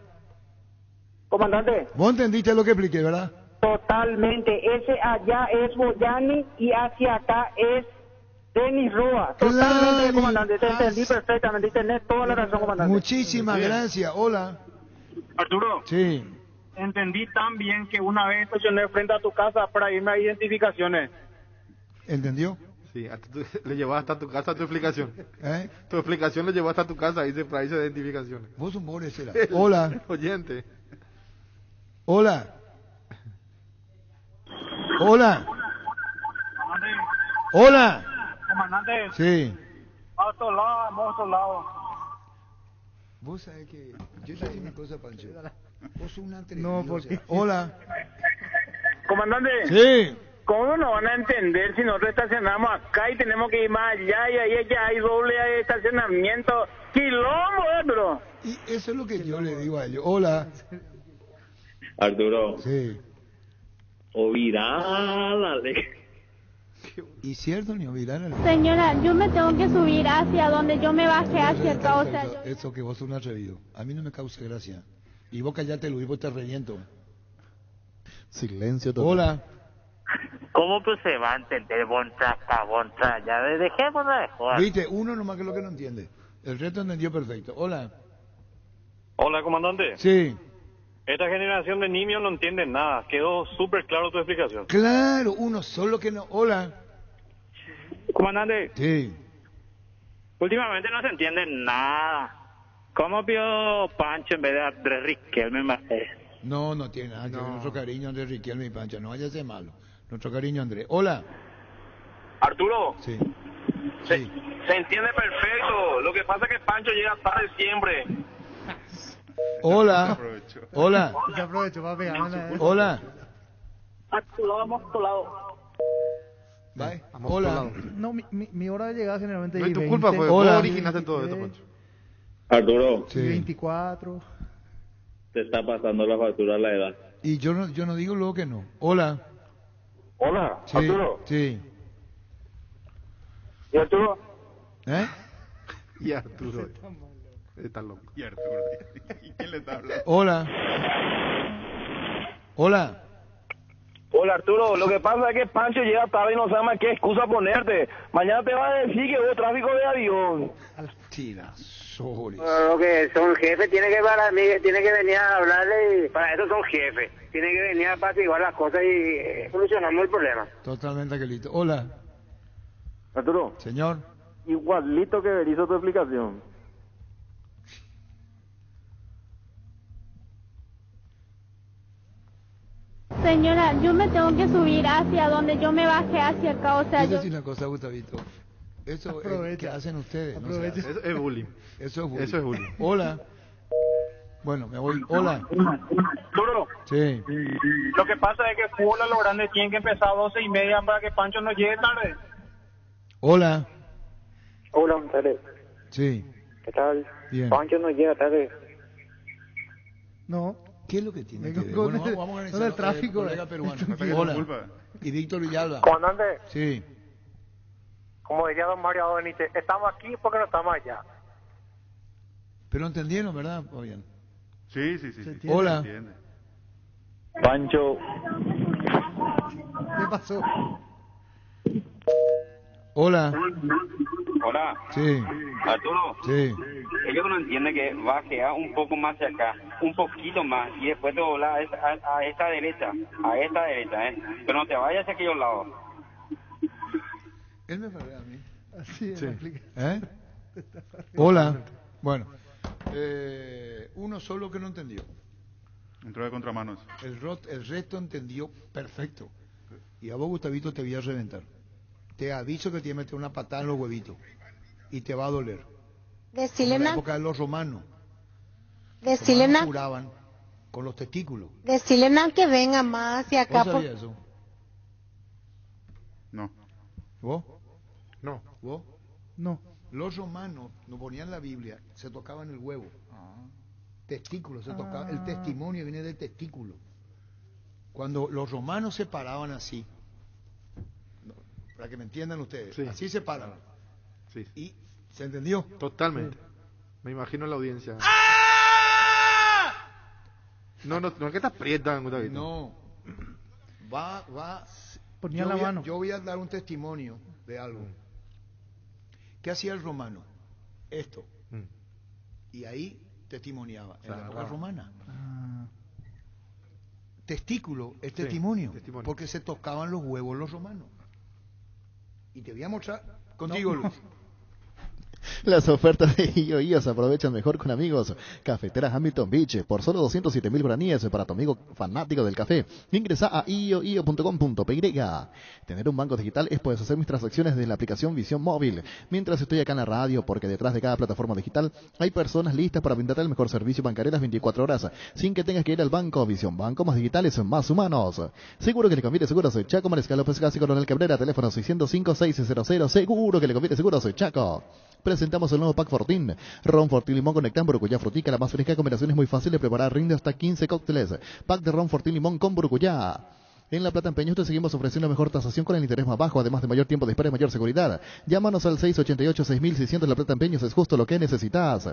Comandante. Vos entendiste lo que expliqué, ¿verdad? Totalmente. Ese allá es Boyani y hacia acá es Denis Roa. Totalmente, Claro. comandante. Te entendí perfectamente. Tenés toda la razón, comandante. Muchísimas gracias. Hola. Arturo. Sí. Entendí tan bien que una vez estacioné frente a tu casa para irme a identificaciones. ¿Entendió? Sí, le llevó hasta tu casa tu explicación. ¿Eh? Tu explicación le llevó hasta tu casa, dice para irse de identificaciones. Vos un borde será. Hola. Oyente. Hola. Hola. Hola. Comandante. Sí. A otro lado, a otro lado. Vos sabés que yo te digo una cosa, Pancho. Vos sos una No, porque... Hola. Comandante. Sí. ¿Cómo nos van a entender si nosotros estacionamos acá y tenemos que ir más allá y ahí ya hay doble estacionamiento? ¡Quilombo, bro! Y eso es lo que yo le digo a ellos. Hola. Arturo. Sí. Oviral. ¿Y cierto, ni Oviral? Señora, yo me tengo que subir hacia donde yo me bajé hacia el cauce. Eso que vos sos un atrevido. A mí no me causa gracia. Y vos callate, Luis, vos te reviento. Silencio total. Hola. ¿Cómo que se va a entender bontra? Ya dejémonos de jugar. Viste, uno nomás que es lo que no entiende. El resto entendió perfecto. Hola. Hola, comandante. Sí. Esta generación de niños no entiende nada. Quedó súper claro tu explicación. Claro, uno solo que no. Hola. Comandante. Sí. Últimamente no se entiende nada. ¿Cómo vio Pancho en vez de Andrés Riquelme? No, no tiene nada que ver. Nuestro cariño, Andrés Riquelme y Pancha. No vaya a ser malo. Nuestro cariño, Andrés. Hola. Arturo. Sí. Se entiende perfecto. Lo que pasa es que Pancho llega tarde siempre. Hola. Hola. Se aprovecho, papi. Hola. A tu lado, vamos a tu lado. Bye. Hola. No, mi hora de llegada generalmente No es es tu 20. culpa, fue. Hola. Vos originaste todo esto, Pancho. Arturo. Sí. 24. Te está pasando la factura a la edad. Y yo no digo luego que no. Hola. Hola, Sí. Arturo. Sí. ¿Y Arturo? ¿Eh? Y Arturo. Está loco. Y Arturo. ¿Y quién le está hablando? Hola. Hola. Hola, Arturo. Lo que pasa es que Pancho llega tarde y no sabe más qué excusa ponerte. Mañana te va a decir que hubo tráfico de avión. Tirazones. Lo que son jefes, tiene que venir a hablarle y para eso son jefes. Tiene que venir a apaciguar las cosas y solucionamos el problema. Totalmente, Aquelito. Hola. Arturo. Señor. Igualito que hizo tu explicación. Señora, yo me tengo que subir hacia donde yo me bajé hacia el cauce. Quiero decir una cosa, Gustavito. Eso es que hacen ustedes. No se hace. Eso es bullying. Eso es bullying. Eso es bullying. Hola. Bueno, me voy. Hola. Arturo. Sí. Lo que pasa es que fútbol a lo grande tiene que empezar a 12:30 para que Pancho no llegue tarde. Hola. Hola, buenas tardes. Sí. ¿Qué tal? Bien. Pancho no llega tarde. No. ¿Qué es lo que tiene que ver? Con Bueno, el- vamos a con organizar. el tráfico, Colega peruano. Pasa que Hola. es culpa. Y Víctor Villalba. Comandante, Sí. como decía don Mario Benítez, estamos aquí porque no estamos allá. Pero entendieron, ¿verdad? Oigan. Sí, sí, sí. Se sí, entiende. Hola. se entiende. Pancho. ¿Qué pasó? Hola. Hola, Sí. Arturo. Sí. Ellos no entienden que bajea un poco más hacia acá, un poquito más, y después te dobla a esta derecha, pero no te vayas hacia aquellos lados. Él me falló a mí. Así es. Sí. la explicación. ¿Eh? Hola. Bueno. Uno solo que no entendió. Entró de contramanos. El resto entendió perfecto. Y a vos, Gustavito, te voy a reventar. Te aviso que te voy a meter una patada en los huevitos. Y te va a doler. Decirle En la na- época de los romanos. decirle Los romanos na- curaban con los testículos. decirle na que venga más hacia acá. ¿Vos sabías eso? No. ¿Vos? No. ¿Vos? No. Los romanos nos ponían la Biblia, se tocaban el huevo. Testículo, se tocaba. El testimonio viene del testículo. Cuando los romanos se paraban así, para que me entiendan ustedes, Sí. así se paran. Sí. ¿Y se entendió? Totalmente. Me imagino la audiencia. No es que te aprietan, Gustavito. No. Va. Ponía la mano. Yo voy a dar un testimonio de algo. ¿Qué hacía el romano? Esto. Y ahí testimoniaba. En la época romana. Testículo es testimonio. Porque se tocaban los huevos los romanos. Y te voy a mostrar contigo, Luis. Las ofertas de IO se aprovechan mejor con amigos. Cafetera Hamilton Beach por solo 207.000 guaraníes para tu amigo fanático del café. Ingresa a io.com.py. Tener un banco digital es poder hacer mis transacciones desde la aplicación Visión Móvil. Mientras estoy acá en la radio, porque detrás de cada plataforma digital hay personas listas para brindarte el mejor servicio bancario las 24 horas, sin que tengas que ir al banco. Visión Banco, más digitales, más humanos. Seguro que le conviene seguros. Soy Chaco Mariscal López Casi Coronel Cabrera, teléfono 605-600. Seguro que le conviene seguros. Soy Chaco. Presentamos el nuevo Pack Fortín. Ron Fortín Limón con Nectán, Burucuyá, Frutica, la más fresca combinación es muy fácil de preparar, rinde hasta 15 cócteles. Pack de Ron Fortín Limón con Burucuyá. En La Plata Empeños te seguimos ofreciendo mejor tasación con el interés más bajo, además de mayor tiempo de espera y mayor seguridad. Llámanos al 688-6600. La Plata Empeños es justo lo que necesitas.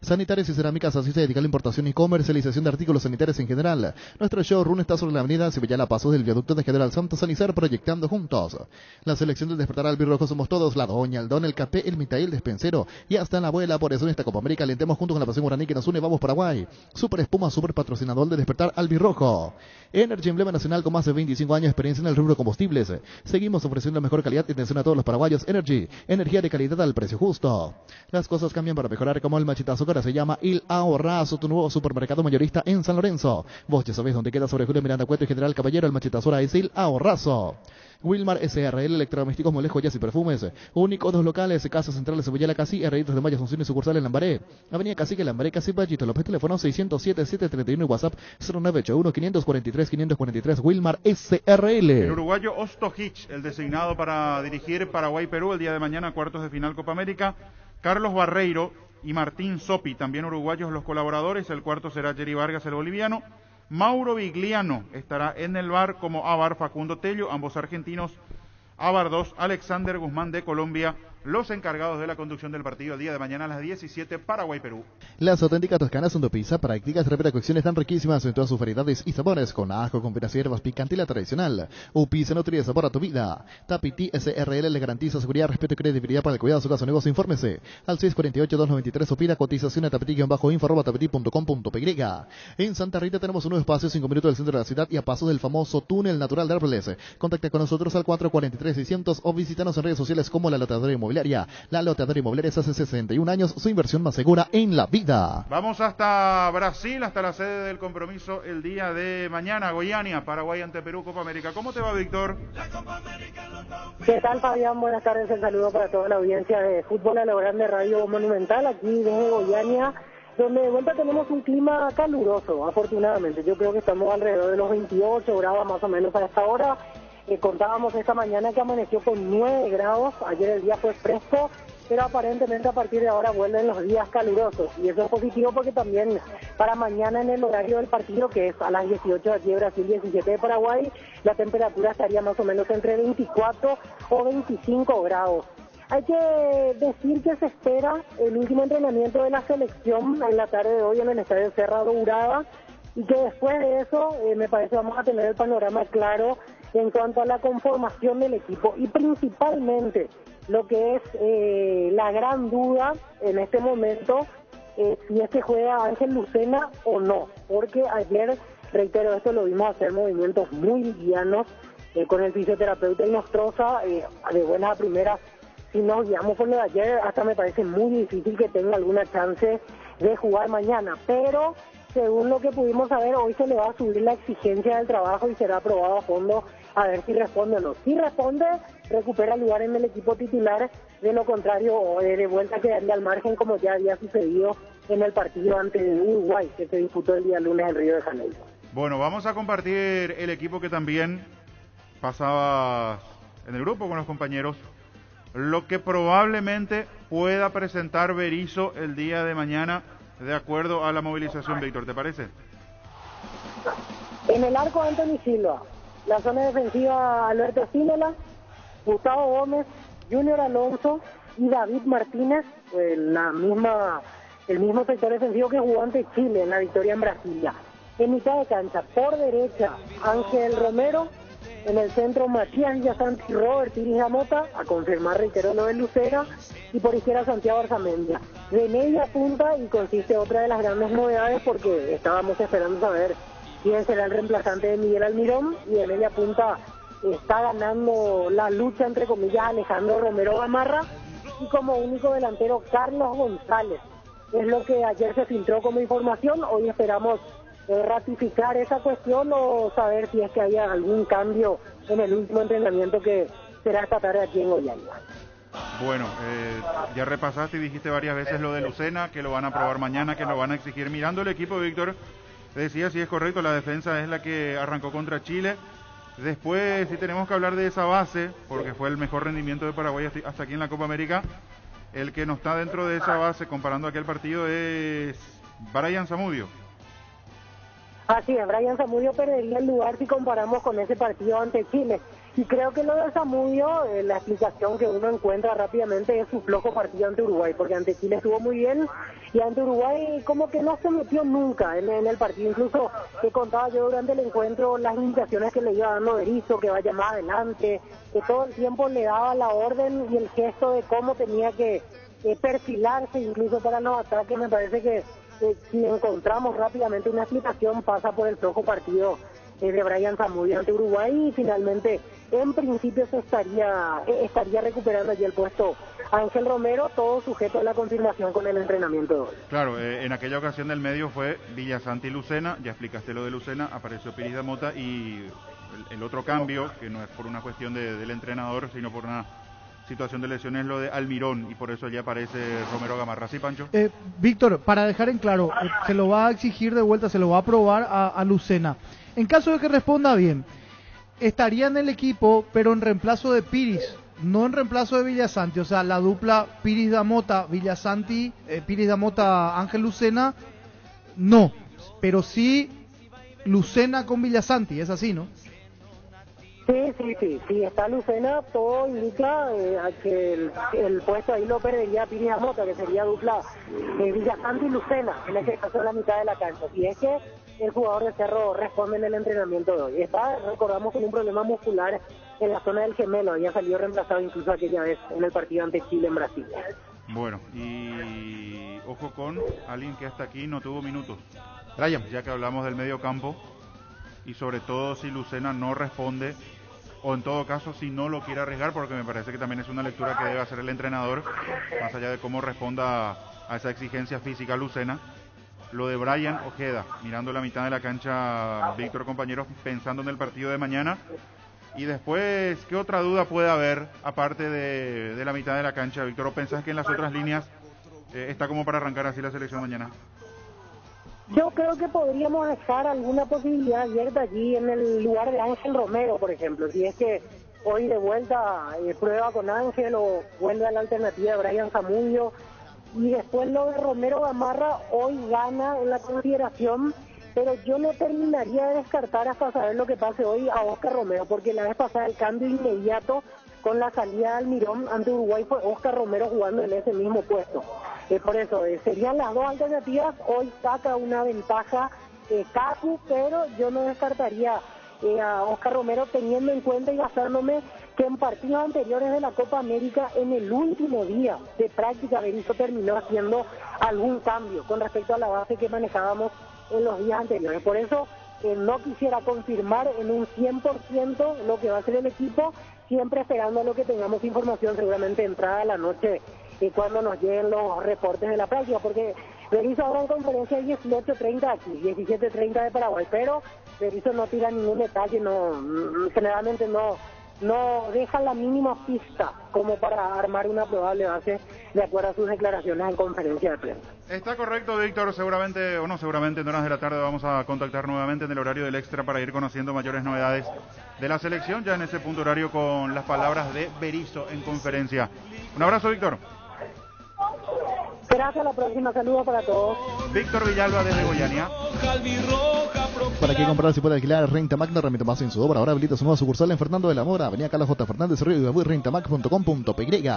Sanitarios y Cerámicas, así se dedica a la importación y comercialización de artículos sanitarios en general. Nuestro showroom está sobre la avenida Cibellala Pasos del viaducto de General Santos Sanizar, proyectando juntos. La selección del despertar al birrojo somos todos, la doña, el don, el café, el mitad, el despensero y hasta la abuela. Por eso en esta Copa América alentemos juntos con la pasión guaraní que nos une. Vamos Paraguay. Super Espuma, super patrocinador de despertar al birrojo. Energy, emblema nacional con más de 25 años de experiencia en el rubro combustibles. Seguimos ofreciendo la mejor calidad y atención a todos los paraguayos. Energy, energía de calidad al precio justo. Las cosas cambian para mejorar, como el machetazo que ahora se llama Il Ahorrazo, tu nuevo supermercado mayorista en San Lorenzo. Vos ya sabés dónde queda, sobre Julio Miranda Cueto y General Caballero. El machetazo ahora es Il Ahorrazo. Wilmar SRL, electrodomésticos, moles, joyas y perfumes. Único, 2 locales, Casa Central, Cebolla, Casi, Herreritos de Maya, Asunción y sucursal en Lambaré. Avenida Cacique, Lambaré, Casi, Pachito. López, teléfono 607-731 y WhatsApp 0981-543-543. Wilmar SRL. El uruguayo Ostojic, el designado para dirigir Paraguay-Perú el día de mañana, cuartos de final Copa América. Carlos Barreiro y Martín Sopi, también uruguayos los colaboradores. El cuarto será Jerry Vargas, el boliviano. Mauro Vigliano estará en el bar como Avar Facundo Tello, ambos argentinos. Avar 2, Alexander Guzmán de Colombia, los encargados de la conducción del partido el día de mañana a las 17, Paraguay-Perú. Las auténticas toscanas son de pizza, prácticas, rápidas cocciones tan riquísimas en todas sus variedades y sabores, con ajo, con peras hierbas, picante y la tradicional. Pizza nutre sabor a tu vida. Tapiti SRL le garantiza seguridad, respeto y credibilidad para el cuidado de su caso negocio. Infórmese al 648-293 o pida cotización a tapiti-info@tapiti.com.py. En Santa Rita tenemos un nuevo espacio, 5 minutos del centro de la ciudad y a pasos del famoso túnel natural de Árboles. Contacta con nosotros al 443-600 o visítanos en redes sociales como La Loteadora Inmobiliaria. La Loteadora Inmobiliaria hace 61 años, su inversión más segura en la vida. Vamos hasta Brasil, hasta la sede del compromiso el día de mañana. Goiânia, Paraguay ante Perú, Copa América. ¿Cómo te va, Víctor? ¿Qué tal, Fabián? Buenas tardes, el saludo para toda la audiencia de Fútbol a lo Grande Radio Monumental, aquí desde Goiânia, donde de vuelta tenemos un clima caluroso, afortunadamente. Yo creo que estamos alrededor de los 28 grados más o menos a esta hora. Contábamos esta mañana que amaneció con 9 grados, ayer el día fue fresco, pero aparentemente a partir de ahora vuelven los días calurosos, y eso es positivo porque también para mañana en el horario del partido, que es a las 18 aquí de Brasil, 17 de Paraguay, la temperatura estaría más o menos entre 24 o 25 grados. Hay que decir que se espera el último entrenamiento de la selección en la tarde de hoy en el estadio Serra Dourada, y que después de eso me parece vamos a tener el panorama claro en cuanto a la conformación del equipo, y principalmente lo que es la gran duda en este momento, si es que juega Ángel Lucena o no, porque ayer, reitero esto, lo vimos hacer movimientos muy livianos con el fisioterapeuta Inostroza, de buenas a primeras. Si nos guiamos por lo de ayer, hasta me parece muy difícil que tenga alguna chance de jugar mañana, pero según lo que pudimos saber, hoy se le va a subir la exigencia del trabajo y será aprobado a fondo a ver si responde o no. Si responde, recupera lugar en el equipo titular, de lo contrario, de vuelta quedaría al margen, como ya había sucedido en el partido ante Uruguay, que se disputó el día lunes en Río de Janeiro. Bueno, vamos a compartir el equipo que también pasaba en el grupo con los compañeros, lo que probablemente pueda presentar Berizzo el día de mañana, de acuerdo a la movilización. Víctor, ¿te parece? En el arco, Anthony Silva. La zona defensiva, Alberto Espínola, Gustavo Gómez, Junior Alonso y David Martínez, el mismo sector defensivo que jugó ante Chile en la victoria en Brasilia. En mitad de cancha, por derecha, Ángel Romero. En el centro, Matías Villasanti y Robert Piris Damota, a confirmar, reitero, lo de Lucena. Y por izquierda, Santiago Arzamendia. De media punta, y consiste otra de las grandes novedades, porque estábamos esperando saber quién será el reemplazante de Miguel Almirón. Y de media punta está ganando la lucha, entre comillas, Alejandro Romero Gamarra. Y como único delantero, Carlos González. Es lo que ayer se filtró como información. Hoy esperamos ratificar esa cuestión o saber si es que hay algún cambio en el último entrenamiento que será esta tarde aquí en Goiânia. Bueno, ya repasaste y dijiste varias veces lo de Lucena, que lo van a probar mañana, que lo van a exigir. Mirando el equipo, Víctor, decía si es correcto, la defensa es la que arrancó contra Chile. Después, si tenemos que hablar de esa base, porque fue el mejor rendimiento de Paraguay hasta aquí en la Copa América, el que no está dentro de esa base, comparando aquel partido, es Brian Zamudio. Así es, Brian Zamudio perdería el lugar si comparamos con ese partido ante Chile. Y creo que lo de Zamudio, la explicación que uno encuentra rápidamente es su flojo partido ante Uruguay, porque ante Chile estuvo muy bien y ante Uruguay como que no se metió nunca en el partido. Incluso que contaba yo durante el encuentro las indicaciones que le iba dando Berizzo, que vaya más adelante, que todo el tiempo le daba la orden y el gesto de cómo tenía que perfilarse incluso para los ataques. Me parece que si encontramos rápidamente una explicación pasa por el flojo partido de Brian Zamudio ante Uruguay y finalmente en principio se estaría recuperando allí el puesto Ángel Romero, todo sujeto a la confirmación con el entrenamiento de hoy. Claro, en aquella ocasión del medio fue Villasanti y Lucena, ya explicaste lo de Lucena, apareció Piris Damota y el otro cambio, que no es por una cuestión del entrenador, sino por una situación de lesiones, lo de Almirón, y por eso ya aparece Romero Gamarra. ¿Sí, Pancho? Víctor, para dejar en claro, se lo va a exigir de vuelta, se lo va a probar a Lucena. En caso de que responda bien, estaría en el equipo, pero en reemplazo de Piris, no en reemplazo de Villasanti. O sea, la dupla Piris Damota, Villasanti, Piris Damota, Ángel Lucena, no. Pero sí Lucena con Villasanti, es así, ¿no? Sí, está Lucena, todo indica a que el puesto ahí lo perdería Piris Damota, que sería dupla Villasanti y Lucena, en este caso en la mitad de la cancha. Y es que el jugador de Cerro responde en el entrenamiento de hoy. Está, recordamos, con un problema muscular en la zona del gemelo, había salido reemplazado incluso aquella vez en el partido ante Chile en Brasil. Bueno, y ojo con alguien que hasta aquí no tuvo minutos, Brian, ya que hablamos del medio campo, y sobre todo si Lucena no responde, o en todo caso si no lo quiere arriesgar, porque me parece que también es una lectura que debe hacer el entrenador, más allá de cómo responda a esa exigencia física Lucena. Lo de Brian Ojeda, mirando la mitad de la cancha, Víctor, compañeros, pensando en el partido de mañana. Y después, ¿qué otra duda puede haber, aparte de la mitad de la cancha, Víctor? ¿O pensás que en las otras líneas está como para arrancar así la selección mañana? Yo creo que podríamos dejar alguna posibilidad abierta allí en el lugar de Ángel Romero, por ejemplo. Si es que hoy de vuelta prueba con Ángel o vuelve a la alternativa de Brian Zamudio. Y después lo de Romero Gamarra hoy gana en la consideración, pero yo no terminaría de descartar hasta saber lo que pase hoy a Oscar Romero, porque la vez pasada el cambio inmediato con la salida de Almirón ante Uruguay fue Oscar Romero jugando en ese mismo puesto. Por eso serían las dos alternativas. Hoy saca una ventaja Cacu, pero yo no descartaría a Oscar Romero, teniendo en cuenta y basándome que en partidos anteriores de la Copa América, en el último día de práctica, Berizzo terminó haciendo algún cambio con respecto a la base que manejábamos en los días anteriores. Por eso no quisiera confirmar en un 100% lo que va a hacer el equipo, siempre esperando a lo que tengamos información, seguramente entrada a la noche, cuando nos lleguen los reportes de la práctica, porque Berizzo ahora en conferencia 18:30 aquí, 17:30 de Paraguay, pero Berizzo no tira ningún detalle, generalmente no deja la mínima pista como para armar una probable base de acuerdo a sus declaraciones en conferencia de prensa. Está correcto, Víctor. Seguramente en horas de la tarde vamos a contactar nuevamente en el horario del extra para ir conociendo mayores novedades de la selección, ya en ese punto horario con las palabras de Berizzo en conferencia. Un abrazo, Víctor. Gracias, a la próxima. Saludos para todos. Víctor Villalba desde Goiânia. Para que comprar si puede alquilar Rentamac, no remite más en su obra. Ahora habilita su nueva sucursal en Fernando de la Mora, avenida Carlos J. Fernández, Río y Babuy, rentamac.com.py.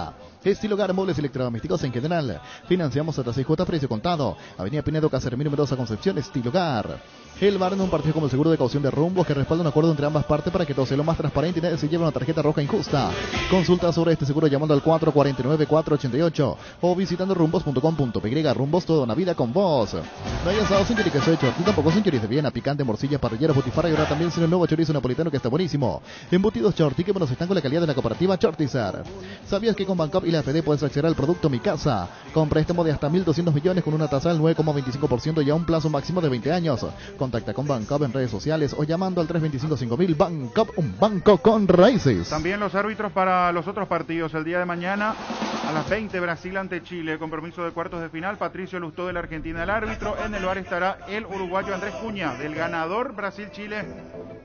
Estilo hogar, muebles electrodomésticos en general. Financiamos hasta 6 cuotas, precio contado. Avenida Pinedo, Casermino, Mendoza, Concepción, Estilo hogar. El bar en un partido como el seguro de caución de Rumbos que respalda un acuerdo entre ambas partes para que todo sea lo más transparente y nadie se lleve una tarjeta roja injusta. Consulta sobre este seguro llamando al 449-488 o visitando rumbos.com.py. Rumbos, toda una vida con vos. No hay asado sin chorizo de Chorti, tampoco sin chorizo de Viena, picante, morcilla, parrillero, botifarra y ahora también sin el nuevo chorizo napolitano que está buenísimo. Embutidos Chorti, que buenos están con la calidad de la cooperativa Chortizar. ¿Sabías que con Bancop y la AFD puedes acceder al producto Mi Casa? Con préstamo de hasta 1.200 millones con una tasa del 9,25% y a un plazo máximo de 20 años. Contacta con Bancop en redes sociales o llamando al 325-5000. Bancop, un banco con raíces. También los árbitros para los otros partidos. El día de mañana a las 20, Brasil ante Chile, compromiso de cuartos de final. Patricio Lustó de la Argentina, el árbitro. En el bar estará el uruguayo Andrés Cuña. Del ganador Brasil-Chile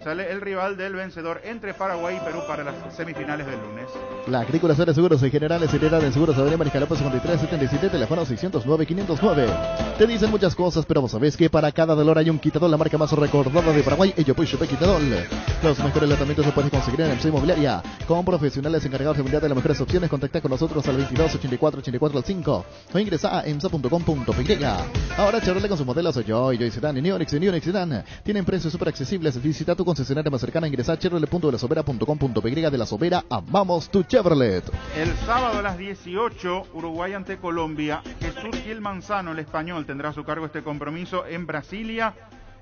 sale el rival del vencedor entre Paraguay y Perú para las semifinales del lunes. La Agrícola de Seguros y Generales Heredad en Seguros Avenida Mariscal López 5377, teléfono 609-509. Te dicen muchas cosas, pero vos sabés que para cada dolor hay un quitador, la marca más recordada de Paraguay, Ello Puyo Quitador. Los mejores tratamientos se pueden conseguir en MC Inmobiliaria. Con profesionales encargados de brindarte las mejores opciones, contacta con nosotros al 22 84 84 al 5 o ingresa a emsa.com.py. Ahora Chevrolet con sus modelos Joy Sedan y Neonix Sedan tienen precios súper accesibles. Visita tu concesionaria más cercana, ingresa a chevrolet.delasobera.com.py. De La Sobera, amamos tu Chevrolet. El sábado a las 18, Uruguay ante Colombia. Jesús Gil Manzano, el español, tendrá a su cargo este compromiso en Brasilia.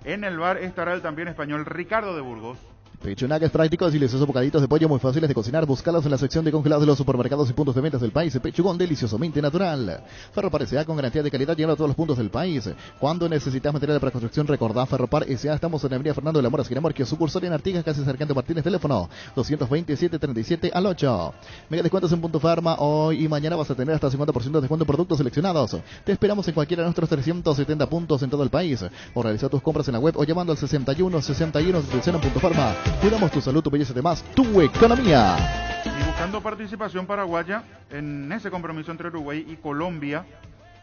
En el bar estará el también español Ricardo de Burgos. Pechunagas prácticos y deliciosos bocaditos de pollo muy fáciles de cocinar. Búscalos en la sección de congelados de los supermercados y puntos de ventas del país. Pechugón deliciosamente natural. Ferropar S.A. con garantía de calidad llegando a todos los puntos del país. Cuando necesitas material para construcción, recordá Ferropar S.A. Estamos en la avenida Fernando de la Mora, esquina Morquio, sucursal en Artigas, casi cercano a Martínez, teléfono 227-37 al 8. Mega descuentos en Punto Farma. Hoy y mañana vas a tener hasta 50% de descuento en productos seleccionados. Te esperamos en cualquiera de nuestros 370 puntos en todo el país. O realiza tus compras en la web o llamando al 61 en Punto Farma. Cuidamos tu salud, tu belleza, además tu economía. Y buscando participación paraguaya en ese compromiso entre Uruguay y Colombia,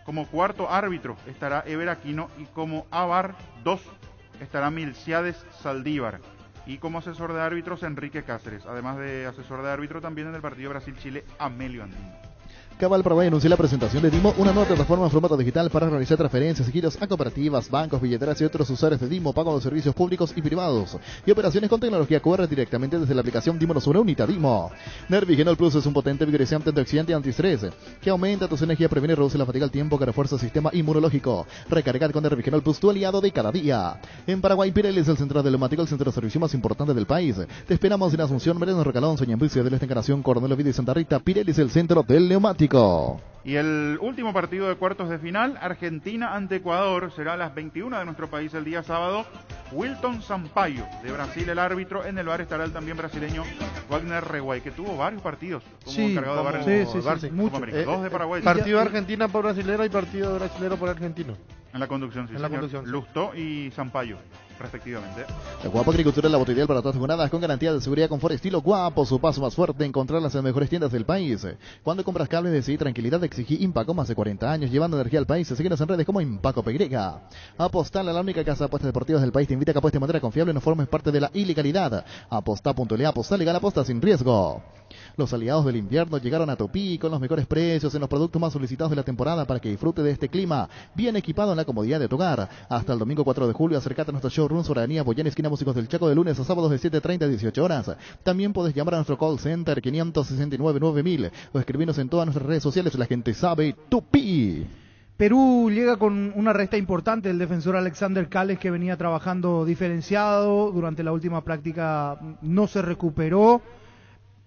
como cuarto árbitro estará Ever Aquino y como AVAR 2 estará Milciades Saldívar. Y como asesor de árbitros Enrique Cáceres, además de asesor de árbitro también en el partido Brasil-Chile, Amelio Andino. Cabal Paraguay anunció la presentación de Dimo, una nueva plataforma en formato digital para realizar transferencias y giros a cooperativas, bancos, billeteras y otros usuarios de Dimo, pago de servicios públicos y privados y operaciones con tecnología QR directamente desde la aplicación Dimo Nos Une Unita Dimo. Nervigenol Plus es un potente vigorizante, antioxidante y antiestrés que aumenta tu energía, previene y reduce la fatiga al tiempo, que refuerza el sistema inmunológico. Recarga con Nervigenol Plus, tu aliado de cada día. En Paraguay, Pirelli es el centro de neumático, el centro de servicio más importante del país. Te esperamos en Asunción, Mereno, Recalón, Soñambucio, del Este, Encarnación, Coronel Oviedo y Santa Rita. Pirelli es el centro del neumático. Y el último partido de cuartos de final, Argentina ante Ecuador, será a las 21 de nuestro país el día sábado. Wilton Sampaio, de Brasil, el árbitro. En el bar estará el también brasileño Wagner Reguay, que tuvo varios partidos como encargado de bar en dos de Paraguay. Partido de Argentina por brasilero y partido brasilero por argentino. En la conducción, sí, en la conducción, Lustó y Sampaio, respectivamente. La Guapo Agricultura es la botella para todas jornadas con garantía de seguridad, confort, estilo Guapo. Su paso más fuerte, encontrarlas en las mejores tiendas del país. Cuando compras cables, decidí tranquilidad, exigí Impaco, más de 40 años llevando energía al país. Síguenos en redes como Impaco PY. Apostar, la única casa de apuestas deportivas del país, te invita a que apuestes de manera confiable y no formes parte de la ilegalidad. Aposta.le, apostar legal, aposta sin riesgo. Los aliados del invierno llegaron a Topí con los mejores precios en los productos más solicitados de la temporada para que disfrute de este clima bien equipado en la comodidad de tu hogar. Hasta el domingo 4 de julio, acércate a nuestro showroom sobre Avenida Boyán, esquina Músicos del Chaco, de lunes a sábados de 7:30 a 18 horas. También puedes llamar a nuestro call center 569-9000 o escribirnos en todas nuestras redes sociales. La gente sabe Tupí. Perú llega con una resta importante del defensor Alexander Cales, que venía trabajando diferenciado. Durante la última práctica no se recuperó.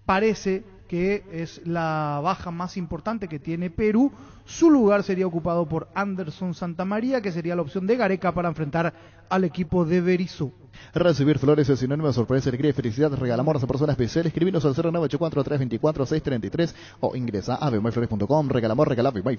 Parece que es la baja más importante que tiene Perú. Su lugar sería ocupado por Anderson Santamaría, que sería la opción de Gareca para enfrentar al equipo de Berizzo. Recibir flores es sinónimo de sorpresa, alegría y felicidad. Regalamos a personas especiales. Escribinos al 0984-324-633 o ingresa a bmayflores.com. Regalamos Bemay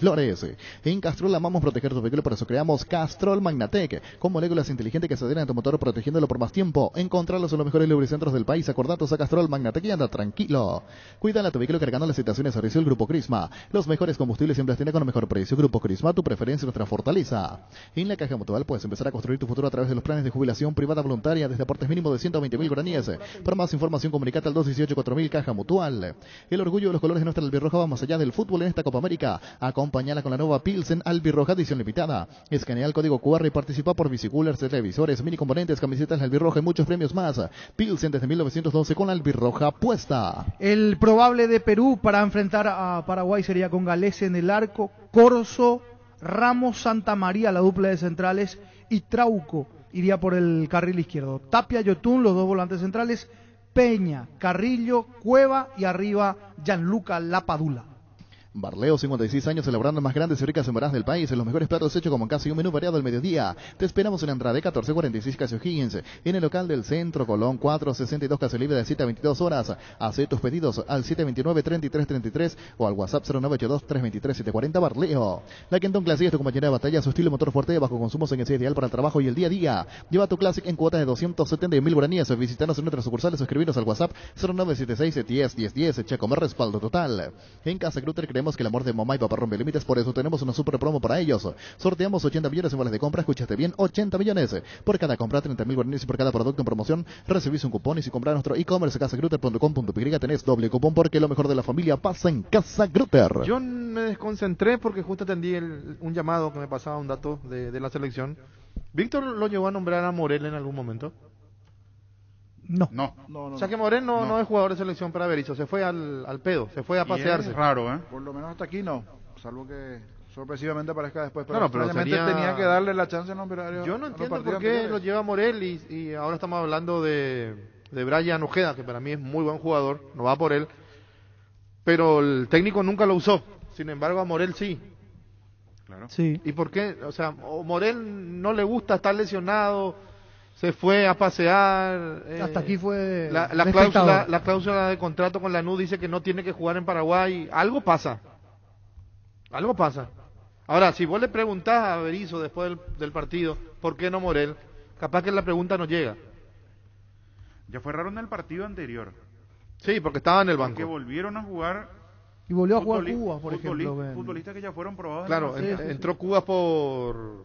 En Castrol amamos proteger tu vehículo, por eso creamos Castrol Magnatec, con moléculas inteligentes que se adhieren a tu motor, protegiéndolo por más tiempo. Encontrarlos en los mejores lubricentros del país. Acordatos a Castrol Magnatec y anda tranquilo. Cuídale a tu vehículo cargando las estaciones de servicio del Grupo Crisma. Los mejores combustibles siempre tienen con el mejor precio. Grupo Crisma, tu preferencia, nuestra fortaleza. En la Caja Mutual puedes empezar a construir tu futuro a través de los planes de jubilación privada voluntaria desde aportes mínimos de 120.000 guaraníes. Para más información, comunicate al 218-4000 Caja Mutual. El orgullo de los colores de nuestra albirroja va más allá del fútbol en esta Copa América. Acompáñala con la nueva Pilsen Albirroja edición limitada. Escanea el código QR y participa por bicicoolers, televisores, mini componentes, camisetas albirroja y muchos premios más. Pilsen desde 1912 con la albirroja puesta. El probable de Perú para enfrentar a Paraguay sería con Galese en el arco, Corso, Ramos, Santa María, la dupla de centrales, y Trauco iría por el carril izquierdo. Tapia, Yotun, los dos volantes centrales, Peña, Carrillo, Cueva y arriba Gianluca Lapadula. Barleo, 56 años, celebrando las más grandes y ricas embaradas del país, en los mejores platos hechos como en casa y un menú variado al mediodía. Te esperamos en Andrade 1446 Casi O'Higgins, en el local del Centro Colón 462 Casi Libre de 7 a 22 horas. Haz tus pedidos al 729-3333 o al WhatsApp 0982-323-740 Barleo. La Kenton Classic es tu compañera de batalla, su estilo motor fuerte, bajo consumo en es ideal para el trabajo y el día a día. Lleva tu Classic en cuotas de 270.000 guaraníes. Visítanos en nuestras sucursales o escribinos al WhatsApp 0976-10-10-10. Checomer respaldo total. En Casa Grutter creemos que el amor de mamá y papá rompe límites, por eso tenemos una super promo para ellos. Sorteamos 80 millones en vales de compra, escuchaste bien, 80 millones. Por cada compra, 30.000 guaraníes y por cada producto en promoción recibís un cupón, y si compras nuestro e-commerce casagrutter.com.py tenés doble cupón, porque lo mejor de la familia pasa en Casa Grutter. Yo me desconcentré porque justo atendí un llamado que me pasaba un dato de la selección. ¿Víctor lo llevó a nombrar a Morel en algún momento? No. O sea que Morel no es jugador de selección para Berizzo, se fue al pedo, se fue a pasearse. Es raro, ¿eh? Por lo menos hasta aquí no, salvo que sorpresivamente aparezca después. Pero sería... tenía que darle la chance en los Yo no entiendo por qué lo lleva Morel y ahora estamos hablando de Brian Ojeda, que para mí es muy buen jugador, no va por él, pero el técnico nunca lo usó, sin embargo a Morel sí. Claro. Sí. ¿Y por qué? O sea, Morel no le gusta estar lesionado, se fue a pasear. Hasta aquí fue la cláusula de contrato con Lanús dice que no tiene que jugar en Paraguay. Algo pasa. Ahora, si vos le preguntás a Berizzo después del partido, ¿por qué no Morel? Capaz que la pregunta no llega. Ya fue raro en el partido anterior. Sí, porque estaba en el banco. Porque volvieron a jugar. Y volvió a jugar Cuba, por ejemplo. Futbolistas que ya fueron probados. Claro, entró Cuba por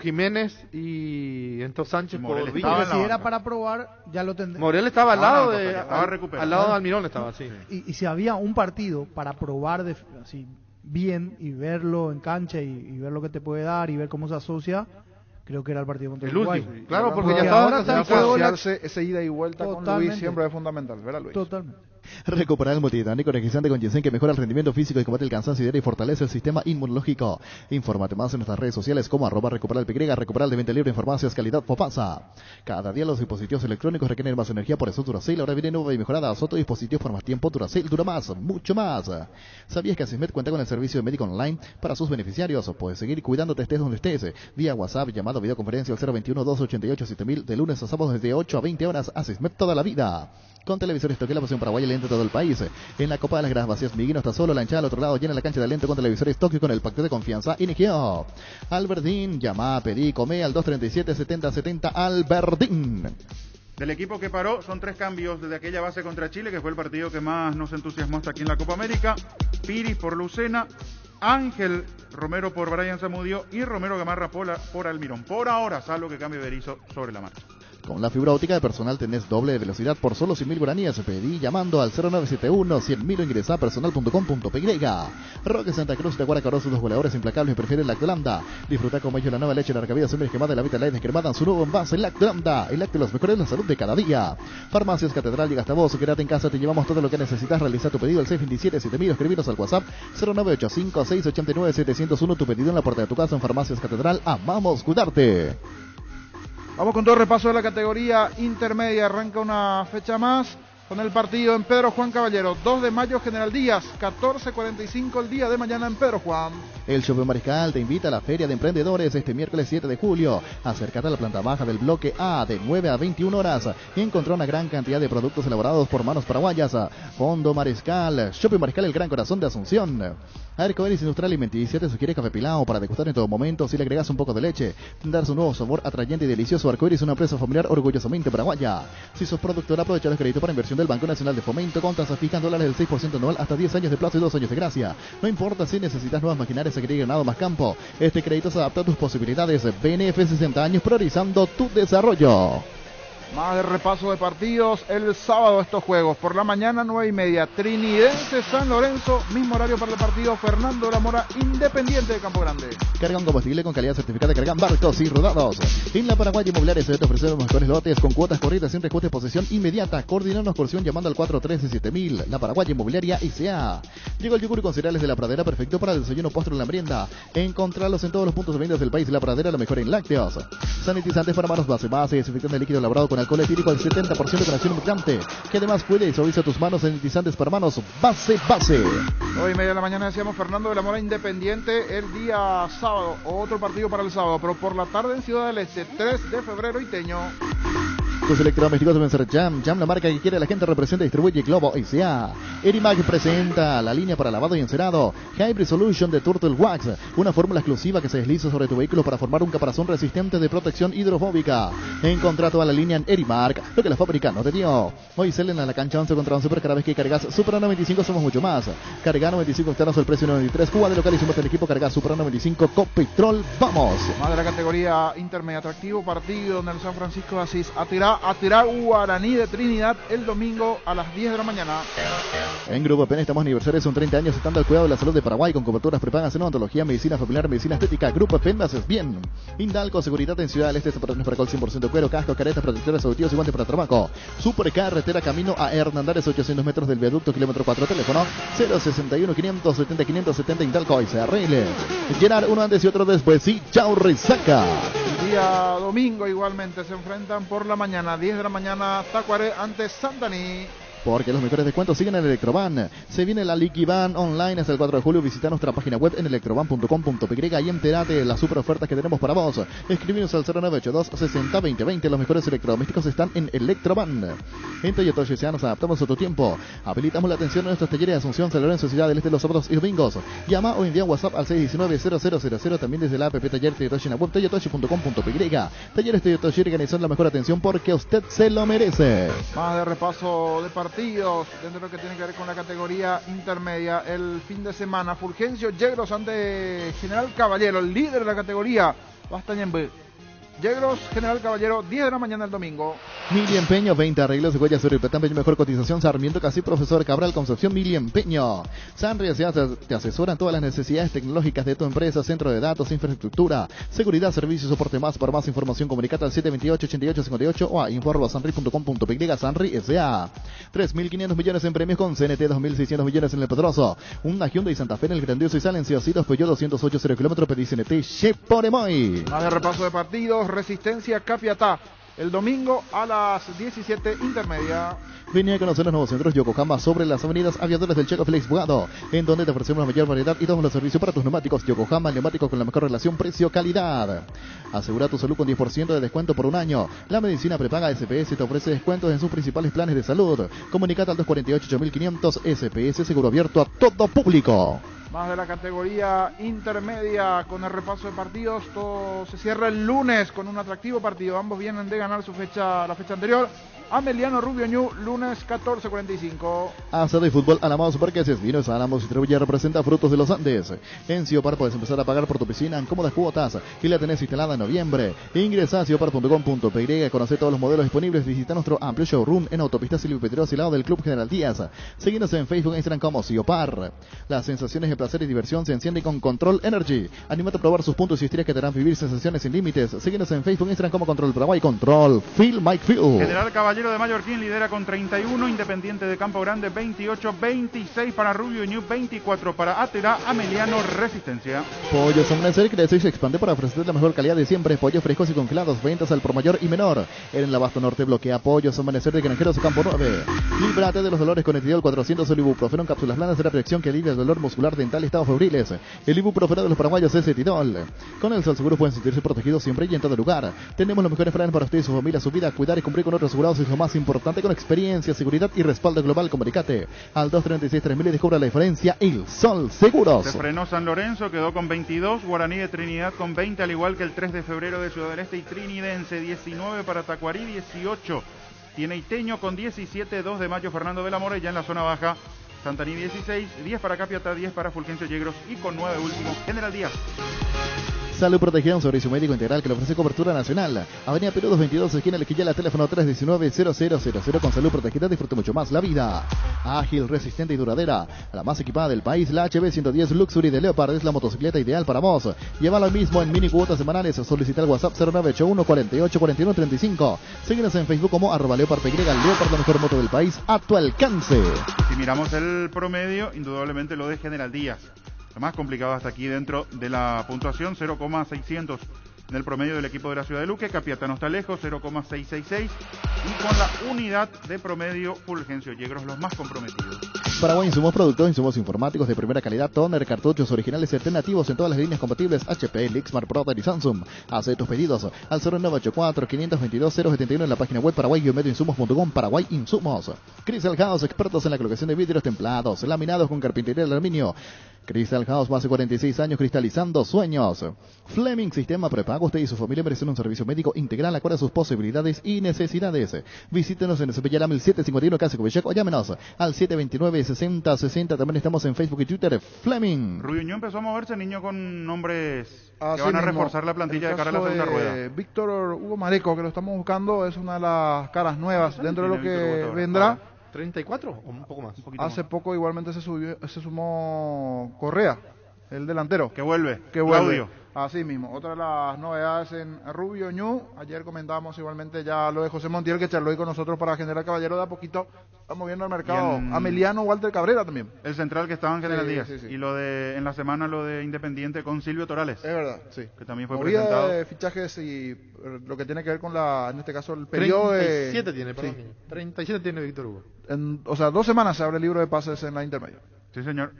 Jiménez y entró Sánchez por Villa. Si era para probar, ya lo tendría. Morel estaba al lado al lado de Almirón estaba, sí. Y si había un partido para probar así bien y verlo en cancha y ver lo que te puede dar y ver cómo se asocia, creo que era el partido contra Uruguay. Último. Claro, porque ya estaba asociarse ese ida y vuelta con Luis siempre es fundamental, ¿verdad, Luis? Totalmente. Recuperar el multivitamínico energizante con ginseng que mejora el rendimiento físico y combate el cansancio y fortalece el sistema inmunológico. Infórmate más en nuestras redes sociales como @recuperalpy, recuperal de venta libre en farmacias calidad Popasa. Cada día los dispositivos electrónicos requieren más energía, por eso Duracell ahora viene nueva y mejorada. Soto dispositivos por más tiempo, Duracell dura más, mucho más. ¿Sabías que Asismed cuenta con el servicio de médico online para sus beneficiarios? Puedes seguir cuidándote estés donde estés. Vía WhatsApp, llamado, videoconferencia al 021-288-7000 de lunes a sábados desde 8 a 20 horas. Asismed toda la vida. Con televisores Toque, la pasión paraguaya le entra todo el país. En la Copa de las Gradas Vacías, Miguel no está solo, la hinchada al otro lado llena la cancha de Lento con televisores Tokio con el pacto de confianza Inigio. Albertín, llama, pedí, come al 237-7070 Albertín. Del equipo que paró, son 3 cambios desde aquella base contra Chile, que fue el partido que más nos entusiasmó hasta aquí en la Copa América. Piris por Lucena, Ángel Romero por Brian Zamudio y Romero Gamarra por Almirón. Por ahora, salvo que cambie Berizzo sobre la marcha. Con la fibra óptica de personal tenés doble de velocidad por solo 100.000 guaraníes. Pedí llamando al 0971-100.000 o ingresa a personal.com.py. Roque Santa Cruz de Guaracaró, sus 2 goleadores implacables prefieren Lactolanda. Disfruta como ellos la nueva leche Largavida semi-descremada de la Vita Light descremada en su nuevo envase Lactolanda. El lácteo los mejores la salud de cada día. Farmacias Catedral, llega hasta vos. Quédate en casa, te llevamos todo lo que necesitas. Realiza tu pedido al 627-7000. Escribiros al WhatsApp 0985-689-701. Tu pedido en la puerta de tu casa en Farmacias Catedral. Amamos cuidarte. Vamos con todo el repaso de la categoría intermedia. Arranca una fecha más con el partido en Pedro Juan Caballero. 2 de mayo, General Díaz, 14:45 el día de mañana en Pedro Juan. El Shopping Mariscal te invita a la Feria de Emprendedores este miércoles 7 de julio. Acércate a la planta baja del bloque A de 9 a 21 horas y encontrá una gran cantidad de productos elaborados por manos paraguayas. Fondo Mariscal, Shopping Mariscal, el gran corazón de Asunción. Arcoiris Industrial Alimenticia te sugiere café pilao para degustar en todo momento. Si le agregas un poco de leche, tendrás un nuevo sabor atrayente y delicioso. Arcoiris es una empresa familiar orgullosamente paraguaya. Si sos productor, aprovecha el crédito para inversión del Banco Nacional de Fomento con tasas fijas en dólares del 6% anual hasta 10 años de plazo y 2 años de gracia. No importa si necesitas nuevas maquinarias, agregue ganado más campo. Este crédito se adapta a tus posibilidades. BNF 60 años priorizando tu desarrollo. Más de repaso de partidos. El sábado estos juegos. Por la mañana 9:30. Trinidense San Lorenzo. Mismo horario para el partido. Fernando de la Mora, Independiente de Campo Grande. Carga un combustible con calidad certificada. Cargan barcos y rodados. En la Paraguaya Inmobiliaria se te ofrecen los mejores lotes con cuotas corridas sin reajuste de posesión inmediata. Coordinanos por llamando al 413-7000. La Paraguaya Inmobiliaria ICA. Llegó el yogur con cereales de La Pradera, perfecto para el desayuno, postre en la merienda. Encontralos en todos los puntos de venta del país. La Pradera, lo mejor en lácteos. Sanitizantes para manos base, desinfectante líquido elaborado con alcohol etílico al 70% con acción humectante, que además puede suavizar tus manos. Sanitizantes para manos base. 9:30 de la mañana decíamos Fernando de la Mora, Independiente el día sábado. Otro partido para el sábado, pero por la tarde en Ciudad del Este, 3 de febrero, Iteño. Tus electrodomésticos deben ser Jam, la marca que quiere la gente, representa y distribuye Globo S.A. Erimac presenta la línea para lavado y encerado Hybrid Solution de Turtle Wax, una fórmula exclusiva que se desliza sobre tu vehículo para formar un caparazón resistente de protección hidrofóbica. Encontrá toda la línea en Erimac, lo que la fábrica no te dio. Hoy salen a la cancha 11 contra 11, pero cada vez que cargas Supra 95 somos mucho más. Carga 95 externos al precio 93, Cuba de local y sumate el equipo, carga Supra 95 Copetrol, vamos. Más de la categoría intermedia, atractivo partido en el San Francisco de Asís. Atirá Guaraní de Trinidad el domingo a las 10 de la mañana. En Grupo PEN estamos aniversarios, son 30 años estando al cuidado de la salud de Paraguay con coberturas prepagas en odontología, medicina familiar, medicina estética. Grupo PEN, me haces bien. Indalco, seguridad en Ciudad del Este, zapatos para alcohol 100% cuero, casco, caretas, protectores auditivos y guantes para trabajo. Supercarretera camino a Hernandares, 800 metros del viaducto, kilómetro 4, teléfono 061 570 570 Indalco y CRL. Llenar uno antes y otro después, sí, chao resaca. El día domingo igualmente se enfrentan por la mañana, 10 de la mañana, Tacuaré ante Santaní. Porque los mejores descuentos siguen en Electroban. Se viene la Liquiban online hasta el 4 de julio. Visita nuestra página web en electroban.com.py y entérate de las super ofertas que tenemos para vos. Escribinos al 0982 60 20 20. Los mejores electrodomésticos están en Electroban. En Toyota S.A. nos adaptamos a tu tiempo. Habilitamos la atención a nuestros talleres de Asunción, San Lorenzo, Ciudad del Este los sábados y domingos. Llama o envía WhatsApp al 619-0000. También desde la app Taller Toyotoshi en la web toyotoshi.com.py. Talleres Toyotoshi organizan la mejor atención porque usted se lo merece. Más de repaso de partidos dentro de lo que tiene que ver con la categoría intermedia. El fin de semana, Fulgencio Yegros ante General Caballero, el líder de la categoría. Bastañenbe. Yegros, General Caballero, 10 de la mañana el domingo. Mili Empeño, 20 arreglos de huellas sobre Petán, mejor cotización. Sarmiento Casi, Profesor Cabral, Concepción. Mili Empeño. Sanri te asesoran todas las necesidades tecnológicas de tu empresa, centro de datos, infraestructura, seguridad, servicio y soporte más. Para más información, comunicate al 728-8858 o a info@sanri.com.py. Sanri S.A. 3.500 millones en premios con CNT, 2.600 millones en el Pedroso. Una Hyundai Santa Fe en el grandioso y silencioso Peugeot 208 0 km, pedí CNT, Cheporemoy. Más de repaso de partidos. Resistencia Capiatá el domingo a las 17 intermedia. Venía a conocer los nuevos centros Yokohama sobre las avenidas Aviadores del Checo Félix Bugado, en donde te ofrecemos la mayor variedad y todos los servicios para tus neumáticos. Yokohama, neumáticos con la mejor relación precio-calidad. Asegura tu salud con 10% de descuento por un año. La medicina prepaga SPS te ofrece descuentos en sus principales planes de salud. Comunicate al 248-8500. SPS, seguro abierto a todo público. Más de la categoría intermedia con el repaso de partidos. Todo se cierra el lunes con un atractivo partido. Ambos vienen de ganar la fecha anterior. Ameliano Rubio Ñu, lunes 14:45. Asado y fútbol Álamos, Marqueses, Vinos Álamos distribuye, representa Frutos de los Andes. En Ciopar puedes empezar a pagar por tu piscina en cómodas cuotas y la tenés instalada en noviembre. Ingresa a ciopar.com.py, conoce todos los modelos disponibles, visita nuestro amplio showroom en Autopista Silvio Petros y lado del Club General Díaz. Síguenos en Facebook e Instagram como Ciopar. Las sensaciones de placer y diversión se encienden con Control Energy. Anímate a probar sus puntos y historias que te harán vivir sensaciones sin límites. Síguenos en Facebook e Instagram como Control Paraguay. Control, Feel Mike Feel. General Caballero de Mallorquín lidera con 31, Independiente de Campo Grande 28, 26 para Rubio Ñu, 24 para Atera, Ameliano Resistencia. Pollos Amanecer crece y se expande para ofrecer la mejor calidad de siempre. Pollos frescos y congelados, ventas al por mayor y menor. En el Abasto Norte bloquea Pollos Amanecer de Granjeros Campo 9. Líbrate de los dolores con Etidol 400 o ibuprofeno en cápsulas blandas de la protección que alivia el dolor muscular dental mental, estados febriles. El ibuprofeno de los paraguayos es Etinol. Con el Salseguro pueden sentirse protegidos siempre y en todo lugar. Tenemos los mejores planes para usted y su familia, su vida, cuidar y cumplir con otros asegurados es lo más importante, con experiencia, seguridad y respaldo global. Comunicate al 236-3000 y descubra la diferencia. El Sol Seguros. Se frenó San Lorenzo, quedó con 22, Guaraní de Trinidad con 20, al igual que el 3 de febrero de Ciudad del Este y Trinidense, 19 para Tacuarí, 18. Tiene Iteño con 17, 2 de mayo Fernando de la Mora, y ya en la zona baja Santaní 16, 10 para Capiatá, 10 para Fulgencio Yegros y con 9 último General Díaz. Salud Protegida, un servicio médico integral que le ofrece cobertura nacional. Avenida Perú 222, esquina El Quillala, teléfono 319-0000. Con Salud Protegida disfrute mucho más la vida. Ágil, resistente y duradera. La más equipada del país, la HB110 Luxury de Leopard es la motocicleta ideal para vos. Llévala mismo en mini cuotas semanales. Solicita el WhatsApp 0981 48 41 35. Síguenos en Facebook como @LeopardPY. Leopard, la mejor moto del país a tu alcance. Si miramos el promedio, indudablemente lo de General Díaz. Lo más complicado hasta aquí dentro de la puntuación, 0,600 en el promedio del equipo de la ciudad de Luque. Capiatá no está lejos, 0,666. Y con la unidad de promedio, Fulgencio Yegros los más comprometidos. Paraguay Insumos, productos, insumos informáticos de primera calidad, toner, cartuchos originales y alternativos en todas las líneas compatibles HP, Lixmar, Brother y Samsung. Haz tus pedidos al 0984-522-071 en la página web paraguay-insumos.com. Paraguay Insumos. Crystal House, expertos en la colocación de vidrios templados, laminados con carpintería de aluminio. Crystal House, más de 46 años cristalizando sueños. Fleming, sistema prepago. Usted y su familia merecen un servicio médico integral acorde a sus posibilidades y necesidades. Visítenos en el Cepellar 751 Casa Covillac o llámenos al 729-6060. También estamos en Facebook y Twitter. Fleming. Rubiño empezó a moverse, niño, con nombres que van a reforzar la plantilla de cara a la segunda rueda. Víctor Hugo Mareco, que lo estamos buscando, es una de las caras nuevas dentro de lo que vendrá. 34 o un poco más. Hace poco igualmente se sumó Correa, el delantero. Que vuelve. Claudio. Así mismo. Otra de las novedades en Rubio Ñu. Ayer comentábamos igualmente ya lo de José Montiel, que charló hoy con nosotros para General Caballero. De a poquito está moviendo el mercado. Ameliano Walter Cabrera también. El central que estaba en General Díaz. Sí. Y lo de en la semana lo de Independiente con Silvio Torales. Es verdad, sí. Que también fue movida presentado. De fichajes y lo que tiene que ver con en este caso, el periodo 37 tiene, perdón. Sí. 37 tiene Víctor Hugo. O sea, 2 semanas se abre el libro de pases en la intermedia. Sí, señor.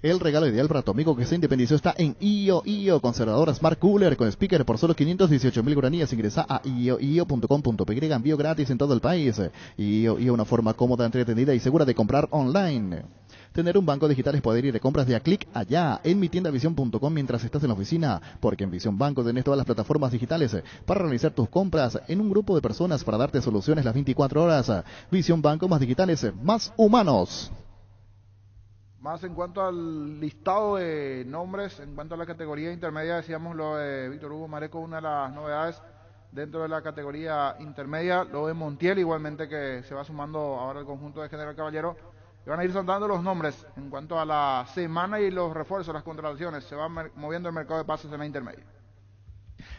El regalo ideal para tu amigo que se independizó está en IO, conservadora Smart Cooler con speaker por solo 518.000 guaraníes. Ingresa a io.com.py, envío gratis en todo el país. IO, una forma cómoda, entretenida y segura de comprar online. Tener un banco digital es poder ir de compras de a clic allá en mitiendavision.com mientras estás en la oficina, porque en Visión Banco tenés todas las plataformas digitales para realizar tus compras en un grupo de personas para darte soluciones las 24 horas. Visión Banco, más digitales, más humanos. Más en cuanto al listado de nombres, en cuanto a la categoría intermedia, decíamos lo de Víctor Hugo Mareco, una de las novedades dentro de la categoría intermedia, lo de Montiel igualmente, que se va sumando ahora al conjunto de General Caballero, y van a ir soltando los nombres en cuanto a la semana y los refuerzos, las contrataciones, se va moviendo el mercado de pases en la intermedia.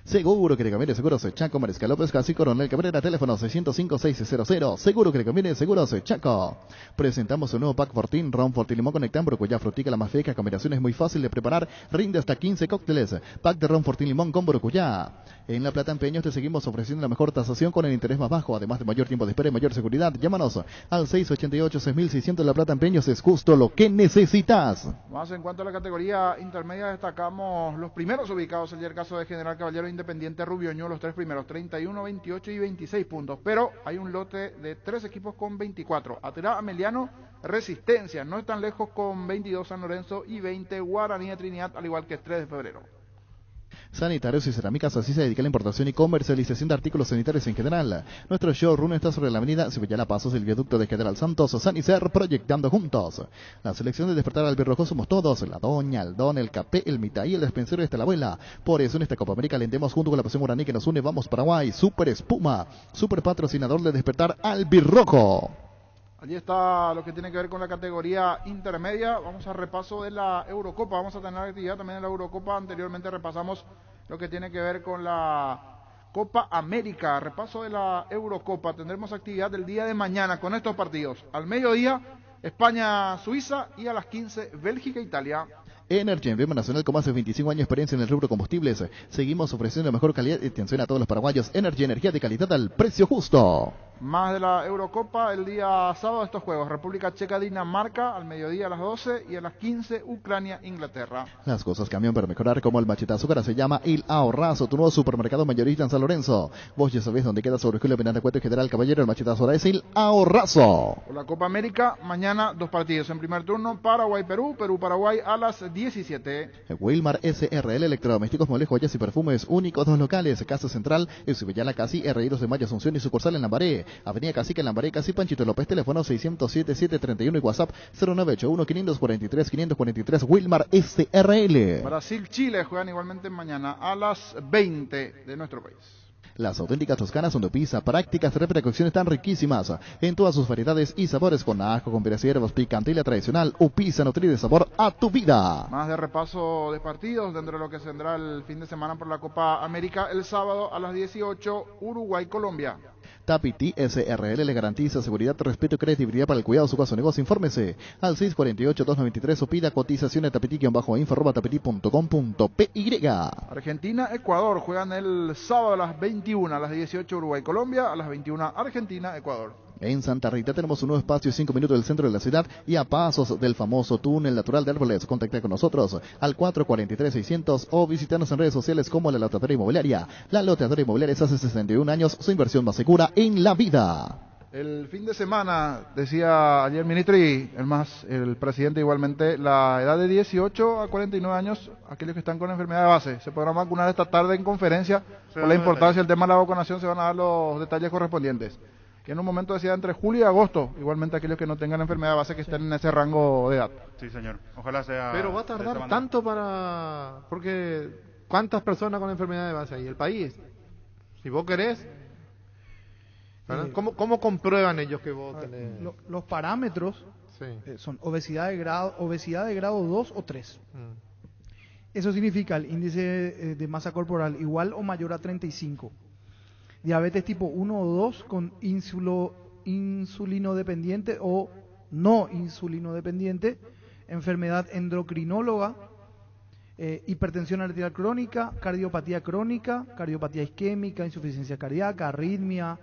Seguro que le conviene Seguros Chaco, Mariscal López, Casi Coronel Cabrera, teléfono 605-600. Seguro que le conviene Seguros Chaco. Presentamos un nuevo pack Fortín, Ron Fortín Limón Conectan, Brucuya Frutica, la más fresca, combinación es muy fácil de preparar, rinde hasta 15 cócteles. Pack de Ron Fortín Limón con Brucuya. En La Plata Empeños te seguimos ofreciendo la mejor tasación con el interés más bajo, además de mayor tiempo de espera y mayor seguridad. Llámanos al 688-6600. La Plata Empeños es justo lo que necesitas. Más en cuanto a la categoría intermedia, destacamos los primeros ubicados, el caso de General Caballero, Independiente, Rubioño, los 3 primeros, 31, 28 y 26 puntos. Pero hay un lote de 3 equipos con 24. Atrás, Ameliano, Resistencia, no están lejos con 22 San Lorenzo y 20 Guaraní de Trinidad, al igual que 3 de febrero. Sanitarios y Cerámicas, así se dedica a la importación y comercialización de artículos sanitarios en general. Nuestro showroom está sobre la avenida Cibellala Pasos, el viaducto de General Santos, Sanicer, proyectando juntos. La selección de despertar al birrojo somos todos, la doña, el don, el capé, el mitaí, el despensero y hasta la abuela. Por eso en esta Copa América alentemos junto con la pasión guaraní que nos une, vamos Paraguay, Super Espuma, super patrocinador de despertar al birrojo. Allí está lo que tiene que ver con la categoría intermedia. Vamos a repaso de la Eurocopa. Vamos a tener actividad también en la Eurocopa. Anteriormente repasamos lo que tiene que ver con la Copa América. Repaso de la Eurocopa. Tendremos actividad el día de mañana con estos partidos. Al mediodía, España-Suiza y a las 15, Bélgica-Italia. Energy, emblema nacional con más de 25 años de experiencia en el rubro combustibles. Seguimos ofreciendo mejor calidad y atención a todos los paraguayos. Energy, energía de calidad al precio justo. Más de la Eurocopa el día sábado, estos juegos: República Checa, Dinamarca, al mediodía a las 12 y a las 15 Ucrania, Inglaterra. Las cosas cambian para mejorar, como el machetazo, que ahora se llama El Ahorrazo, tu nuevo supermercado mayorista en San Lorenzo. Vos ya sabés dónde queda, sobre Julio Pinante Cueto y General Caballero. El machetazo ahora es El Ahorrazo. Por la Copa América, mañana 2 partidos. En primer turno, Paraguay-Perú, Perú-Paraguay a las 17. Wilmar SRL, electrodomésticos, muebles, joyas y perfumes únicos, 2 locales: Casa Central, Eusebillala Casi, Herreros de Mayo, Asunción y sucursal en Lambaré, Avenida Cacique en Lambaré, Casi Panchito López, teléfono 607-731 y WhatsApp 0981-543-543. Wilmar SRL. Brasil-Chile juegan igualmente mañana a las 20 de nuestro país. Las auténticas toscanas son de pizza, prácticas de precauciones tan riquísimas en todas sus variedades y sabores, con ajo, con peras y hierbas, picante y la tradicional pizza nutrir de sabor a tu vida. Más de repaso de partidos dentro de lo que se tendrá el fin de semana por la Copa América. El sábado a las 18, Uruguay-Colombia. Tapiti SRL le garantiza seguridad, respeto y credibilidad para el cuidado de su caso o negocio. Infórmese al 648-293 o pida cotización a tapiti-info@info.tapiti.com.py. Argentina-Ecuador juegan el sábado a las 21, a las 18 Uruguay-Colombia, a las 21 Argentina-Ecuador. En Santa Rita tenemos un nuevo espacio, 5 minutos del centro de la ciudad y a pasos del famoso túnel natural de Árboles. Contacta con nosotros al 443-600 o visitarnos en redes sociales como La Loteadora Inmobiliaria. La Loteadora Inmobiliaria hace 61 años, su inversión más segura en la vida. El fin de semana, decía ayer el ministro y el presidente igualmente, la edad de 18 a 49 años, aquellos que están con enfermedad de base, se podrán vacunar esta tarde en conferencia. Por la importancia del tema de la vacunación se van a dar los detalles correspondientes. Que en un momento decía entre julio y agosto, igualmente aquellos que no tengan enfermedad de base que estén en ese rango de edad. Sí, señor. Ojalá sea. Pero va a tardar tanto porque ¿cuántas personas con enfermedad de base hay? El país. Si vos querés, ¿Cómo comprueban ellos que vos tenés? Los parámetros son obesidad de grado 2 o 3. Eso significa el índice de masa corporal igual o mayor a 35. Diabetes tipo 1 o 2 con insulino dependiente o no insulino dependiente, enfermedad endocrinóloga, hipertensión arterial crónica, cardiopatía isquémica, insuficiencia cardíaca, arritmia,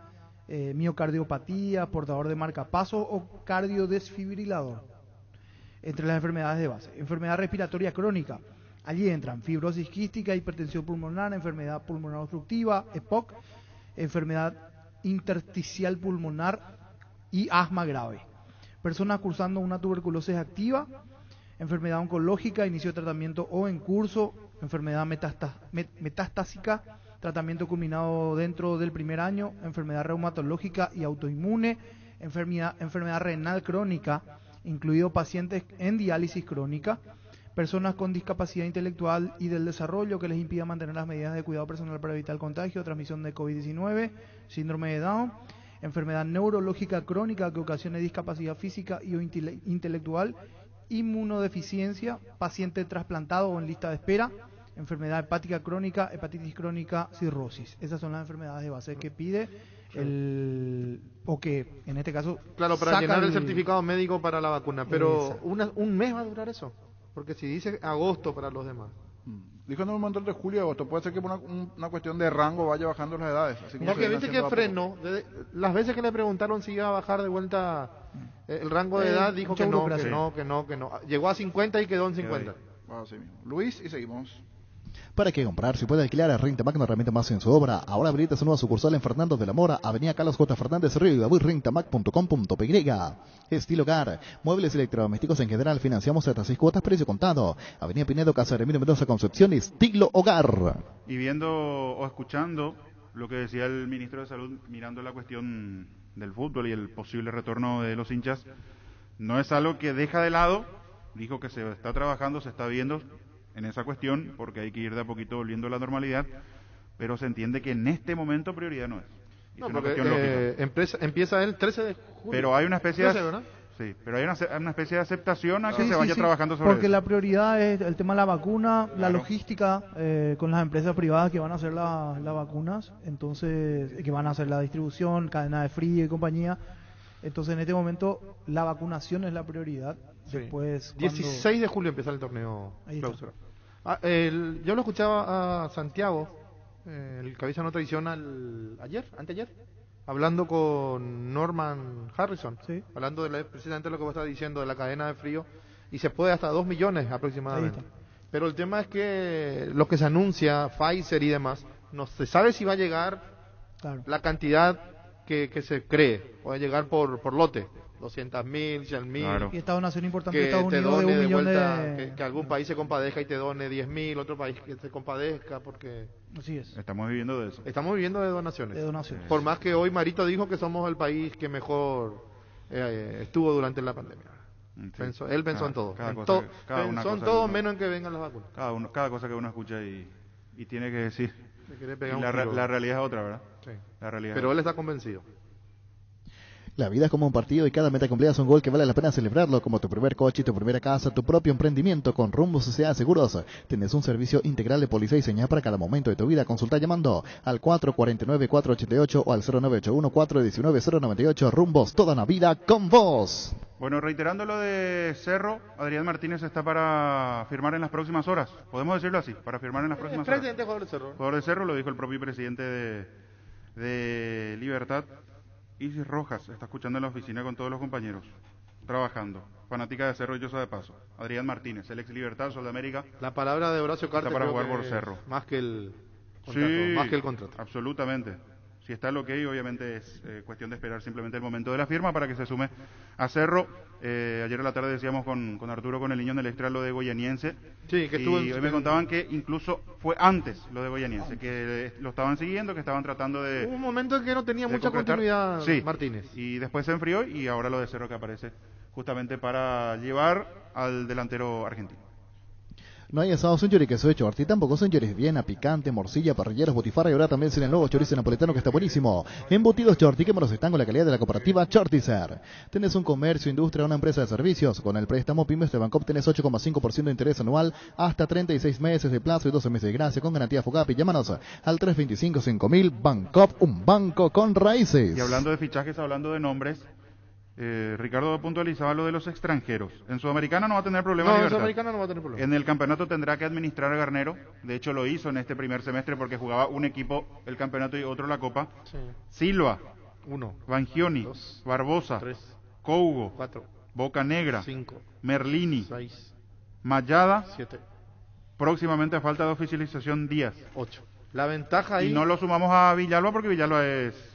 miocardiopatía, portador de marcapasos o cardiodesfibrilador. Entre las enfermedades de base, enfermedad respiratoria crónica, allí entran fibrosis quística, hipertensión pulmonar, enfermedad pulmonar obstructiva, EPOC, enfermedad intersticial pulmonar y asma grave. Personas cursando una tuberculosis activa, enfermedad oncológica, inicio de tratamiento o en curso, enfermedad metastásica, tratamiento culminado dentro del primer año, enfermedad reumatológica y autoinmune, enfermedad renal crónica, incluido pacientes en diálisis crónica, personas con discapacidad intelectual y del desarrollo que les impida mantener las medidas de cuidado personal para evitar el contagio, transmisión de COVID-19, síndrome de Down, enfermedad neurológica crónica que ocasione discapacidad física y o intelectual, inmunodeficiencia, paciente trasplantado o en lista de espera, enfermedad hepática crónica, hepatitis crónica, cirrosis. Esas son las enfermedades de base que pide o que en este caso para llenar el certificado médico para la vacuna, pero un mes va a durar eso. Porque si dice agosto para los demás. Dijo en un momento entre julio y agosto. Puede ser que por una cuestión de rango vaya bajando las edades. Así como porque viste que frenó. Las veces que le preguntaron si iba a bajar de vuelta el rango de edad, dijo que no. Llegó a 50 y quedó en 50. Luis, y seguimos. ¿Para qué comprar? Si puede alquilar a Rentamac, una herramienta más en su obra. Ahora habilita su nueva sucursal en Fernando de la Mora, Avenida Carlos J. Fernández, Río y David, rentamac.com.py. Estilo Hogar, muebles electrodomésticos en general, financiamos hasta 6 cuotas, precio contado. Avenida Pinedo, Casa de Remiro Mendoza, Concepción, Estilo Hogar. Y viendo o escuchando lo que decía el ministro de Salud, mirando la cuestión del fútbol y el posible retorno de los hinchas, no es algo que deja de lado. Dijo que se está trabajando, se está viendo en esa cuestión, porque hay que ir de a poquito volviendo a la normalidad, pero se entiende que en este momento prioridad no es. No, porque empieza el 13 de julio. Pero hay una especie pero hay una especie de aceptación a que se vaya trabajando sobre porque eso. La prioridad es el tema de la vacuna, la logística con las empresas privadas que van a hacer las vacunas, entonces que van a hacer la distribución, cadena de frío y compañía. Entonces en este momento la vacunación es la prioridad Después, 16 de julio empieza el torneo clausura. Yo lo escuchaba a Santiago, el cabeza no traición anteayer, hablando con Norman Harrison, hablando precisamente de lo que vos estás diciendo, de la cadena de frío, y se puede hasta 2 millones aproximadamente. Pero el tema es que lo que se anuncia, Pfizer y demás, no se sabe si va a llegar la cantidad que se cree, puede llegar por lote. 200.000, 100.000. Y esta donación importante que de Estados te Unidos de done 1 millón vuelta, que algún país se compadezca y te done 10.000, otro país que se compadezca, porque... Así es. Estamos viviendo de eso. Estamos viviendo de donaciones. Por más que hoy Marito dijo que somos el país que mejor estuvo durante la pandemia. Sí. Él pensó en todo. Pensó en todo menos en que vengan las vacunas. Cada cosa que uno escucha y tiene que decir. La realidad es otra, ¿verdad? Sí. La realidad Pero él está convencido. La vida es como un partido y cada meta cumplida es un gol que vale la pena celebrarlo, como tu primer coche, tu primera casa, tu propio emprendimiento. Con Rumbo Sociedad Seguros tienes un servicio integral de policía diseñado para cada momento de tu vida. Consulta llamando al 449-488 o al 0981-419-098. Rumbos, toda la vida con vos. Bueno, reiterando lo de Cerro, Adrián Martínez está para firmar en las próximas horas. Podemos decirlo así, para firmar en las próximas horas. Presidente jugador de Cerro. Jugador de Cerro, lo dijo el propio presidente de Libertad. Isis Rojas está escuchando en la oficina con todos los compañeros, trabajando. Fanática de Cerro y Llosa de Paso. Adrián Martínez, el ex Libertad, Sol de América. La palabra de Horacio Carter está para jugar por Cerro. Más que el contrato. Más que el contrato. Absolutamente. Si está el ok, obviamente es cuestión de esperar simplemente el momento de la firma para que se sume a Cerro. Ayer a la tarde decíamos con Arturo, con el niño del extra, lo de Goianiense. Sí, que estuvo y hoy me contaban que incluso fue antes lo de Goianiense, que lo estaban siguiendo, que estaban tratando de... Hubo un momento en que no tenía mucha continuidad Martínez. Y después se enfrió y ahora lo de Cerro que aparece justamente para llevar al delantero argentino. No hay asado sin chorizo de Chorti, tampoco sin chorizo Viena, picante, morcilla, parrilleros, botifarra y ahora también sin el nuevo chorizo napoletano que está buenísimo. Embutidos Chorti, que están con la calidad de la cooperativa Chortizer. Tenés un comercio, industria, una empresa de servicios. Con el préstamo Pymes de Bancop tenés 8,5% de interés anual, hasta 36 meses de plazo y 12 meses de gracia con garantía Fogapi. Llámanos al 325-5000. Bancop, un banco con raíces. Y hablando de fichajes, hablando de nombres, Ricardo puntualizaba lo de los extranjeros. En Sudamericana no va a tener problema. No, en Sudamericana no va a tener problema. En el campeonato tendrá que administrar a Garnero. De hecho lo hizo en este primer semestre porque jugaba un equipo el campeonato y otro la Copa. Sí. Silva, 1, Bangioni, 2, Barbosa, 3, Cougo, 4, Boca Negra, 5, Merlini, 6, Mayada, 7. Próximamente a falta de oficialización Díaz. 8. La ventaja ahí... Y no lo sumamos a Villalba porque Villalba es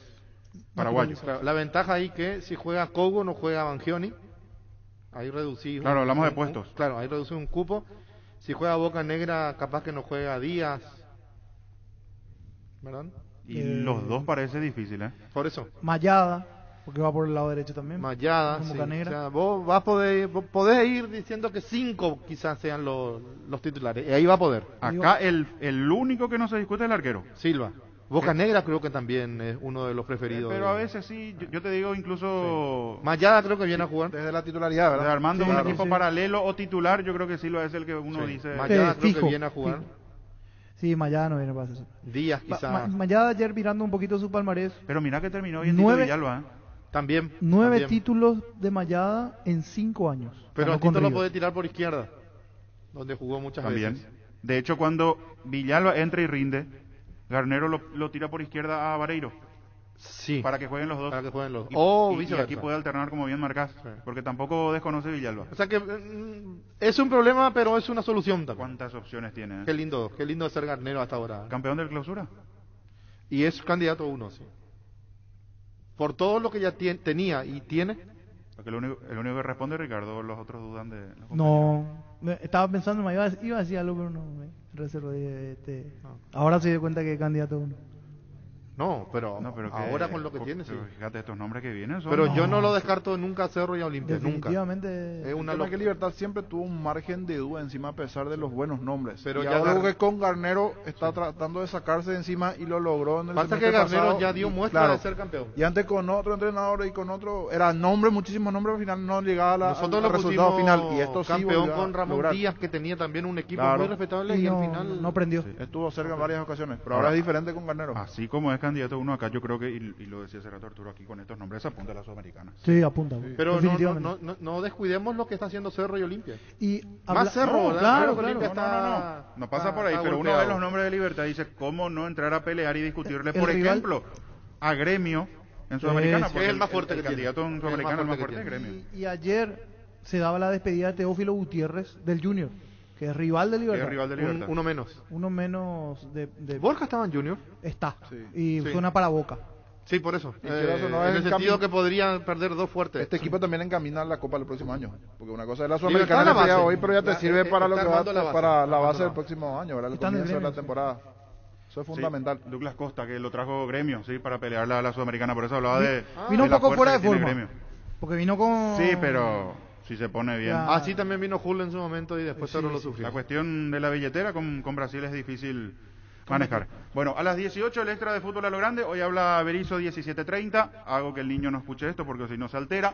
paraguayo. La ventaja ahí que si juega Cougo no juega Bangioni. Ahí reducís... Claro, hablamos de puestos. Claro, ahí reducís un cupo. Si juega Boca Negra capaz que no juega Díaz. ¿Verdad? Y los dos parece difícil, ¿eh? Por eso. Mayada, porque va por el lado derecho también. Mayada, sí. O sea, vos podés ir diciendo que 5 quizás sean los titulares. Y ahí va a poder. Acá el único que no se discute es el arquero. Silva. Boca Negra creo que también es uno de los preferidos. Pero a veces sí, yo te digo incluso... Sí. Mayada creo que viene a jugar. Desde la titularidad, ¿verdad? Armando un equipo paralelo o titular, yo creo que Silva es el que uno dice... Mayada creo que viene a jugar. Sí, Mayada no viene para eso. Díaz quizás. Mayada ayer mirando un poquito su palmarés. Pero mira que terminó bien Tito Villalba, ¿eh? También. 9 títulos de Mayada en 5 años. Pero a Tito lo puede tirar por izquierda, donde jugó muchas veces. De hecho, cuando Villalba entra y rinde, Garnero lo tira por izquierda a Vareiro. Sí. Para que jueguen los dos. Para que jueguen los dos. Y aquí puede alternar como bien marcás. Sí. Porque tampoco desconoce Villalba. O sea que es un problema, pero es una solución también. ¿Cuántas opciones tiene? Qué lindo ser Garnero hasta ahora. Campeón del Clausura. Y es candidato 1, sí. Por todo lo que ya tenía y tiene. Porque el único que responde Ricardo, los otros dudan de... No, estaba pensando, iba a decir algo, pero no, me reservé. Ahora se dio cuenta que es candidato 1. No, pero ahora con lo que tiene, sí. Fíjate, estos nombres que vienen son... Pero yo no lo descarto nunca a Cerro y a Olimpia, nunca. Definitivamente. Es una que Libertad siempre tuvo un margen de duda encima a pesar de los buenos nombres. Pero ya algo que con Garnero está tratando de sacarse de encima y lo logró en el Pasa que Garnero pasado, ya dio muestra de ser campeón. Y antes con otro entrenador y con otro... Eran nombres, muchísimos nombres, al final no llegaba al resultado final. Y esto campeón sí con Ramón Díaz, que tenía también un equipo muy respetable y al final... No prendió. Sí. Estuvo cerca en varias ocasiones, pero ahora es diferente con Garnero. Así como es candidatos, uno acá yo creo que, y lo decía hace rato Arturo, aquí con estos nombres apunta a la Sudamericana. Sí, apunta. Pero no descuidemos lo que está haciendo Cerro y Olimpia. Y más Cerro, ¿verdad? Claro, Claro, Olimpia está, no pasa por ahí, pero uno ve los nombres de Libertad y dice, ¿cómo no entrar a pelear y discutirle, por ejemplo, a Gremio en Sudamericana? Porque es el más fuerte el candidato en Sudamericana, el más fuerte de Gremio. Y ayer se daba la despedida de Teófilo Gutiérrez del Junior, que es rival de Libertad. Uno menos. Uno menos de... Borja estaba en Junior. Está. Y suena para Boca. Sí, por eso. En el sentido que podrían perder dos fuertes. Este equipo también encamina la Copa del próximo año. Porque una cosa es la Sudamericana que hoy, pero ya te sirve para lo que va para la base del próximo año, ¿verdad? El comienzo de la temporada. Eso es fundamental. Sí, Douglas Costa, que lo trajo Gremio, sí, para pelear la Sudamericana. Por eso hablaba de... Vino de un poco fuera de forma. forma. Porque vino con... Sí, pero... si se pone bien. Así también vino Julio en su momento y después Cerro lo sufrió. La cuestión de la billetera con Brasil es difícil manejar. Bueno, a las 18 el extra de fútbol a lo grande. Hoy habla Berizzo 17:30. Hago que el niño no escuche esto porque si no se altera.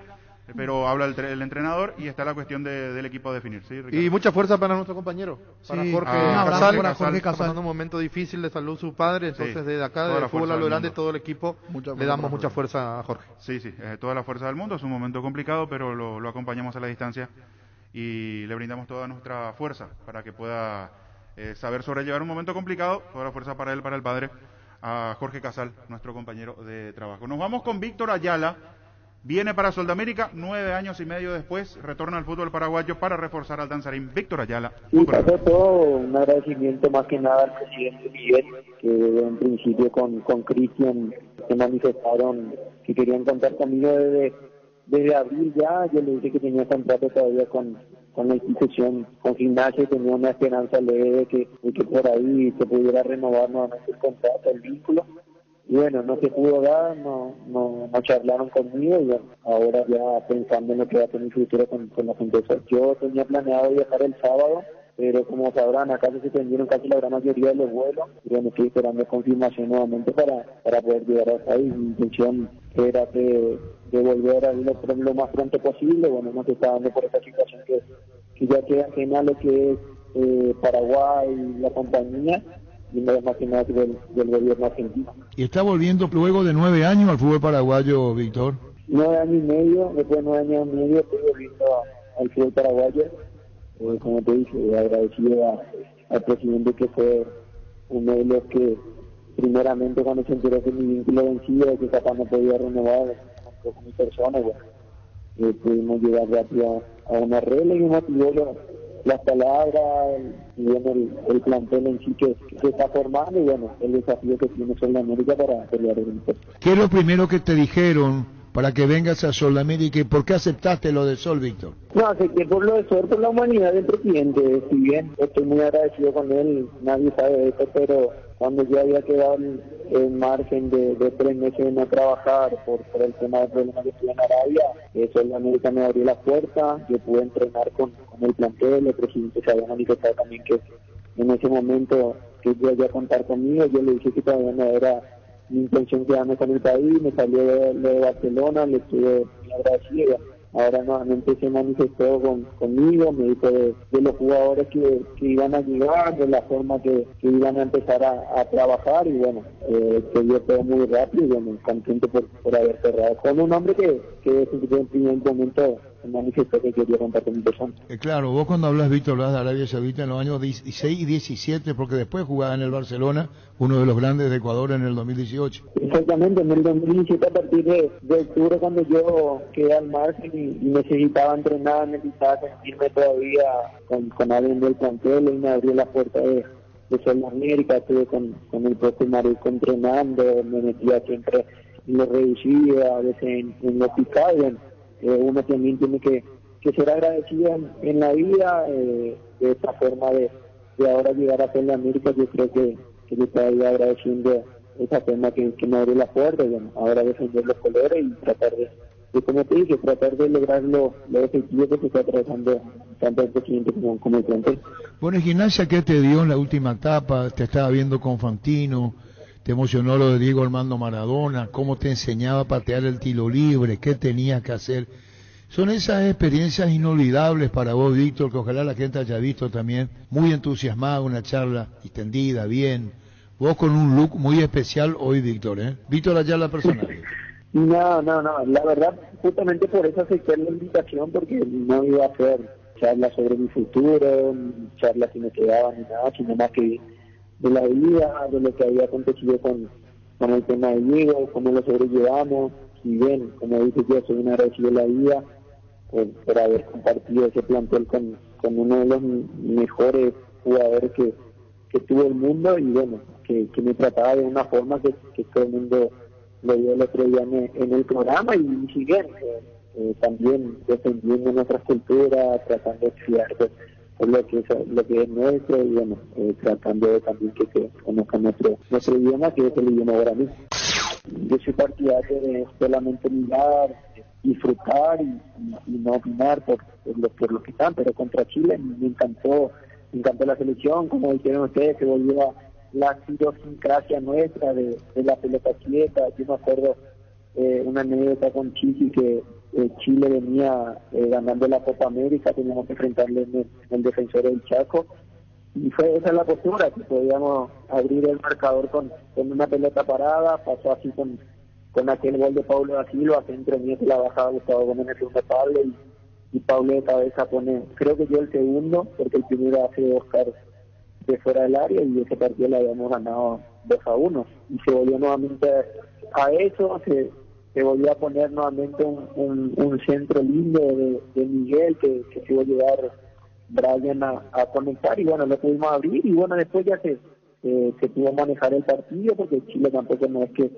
Pero habla el entrenador y está la cuestión del equipo a definir. ¿Sí, Ricardo? Y mucha fuerza para nuestro compañero, para Jorge Casal. Está pasando un momento difícil de salud su padre. Entonces desde acá, del fútbol a lo grande, todo el equipo, le damos mucha fuerza a Jorge. Sí, toda la fuerza del mundo. Es un momento complicado, pero lo acompañamos a la distancia y le brindamos toda nuestra fuerza para que pueda saber sobrellevar un momento complicado. Toda la fuerza para él, para el padre, a Jorge Casal, nuestro compañero de trabajo. Nos vamos con Víctor Ayala. Viene para Soldamérica, 9 años y medio después, retorna al fútbol paraguayo para reforzar al Danzarín. Víctor Ayala. Y pasó todo un agradecimiento más que nada al presidente Miguel, que en principio con Cristian se manifestaron que querían contar conmigo desde abril ya. Yo le dije que tenía contrato todavía con la institución, con Gimnasia, y tenía una esperanza leve de que por ahí se pudiera renovar nuevamente el contrato, el vínculo. Y bueno, no se pudo dar, no charlaron conmigo y bueno, ahora ya pensando en lo que va a ser mi futuro con la empresa. Yo tenía planeado viajar el sábado, pero como sabrán, acá se suspendieron casi la gran mayoría de los vuelos y bueno, estoy esperando confirmación nuevamente para poder llegar hasta ahí. Mi intención era de volver a lo más pronto posible. Bueno, no se está dando por esta situación que ya queda ajena a lo que es Paraguay y la compañía, y no es más que nada del gobierno argentino. ¿Y está volviendo luego de 9 años al fútbol paraguayo, Víctor? 9 años y medio, después de 9 años y medio estoy volviendo al fútbol paraguayo. Como te dije, agradecido al presidente, que fue uno de los que primeramente cuando se enteró que mi vínculo vencido, de que capaz no podía renovar con mi persona, bueno, pudimos llegar rápido a una regla y me motivó las palabras y bueno, el plantel en sí que se está formando y bueno, el desafío que tiene Soldamérica para pelear el impuesto. ¿Qué es lo primero que te dijeron para que vengas a Soldamérica y por qué aceptaste lo de Sol, Víctor? No, acepté por lo de Sol, por la humanidad del presidente. Si bien estoy muy agradecido con él, nadie sabe de esto, pero cuando yo había quedado en margen de 3 meses de no trabajar por el tema del problema que tuve en Arabia, Soldamérica me abrió la puerta, yo pude entrenar con el plantel. El presidente se había manifestado también que en ese momento que iba a contar conmigo. Yo le dije que todavía no era mi intención quedarme con el país, me salió de Barcelona, le estuve muy agradecido. Ahora nuevamente se manifestó conmigo, me dijo de los jugadores que iban a llegar, de la forma que iban a empezar a trabajar y bueno, se dio todo muy rápido y bueno, contento por haber cerrado con un hombre que desde el primer momento se manifestó que quería contar con mi persona. Claro, vos cuando hablas, Víctor, hablas de Arabia Saudita en los años 16 y 17, porque después jugaba en el Barcelona, uno de los grandes de Ecuador en el 2018. Exactamente, en el 2017 a partir de octubre, cuando yo quedé al margen y necesitaba entrenar, necesitaba sentirme todavía con alguien del plantel, y me abrió la puerta de Soldamérica. Estuve con el propio Marisco entrenando, me metía siempre en lo reducido, a veces en lo picado. Uno también tiene que ser agradecido en la vida, de esta forma de ahora llegar a Soldamérica. Yo creo que le estaría agradeciendo esa forma que me abrió la puerta, y bueno, ahora defender los colores y tratar de como te dije, tratar de lograr lo efectivo que se está tratando tanto el presidente como el plantel. Bueno, Gimnasia, ¿qué te dio en la última etapa? Te estaba viendo con Fantino, te emocionó lo de Diego Armando Maradona, cómo te enseñaba a patear el tiro libre, qué tenías que hacer. Son esas experiencias inolvidables para vos, Víctor, que ojalá la gente haya visto también. Muy entusiasmada, una charla extendida, bien, Vos con un look muy especial hoy, Víctor, ¿eh? Víctor Ayala personal. No, la verdad, justamente por eso acepté la invitación, porque no iba a hacer charlas sobre mi futuro, charlas si me quedaba ni nada, sino más que de la vida, de lo que había acontecido con el tema de Diego, cómo lo sobrellevamos, y bien, como dice yo, soy un agradecido de la vida por haber compartido ese plantel con uno de los mejores jugadores que tuvo el mundo, y bueno, que me trataba de una forma que todo el mundo lo vio el otro día en el programa, y si bien, también defendiendo nuestras culturas, tratando de estudiar por lo que es nuestro, y bueno, tratando de también que se conozca nuestro idioma, que es el idioma guaraní. Yo soy partidario de solamente mirar, disfrutar y no opinar por lo que están, pero contra Chile me encantó la selección, como dijeron ustedes, que volvió la idiosincrasia nuestra de la pelota quieta. Yo me acuerdo una anécdota con Chiqui, que Chile venía ganando la Copa América, teníamos que enfrentarle en el defensor del Chaco, y fue esa la postura, que podíamos abrir el marcador con una pelota parada. Pasó así con aquel gol de Paulo da Silva, centro mío que la bajaba Gustavo Gómez en el segundo palo, y Paulo de cabeza pone, creo que yo el segundo, porque el primero hace Oscar de fuera del área, y ese partido lo habíamos ganado 2-1, y se volvió nuevamente a eso, se volvió a poner nuevamente un centro lindo de Miguel, que se iba a llevar Brian a conectar, y bueno, lo pudimos abrir, y bueno, después ya se pudo manejar el partido, porque Chile tampoco no es que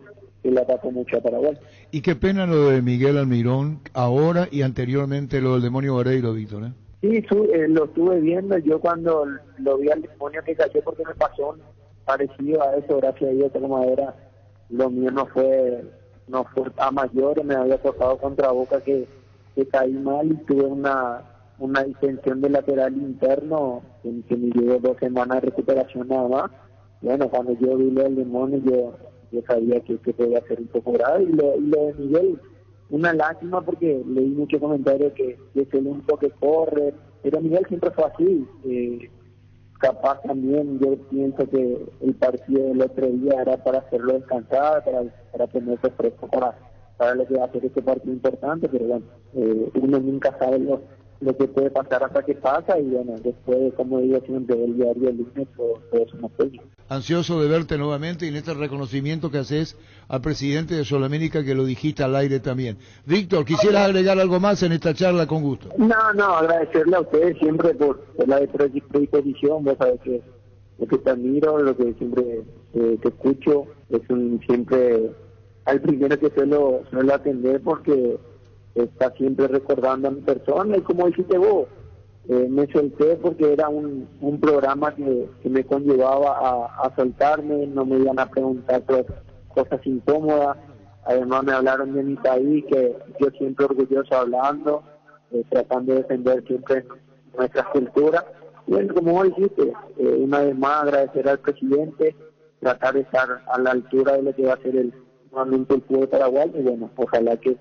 le atacó mucho a Paraguay. Y qué pena lo de Miguel Almirón ahora, y anteriormente lo del Demonio Vareiro, Víctor, ¿eh? Sí, lo estuve viendo. Yo cuando lo vi al Demonio que cayó, porque me pasó parecido a eso, gracias a Dios, como era, lo mío no fue a mayores, me había tocado contra Boca que caí mal, y tuve una distensión del lateral interno que me llevó 2 semanas de recuperación nada más. Bueno, cuando yo vi lo del Demonio, yo sabía que podía ser un poco grave, y lo de Miguel, una lástima, porque leí muchos comentarios que es el único que corre, pero Miguel siempre fue así. Capaz también yo pienso que el partido del otro día era para hacerlo descansar, para tenerse fresco para lo que va a ser este partido importante, pero bueno, uno nunca sabe lo que puede pasar hasta que pasa, y bueno, después, como digo siempre, el diario el lunes, todo eso nos puede. Ansioso de verte nuevamente, y en este reconocimiento que haces al presidente de Solamérica, que lo dijiste al aire también. Víctor, ¿quisieras agregar algo más en esta charla? Con gusto. No, agradecerle a ustedes siempre por la predisposición. Vos sabés que lo que te admiro, lo que siempre te escucho, es siempre al primero que suelo atender, porque está siempre recordando a mi persona, y como dijiste vos, me solté porque era un programa que me conllevaba a soltarme, no me iban a preguntar por cosas incómodas. Además me hablaron de mi país, que yo siempre orgulloso hablando, tratando de defender siempre nuestras culturas. Y bueno, como vos dijiste, una vez más agradecer al presidente, tratar de estar a la altura de lo que va a ser nuevamente el fútbol paraguayo, y bueno, ojalá que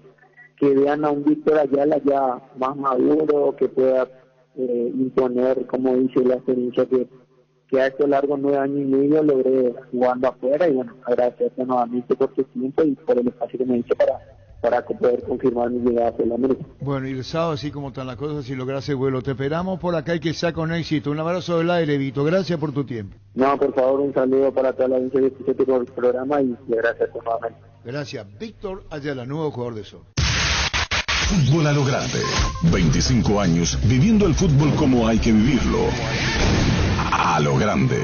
vean a un Víctor Ayala ya más maduro, que pueda imponer, como dice, la experiencia que a estos largos 9 años y medio logré jugando afuera. Y bueno, agradecerte nuevamente por tu tiempo y por el espacio que me diste para poder confirmar mi llegada a Sudamérica. Bueno, y el sábado, así como están las cosas, si logras el vuelo, te esperamos por acá y que sea con éxito. Un abrazo del aire, Vito, gracias por tu tiempo. No, por favor, un saludo para toda la audiencia que escucha por el programa, y gracias nuevamente. Gracias. Víctor Ayala, nuevo jugador de Sol. Fútbol a lo grande. 25 años viviendo el fútbol como hay que vivirlo. A lo grande.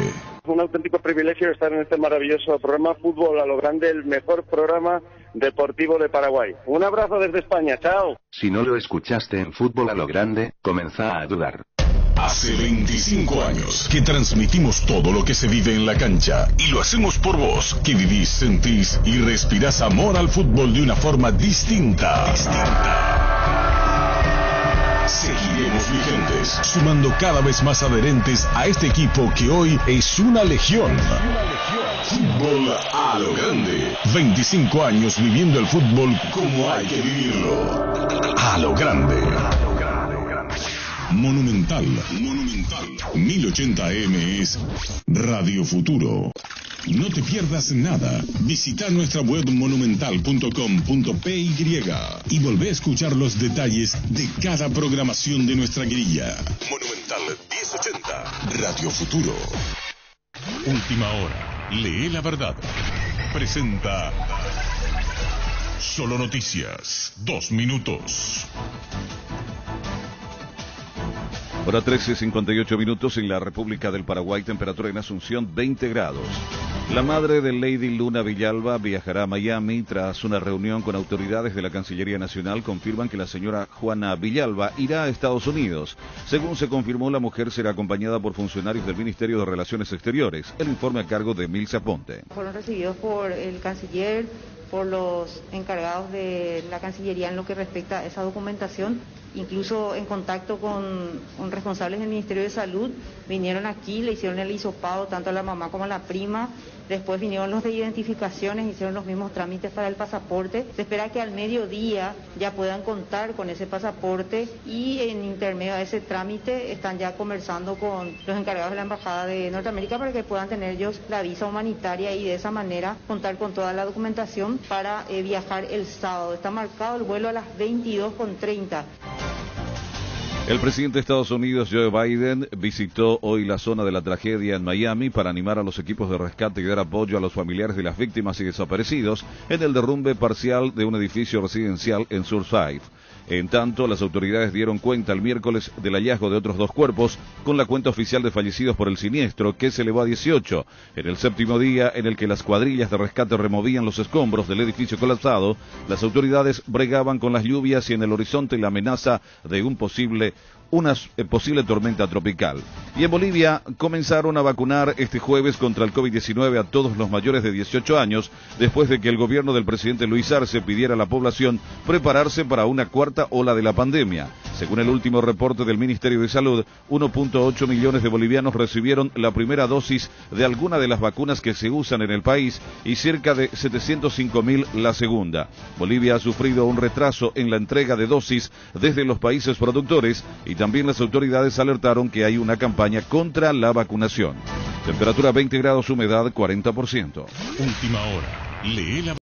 Un auténtico privilegio estar en este maravilloso programa Fútbol a lo grande, el mejor programa deportivo de Paraguay. Un abrazo desde España, chao. Si no lo escuchaste en Fútbol a lo grande, comienza a dudar. Hace 25 años que transmitimos todo lo que se vive en la cancha, y lo hacemos por vos, que vivís, sentís y respirás amor al fútbol de una forma distinta. Seguiremos vigentes, sumando cada vez más adherentes a este equipo que hoy es una legión. Fútbol a lo grande. 25 años viviendo el fútbol como hay que vivirlo. A lo grande. Monumental. 1080 AM es Radio Futuro. No te pierdas nada. Visita nuestra web monumental.com.py y volvé a escuchar los detalles de cada programación de nuestra grilla. Monumental 1080, Radio Futuro. Última hora. Lee la verdad. Presenta Solo Noticias. 2 minutos. Hora 13:58 minutos en la República del Paraguay, temperatura en Asunción 20 grados. La madre de Lady Luna Villalba viajará a Miami tras una reunión con autoridades de la Cancillería Nacional. Confirman que la señora Juana Villalba irá a Estados Unidos. Según se confirmó, la mujer será acompañada por funcionarios del Ministerio de Relaciones Exteriores. El informe a cargo de Milce Ponte. Fueron recibidos por el canciller, por los encargados de la Cancillería en lo que respecta a esa documentación, incluso en contacto con responsables del Ministerio de Salud, vinieron aquí, le hicieron el hisopado tanto a la mamá como a la prima, después vinieron los de identificaciones, hicieron los mismos trámites para el pasaporte. Se espera que al mediodía ya puedan contar con ese pasaporte y en intermedio a ese trámite están ya conversando con los encargados de la Embajada de Norteamérica para que puedan tener ellos la visa humanitaria y de esa manera contar con toda la documentación para viajar el sábado. Está marcado el vuelo a las 22:30. El presidente de Estados Unidos, Joe Biden, visitó hoy la zona de la tragedia en Miami para animar a los equipos de rescate y dar apoyo a los familiares de las víctimas y desaparecidos en el derrumbe parcial de un edificio residencial en Surfside. En tanto, las autoridades dieron cuenta el miércoles del hallazgo de otros 2 cuerpos, con la cuenta oficial de fallecidos por el siniestro, que se elevó a 18. En el 7º día en el que las cuadrillas de rescate removían los escombros del edificio colapsado, las autoridades bregaban con las lluvias y en el horizonte la amenaza de una posible tormenta tropical. Y en Bolivia comenzaron a vacunar este jueves contra el COVID-19 a todos los mayores de 18 años, después de que el gobierno del presidente Luis Arce pidiera a la población prepararse para una cuarta ola de la pandemia. Según el último reporte del Ministerio de Salud, 1.8 millones de bolivianos recibieron la primera dosis de alguna de las vacunas que se usan en el país y cerca de 705.000 la segunda. Bolivia ha sufrido un retraso en la entrega de dosis desde los países productores y también las autoridades alertaron que hay una campaña contra la vacunación. Temperatura 20 grados, humedad 40%. Última hora. Lee la